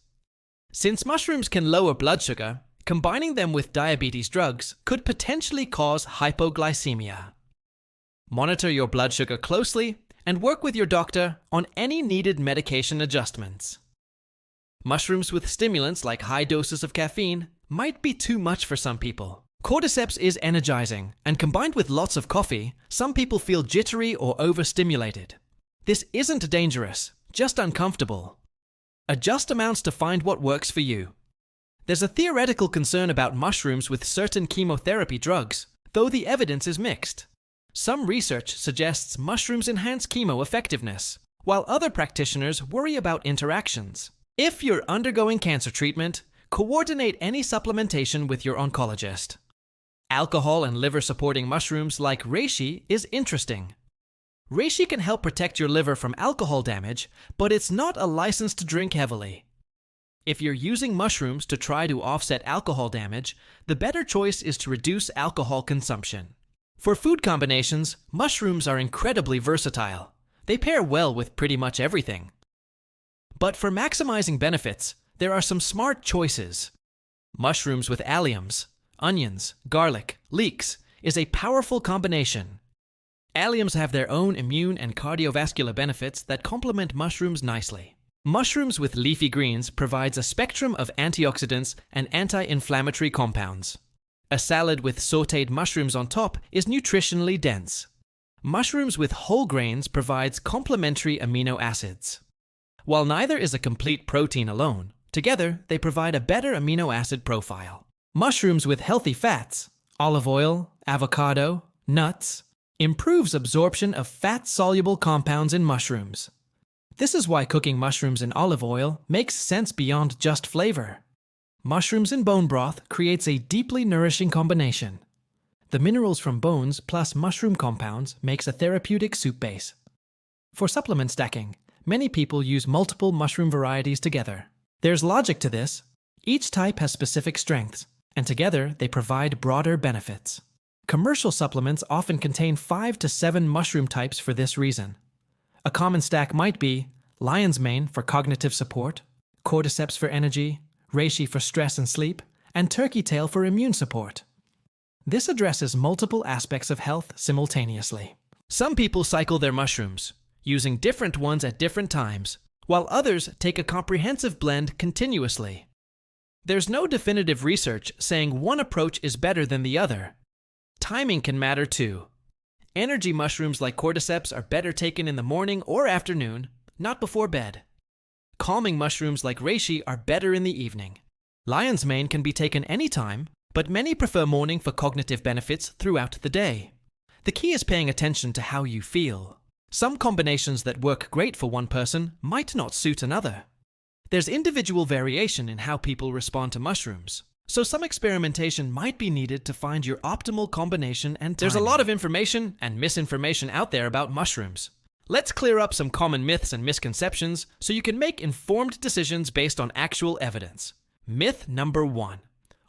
Since mushrooms can lower blood sugar, combining them with diabetes drugs could potentially cause hypoglycemia. Monitor your blood sugar closely and work with your doctor on any needed medication adjustments. Mushrooms with stimulants like high doses of caffeine might be too much for some people. Cordyceps is energizing, and combined with lots of coffee, some people feel jittery or overstimulated. This isn't dangerous, just uncomfortable. Adjust amounts to find what works for you. There's a theoretical concern about mushrooms with certain chemotherapy drugs, though the evidence is mixed. Some research suggests mushrooms enhance chemo effectiveness, while other practitioners worry about interactions. If you're undergoing cancer treatment, coordinate any supplementation with your oncologist. Alcohol and liver-supporting mushrooms like reishi is interesting. Reishi can help protect your liver from alcohol damage, but it's not a license to drink heavily. If you're using mushrooms to try to offset alcohol damage, the better choice is to reduce alcohol consumption. For food combinations, mushrooms are incredibly versatile. They pair well with pretty much everything. But for maximizing benefits, there are some smart choices. Mushrooms with alliums, onions, garlic, leeks is a powerful combination. Alliums have their own immune and cardiovascular benefits that complement mushrooms nicely. Mushrooms with leafy greens provides a spectrum of antioxidants and anti-inflammatory compounds. A salad with sautéed mushrooms on top is nutritionally dense. Mushrooms with whole grains provides complementary amino acids. While neither is a complete protein alone, together they provide a better amino acid profile. Mushrooms with healthy fats, olive oil, avocado, nuts, Improves absorption of fat-soluble compounds in mushrooms. This is why cooking mushrooms in olive oil makes sense beyond just flavor. Mushrooms in bone broth creates a deeply nourishing combination. The minerals from bones plus mushroom compounds makes a therapeutic soup base. For supplement stacking, many people use multiple mushroom varieties together. There's logic to this. Each type has specific strengths, and together they provide broader benefits. Commercial supplements often contain 5 to 7 mushroom types for this reason. A common stack might be lion's mane for cognitive support, cordyceps for energy, reishi for stress and sleep, and turkey tail for immune support. This addresses multiple aspects of health simultaneously. Some people cycle their mushrooms, using different ones at different times, while others take a comprehensive blend continuously. There's no definitive research saying one approach is better than the other. Timing can matter too. Energy mushrooms like cordyceps are better taken in the morning or afternoon, not before bed. Calming mushrooms like reishi are better in the evening. Lion's mane can be taken anytime, but many prefer morning for cognitive benefits throughout the day. The key is paying attention to how you feel. Some combinations that work great for one person might not suit another. There's individual variation in how people respond to mushrooms, so some experimentation might be needed to find your optimal combination and timing. There's a lot of information and misinformation out there about mushrooms. Let's clear up some common myths and misconceptions so you can make informed decisions based on actual evidence. Myth number 1.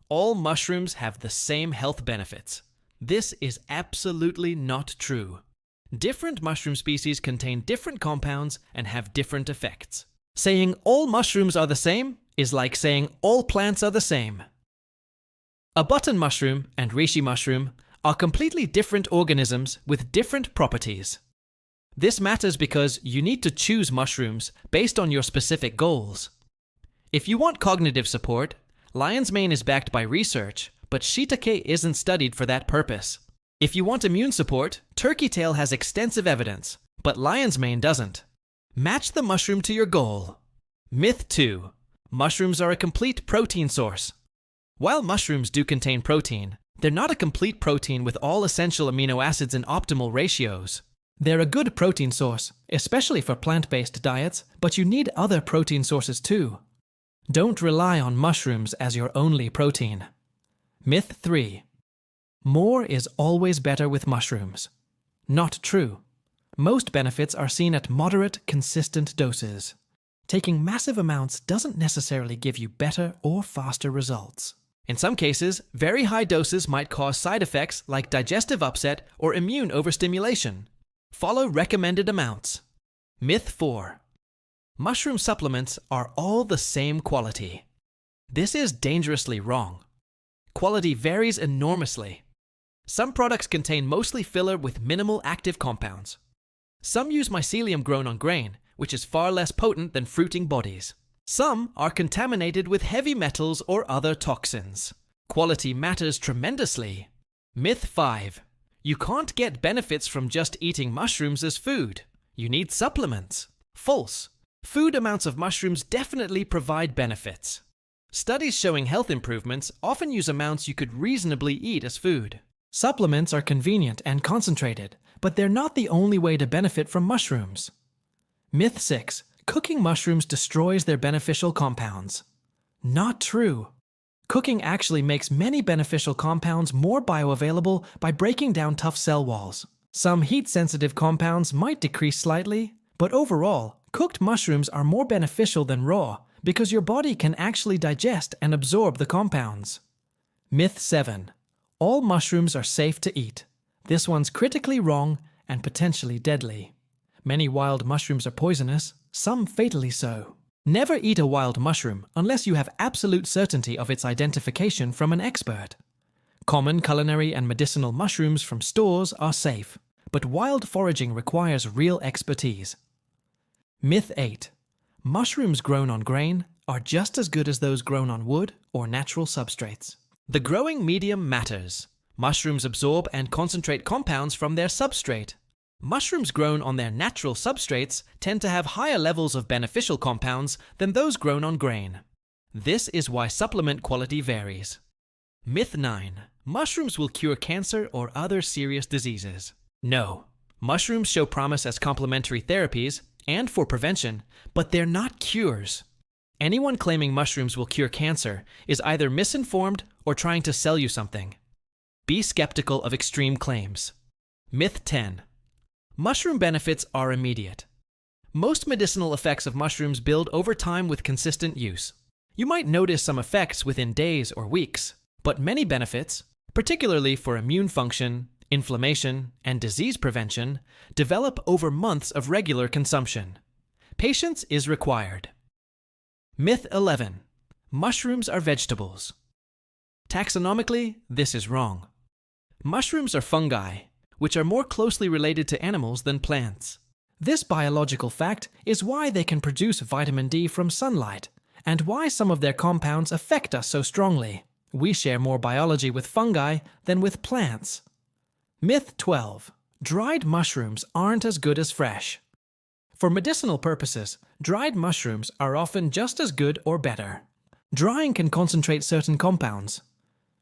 All mushrooms have the same health benefits. This is absolutely not true. Different mushroom species contain different compounds and have different effects. Saying all mushrooms are the same is like saying all plants are the same. A button mushroom and reishi mushroom are completely different organisms with different properties. This matters because you need to choose mushrooms based on your specific goals. If you want cognitive support, lion's mane is backed by research, but shiitake isn't studied for that purpose. If you want immune support, turkey tail has extensive evidence, but lion's mane doesn't. Match the mushroom to your goal. Myth 2. Mushrooms are a complete protein source. While mushrooms do contain protein, they're not a complete protein with all essential amino acids in optimal ratios. They're a good protein source, especially for plant-based diets, but you need other protein sources too. Don't rely on mushrooms as your only protein. Myth 3. More is always better with mushrooms. Not true. Most benefits are seen at moderate, consistent doses. Taking massive amounts doesn't necessarily give you better or faster results. In some cases, very high doses might cause side effects like digestive upset or immune overstimulation. Follow recommended amounts. Myth 4. Mushroom supplements are all the same quality. This is dangerously wrong. Quality varies enormously. Some products contain mostly filler with minimal active compounds. Some use mycelium grown on grain, which is far less potent than fruiting bodies. Some are contaminated with heavy metals or other toxins. Quality matters tremendously. Myth 5. You can't get benefits from just eating mushrooms as food. You need supplements. False. Food amounts of mushrooms definitely provide benefits. Studies showing health improvements often use amounts you could reasonably eat as food. Supplements are convenient and concentrated, but they're not the only way to benefit from mushrooms. Myth 6. Cooking mushrooms destroys their beneficial compounds. Not true. Cooking actually makes many beneficial compounds more bioavailable by breaking down tough cell walls. Some heat-sensitive compounds might decrease slightly, but overall, cooked mushrooms are more beneficial than raw because your body can actually digest and absorb the compounds. Myth 7. All mushrooms are safe to eat. This one's critically wrong and potentially deadly. Many wild mushrooms are poisonous, some fatally so. Never eat a wild mushroom unless you have absolute certainty of its identification from an expert. Common culinary and medicinal mushrooms from stores are safe, but wild foraging requires real expertise. Myth 8. Mushrooms grown on grain are just as good as those grown on wood or natural substrates. The growing medium matters. Mushrooms absorb and concentrate compounds from their substrate. Mushrooms grown on their natural substrates tend to have higher levels of beneficial compounds than those grown on grain. This is why supplement quality varies. Myth 9. Mushrooms will cure cancer or other serious diseases. No, mushrooms show promise as complementary therapies and for prevention, but they're not cures. Anyone claiming mushrooms will cure cancer is either misinformed or trying to sell you something. Be skeptical of extreme claims. Myth 10. Mushroom benefits are immediate. Most medicinal effects of mushrooms build over time with consistent use. You might notice some effects within days or weeks, but many benefits, particularly for immune function, inflammation, and disease prevention, develop over months of regular consumption. Patience is required. Myth 11. Mushrooms are vegetables. Taxonomically, this is wrong. Mushrooms are fungi, which are more closely related to animals than plants. This biological fact is why they can produce vitamin D from sunlight, and why some of their compounds affect us so strongly. We share more biology with fungi than with plants. Myth 12. Dried mushrooms aren't as good as fresh. For medicinal purposes, dried mushrooms are often just as good or better. Drying can concentrate certain compounds.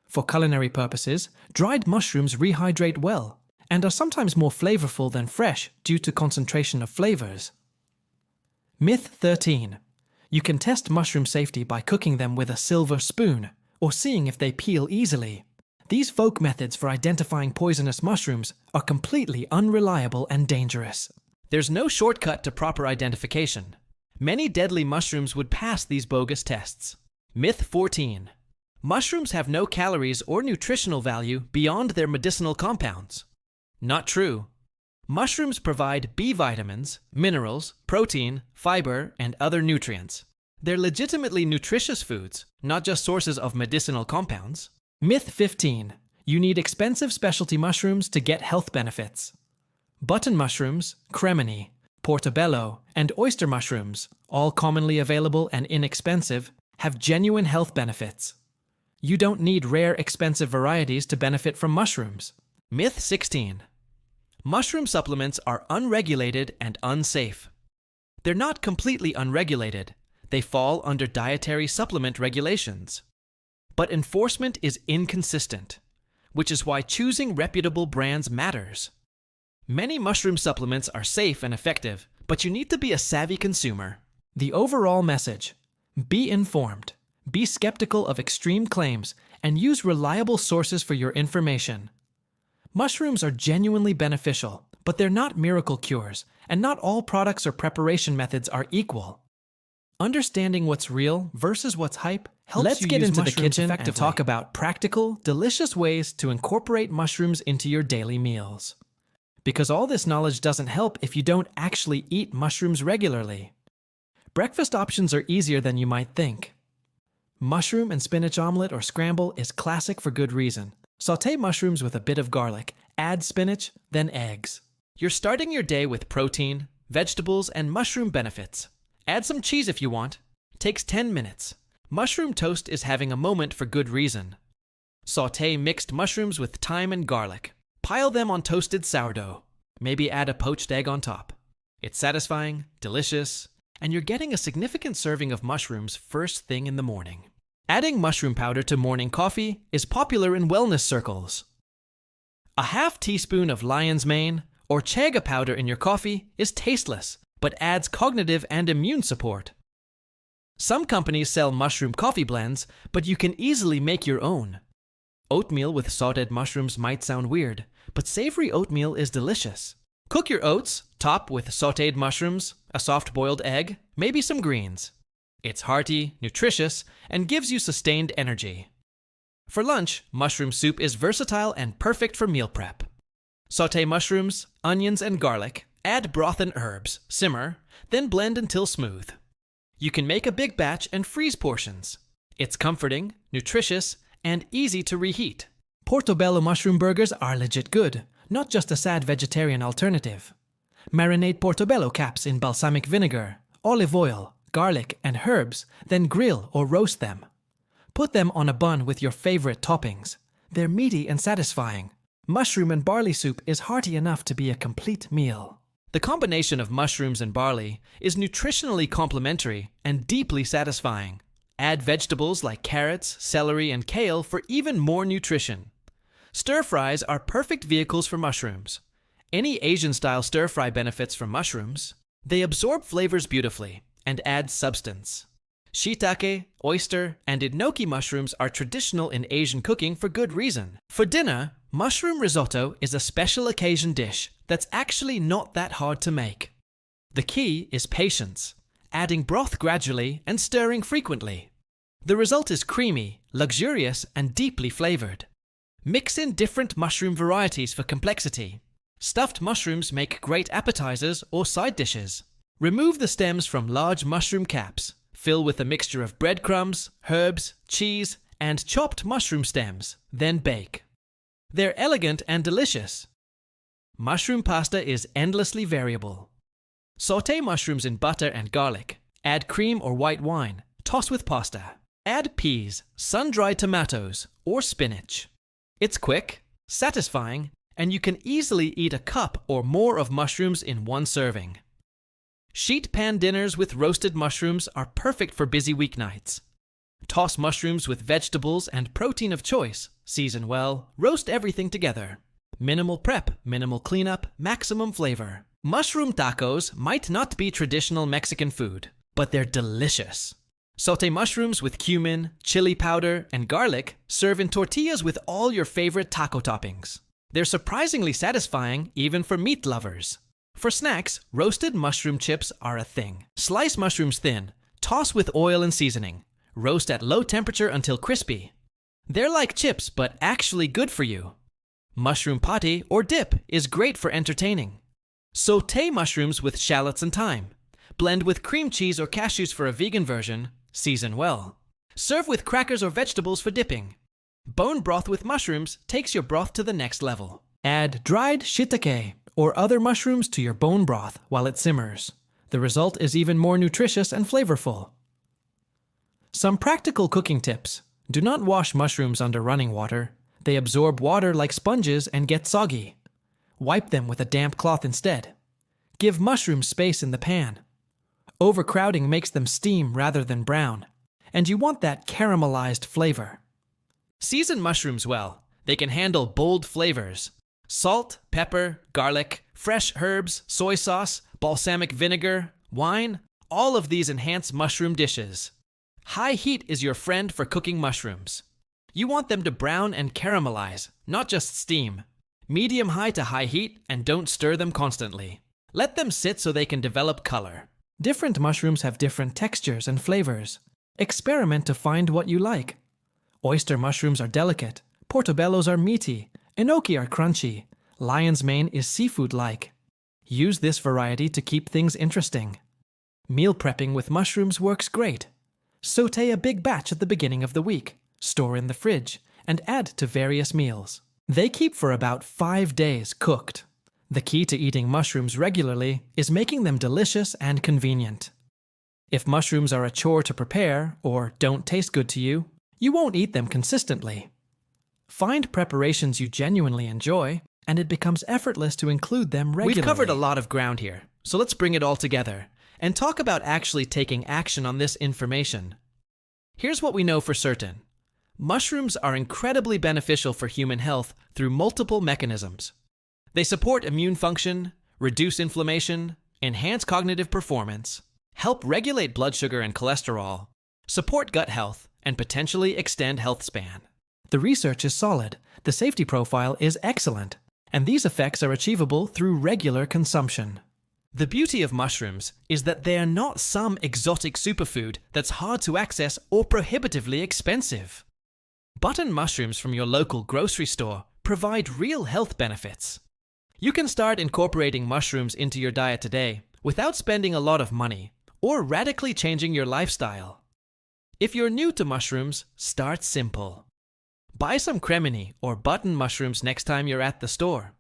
For culinary purposes, dried mushrooms rehydrate well and are sometimes more flavorful than fresh due to concentration of flavors. Myth 13. You can test mushroom safety by cooking them with a silver spoon or seeing if they peel easily. These folk methods for identifying poisonous mushrooms are completely unreliable and dangerous. There's no shortcut to proper identification. Many deadly mushrooms would pass these bogus tests. Myth 14. Mushrooms have no calories or nutritional value beyond their medicinal compounds. Not true. Mushrooms provide B vitamins, minerals, protein, fiber, and other nutrients. They're legitimately nutritious foods, not just sources of medicinal compounds. Myth 15. You need expensive specialty mushrooms to get health benefits. Button mushrooms, cremini, portobello, and oyster mushrooms, all commonly available and inexpensive, have genuine health benefits. You don't need rare, expensive varieties to benefit from mushrooms. Myth 16. Mushroom supplements are unregulated and unsafe. They're not completely unregulated. They fall under dietary supplement regulations. But enforcement is inconsistent, which is why choosing reputable brands matters. Many mushroom supplements are safe and effective, but you need to be a savvy consumer. The overall message: be informed, be skeptical of extreme claims, and use reliable sources for your information. Mushrooms are genuinely beneficial, but they're not miracle cures, and not all products or preparation methods are equal. Understanding what's real versus what's hype helps Let's you get use into the mushrooms kitchen and effectively. talk about practical, delicious ways to incorporate mushrooms into your daily meals. Because all this knowledge doesn't help if you don't actually eat mushrooms regularly. Breakfast options are easier than you might think. Mushroom and spinach omelet or scramble is classic for good reason. Sauté mushrooms with a bit of garlic, add spinach, then eggs. You're starting your day with protein, vegetables, and mushroom benefits. Add some cheese if you want. Takes 10 minutes. Mushroom toast is having a moment for good reason. Sauté mixed mushrooms with thyme and garlic. Pile them on toasted sourdough. Maybe add a poached egg on top. It's satisfying, delicious, and you're getting a significant serving of mushrooms first thing in the morning. Adding mushroom powder to morning coffee is popular in wellness circles. A half teaspoon of lion's mane or chaga powder in your coffee is tasteless, but adds cognitive and immune support. Some companies sell mushroom coffee blends, but you can easily make your own. Oatmeal with sautéed mushrooms might sound weird, but savory oatmeal is delicious. Cook your oats, top with sautéed mushrooms, a soft-boiled egg, maybe some greens. It's hearty, nutritious, and gives you sustained energy. For lunch, mushroom soup is versatile and perfect for meal prep. Sauté mushrooms, onions, and garlic. Add broth and herbs, simmer, then blend until smooth. You can make a big batch and freeze portions. It's comforting, nutritious, and easy to reheat. Portobello mushroom burgers are legit good, not just a sad vegetarian alternative. Marinate portobello caps in balsamic vinegar, olive oil, garlic, and herbs, then grill or roast them. Put them on a bun with your favorite toppings. They're meaty and satisfying. Mushroom and barley soup is hearty enough to be a complete meal. The combination of mushrooms and barley is nutritionally complementary and deeply satisfying. Add vegetables like carrots, celery, and kale for even more nutrition. Stir fries are perfect vehicles for mushrooms. Any Asian-style stir-fry benefits from mushrooms. They absorb flavors beautifully and add substance. Shiitake, oyster, and enoki mushrooms are traditional in Asian cooking for good reason. For dinner, mushroom risotto is a special occasion dish that's actually not that hard to make. The key is patience, adding broth gradually and stirring frequently. The result is creamy, luxurious, and deeply flavored. Mix in different mushroom varieties for complexity. Stuffed mushrooms make great appetizers or side dishes. Remove the stems from large mushroom caps. Fill with a mixture of breadcrumbs, herbs, cheese, and chopped mushroom stems, then bake. They're elegant and delicious. Mushroom pasta is endlessly variable. Sauté mushrooms in butter and garlic. Add cream or white wine. Toss with pasta. Add peas, sun-dried tomatoes, or spinach. It's quick, satisfying, and you can easily eat a cup or more of mushrooms in one serving. Sheet pan dinners with roasted mushrooms are perfect for busy weeknights. Toss mushrooms with vegetables and protein of choice. Season well, roast everything together. Minimal prep, minimal cleanup, maximum flavor. Mushroom tacos might not be traditional Mexican food, but they're delicious. Sauté mushrooms with cumin, chili powder, and garlic. Serve in tortillas with all your favorite taco toppings. They're surprisingly satisfying even for meat lovers. For snacks, roasted mushroom chips are a thing. Slice mushrooms thin, toss with oil and seasoning. Roast at low temperature until crispy. They're like chips, but actually good for you. Mushroom patty or dip is great for entertaining. Sauté mushrooms with shallots and thyme. Blend with cream cheese or cashews for a vegan version. Season well. Serve with crackers or vegetables for dipping. Bone broth with mushrooms takes your broth to the next level. Add dried shiitake or other mushrooms to your bone broth while it simmers. The result is even more nutritious and flavorful. Some practical cooking tips. Do not wash mushrooms under running water. They absorb water like sponges and get soggy. Wipe them with a damp cloth instead. Give mushrooms space in the pan. Overcrowding makes them steam rather than brown, and you want that caramelized flavor. Season mushrooms well. They can handle bold flavors. Salt, pepper, garlic, fresh herbs, soy sauce, balsamic vinegar, wine, all of these enhance mushroom dishes. High heat is your friend for cooking mushrooms. You want them to brown and caramelize, not just steam. Medium-high to high heat, and don't stir them constantly. Let them sit so they can develop color. Different mushrooms have different textures and flavors. Experiment to find what you like. Oyster mushrooms are delicate, portobellos are meaty, enoki are crunchy, lion's mane is seafood-like. Use this variety to keep things interesting. Meal prepping with mushrooms works great. Sauté a big batch at the beginning of the week, store in the fridge, and add to various meals. They keep for about 5 days cooked. The key to eating mushrooms regularly is making them delicious and convenient. If mushrooms are a chore to prepare or don't taste good to you, you won't eat them consistently. Find preparations you genuinely enjoy, and it becomes effortless to include them regularly. We've covered a lot of ground here, so let's bring it all together and talk about actually taking action on this information. Here's what we know for certain. Mushrooms are incredibly beneficial for human health through multiple mechanisms. They support immune function, reduce inflammation, enhance cognitive performance, help regulate blood sugar and cholesterol, support gut health, and potentially extend health span. The research is solid, the safety profile is excellent, and these effects are achievable through regular consumption. The beauty of mushrooms is that they are not some exotic superfood that's hard to access or prohibitively expensive. Button mushrooms from your local grocery store provide real health benefits. You can start incorporating mushrooms into your diet today without spending a lot of money or radically changing your lifestyle. If you're new to mushrooms, start simple. Buy some cremini or button mushrooms next time you're at the store.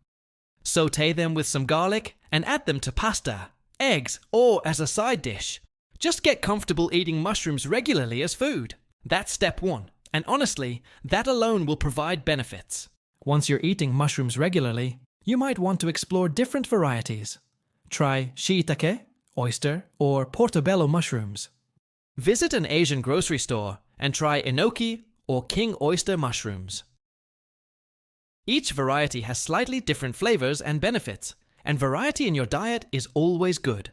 Sauté them with some garlic and add them to pasta, eggs, or as a side dish. Just get comfortable eating mushrooms regularly as food. That's step 1, and honestly, that alone will provide benefits. Once you're eating mushrooms regularly, you might want to explore different varieties. Try shiitake, oyster, or portobello mushrooms. Visit an Asian grocery store and try enoki or king oyster mushrooms. Each variety has slightly different flavors and benefits, and variety in your diet is always good.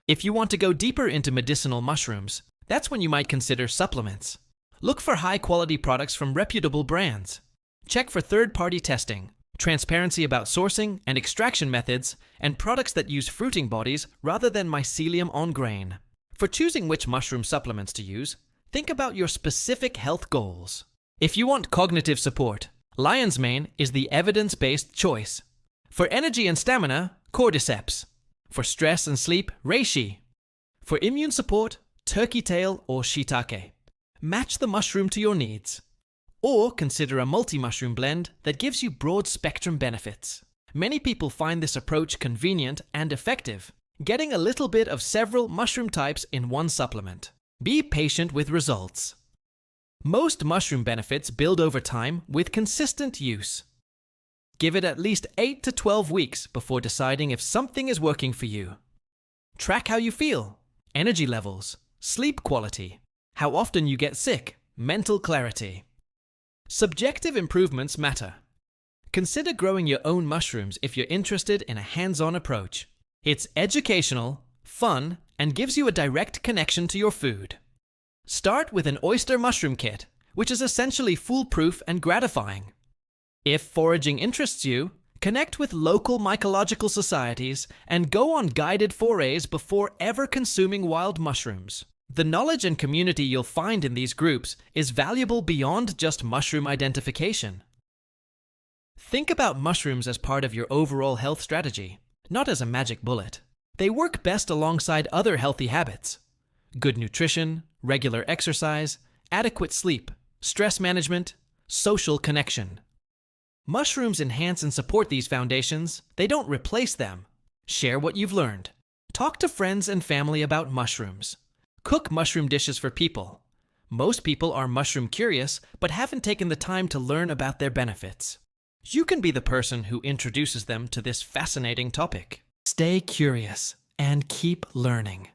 If you want to go deeper into medicinal mushrooms, that's when you might consider supplements. Look for high-quality products from reputable brands. Check for third-party testing, transparency about sourcing and extraction methods, and products that use fruiting bodies rather than mycelium on grain. For choosing which mushroom supplements to use, think about your specific health goals. If you want cognitive support, lion's mane is the evidence-based choice. For energy and stamina, cordyceps. For stress and sleep, reishi. For immune support, turkey tail or shiitake. Match the mushroom to your needs. Or consider a multi-mushroom blend that gives you broad-spectrum benefits. Many people find this approach convenient and effective, getting a little bit of several mushroom types in one supplement. Be patient with results. Most mushroom benefits build over time with consistent use. Give it at least 8 to 12 weeks before deciding if something is working for you. Track how you feel, energy levels, sleep quality, how often you get sick, mental clarity. Subjective improvements matter. Consider growing your own mushrooms if you're interested in a hands-on approach. It's educational, fun, and gives you a direct connection to your food. Start with an oyster mushroom kit, which is essentially foolproof and gratifying. If foraging interests you, connect with local mycological societies and go on guided forays before ever consuming wild mushrooms. The knowledge and community you'll find in these groups is valuable beyond just mushroom identification. Think about mushrooms as part of your overall health strategy, not as a magic bullet. They work best alongside other healthy habits: good nutrition, regular exercise, adequate sleep, stress management, social connection. Mushrooms enhance and support these foundations. They don't replace them. Share what you've learned. Talk to friends and family about mushrooms. Cook mushroom dishes for people. Most people are mushroom curious, but haven't taken the time to learn about their benefits. You can be the person who introduces them to this fascinating topic. Stay curious and keep learning.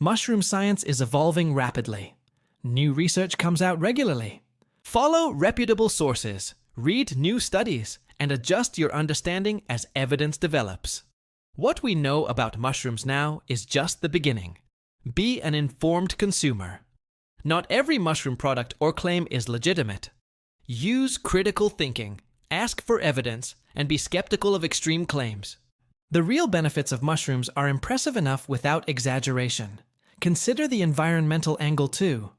Mushroom science is evolving rapidly. New research comes out regularly. Follow reputable sources, read new studies, and adjust your understanding as evidence develops. What we know about mushrooms now is just the beginning. Be an informed consumer. Not every mushroom product or claim is legitimate. Use critical thinking, ask for evidence, and be skeptical of extreme claims. The real benefits of mushrooms are impressive enough without exaggeration. Consider the environmental angle too.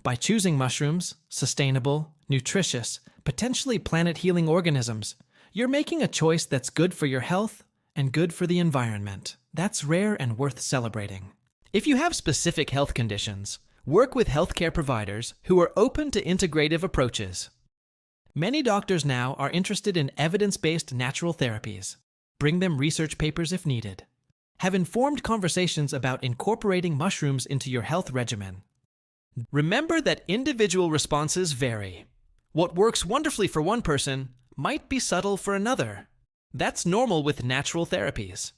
By choosing mushrooms, sustainable, nutritious, potentially planet-healing organisms, you're making a choice that's good for your health and good for the environment. That's rare and worth celebrating. If you have specific health conditions, work with healthcare providers who are open to integrative approaches. Many doctors now are interested in evidence-based natural therapies. Bring them research papers if needed. Have informed conversations about incorporating mushrooms into your health regimen. Remember that individual responses vary. What works wonderfully for one person might be subtle for another. That's normal with natural therapies.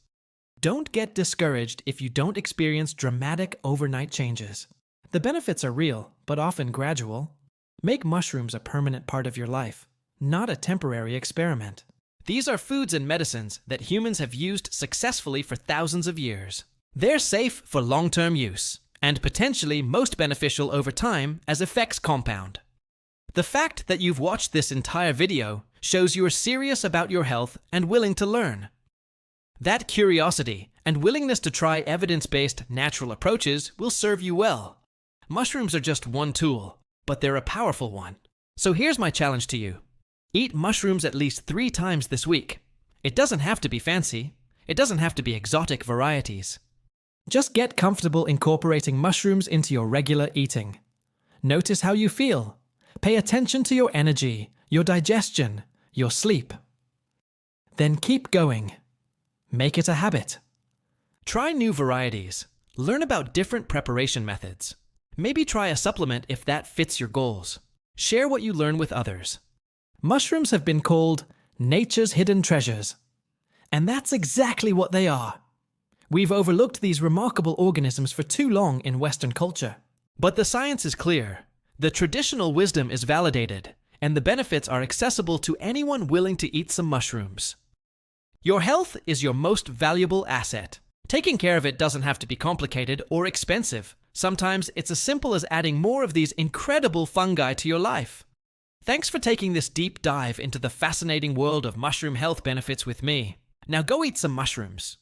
Don't get discouraged if you don't experience dramatic overnight changes. The benefits are real, but often gradual. Make mushrooms a permanent part of your life, not a temporary experiment. These are foods and medicines that humans have used successfully for thousands of years. They're safe for long-term use, and potentially most beneficial over time as effects compound. The fact that you've watched this entire video shows you're serious about your health and willing to learn. That curiosity and willingness to try evidence-based natural approaches will serve you well. Mushrooms are just one tool, but they're a powerful one. So here's my challenge to you. Eat mushrooms at least 3 times this week. It doesn't have to be fancy. It doesn't have to be exotic varieties. Just get comfortable incorporating mushrooms into your regular eating. Notice how you feel. Pay attention to your energy, your digestion, your sleep. Then keep going. Make it a habit. Try new varieties. Learn about different preparation methods. Maybe try a supplement if that fits your goals. Share what you learn with others. Mushrooms have been called nature's hidden treasures. And that's exactly what they are. We've overlooked these remarkable organisms for too long in Western culture. But the science is clear. The traditional wisdom is validated, and the benefits are accessible to anyone willing to eat some mushrooms. Your health is your most valuable asset. Taking care of it doesn't have to be complicated or expensive. Sometimes it's as simple as adding more of these incredible fungi to your life. Thanks for taking this deep dive into the fascinating world of mushroom health benefits with me. Now go eat some mushrooms.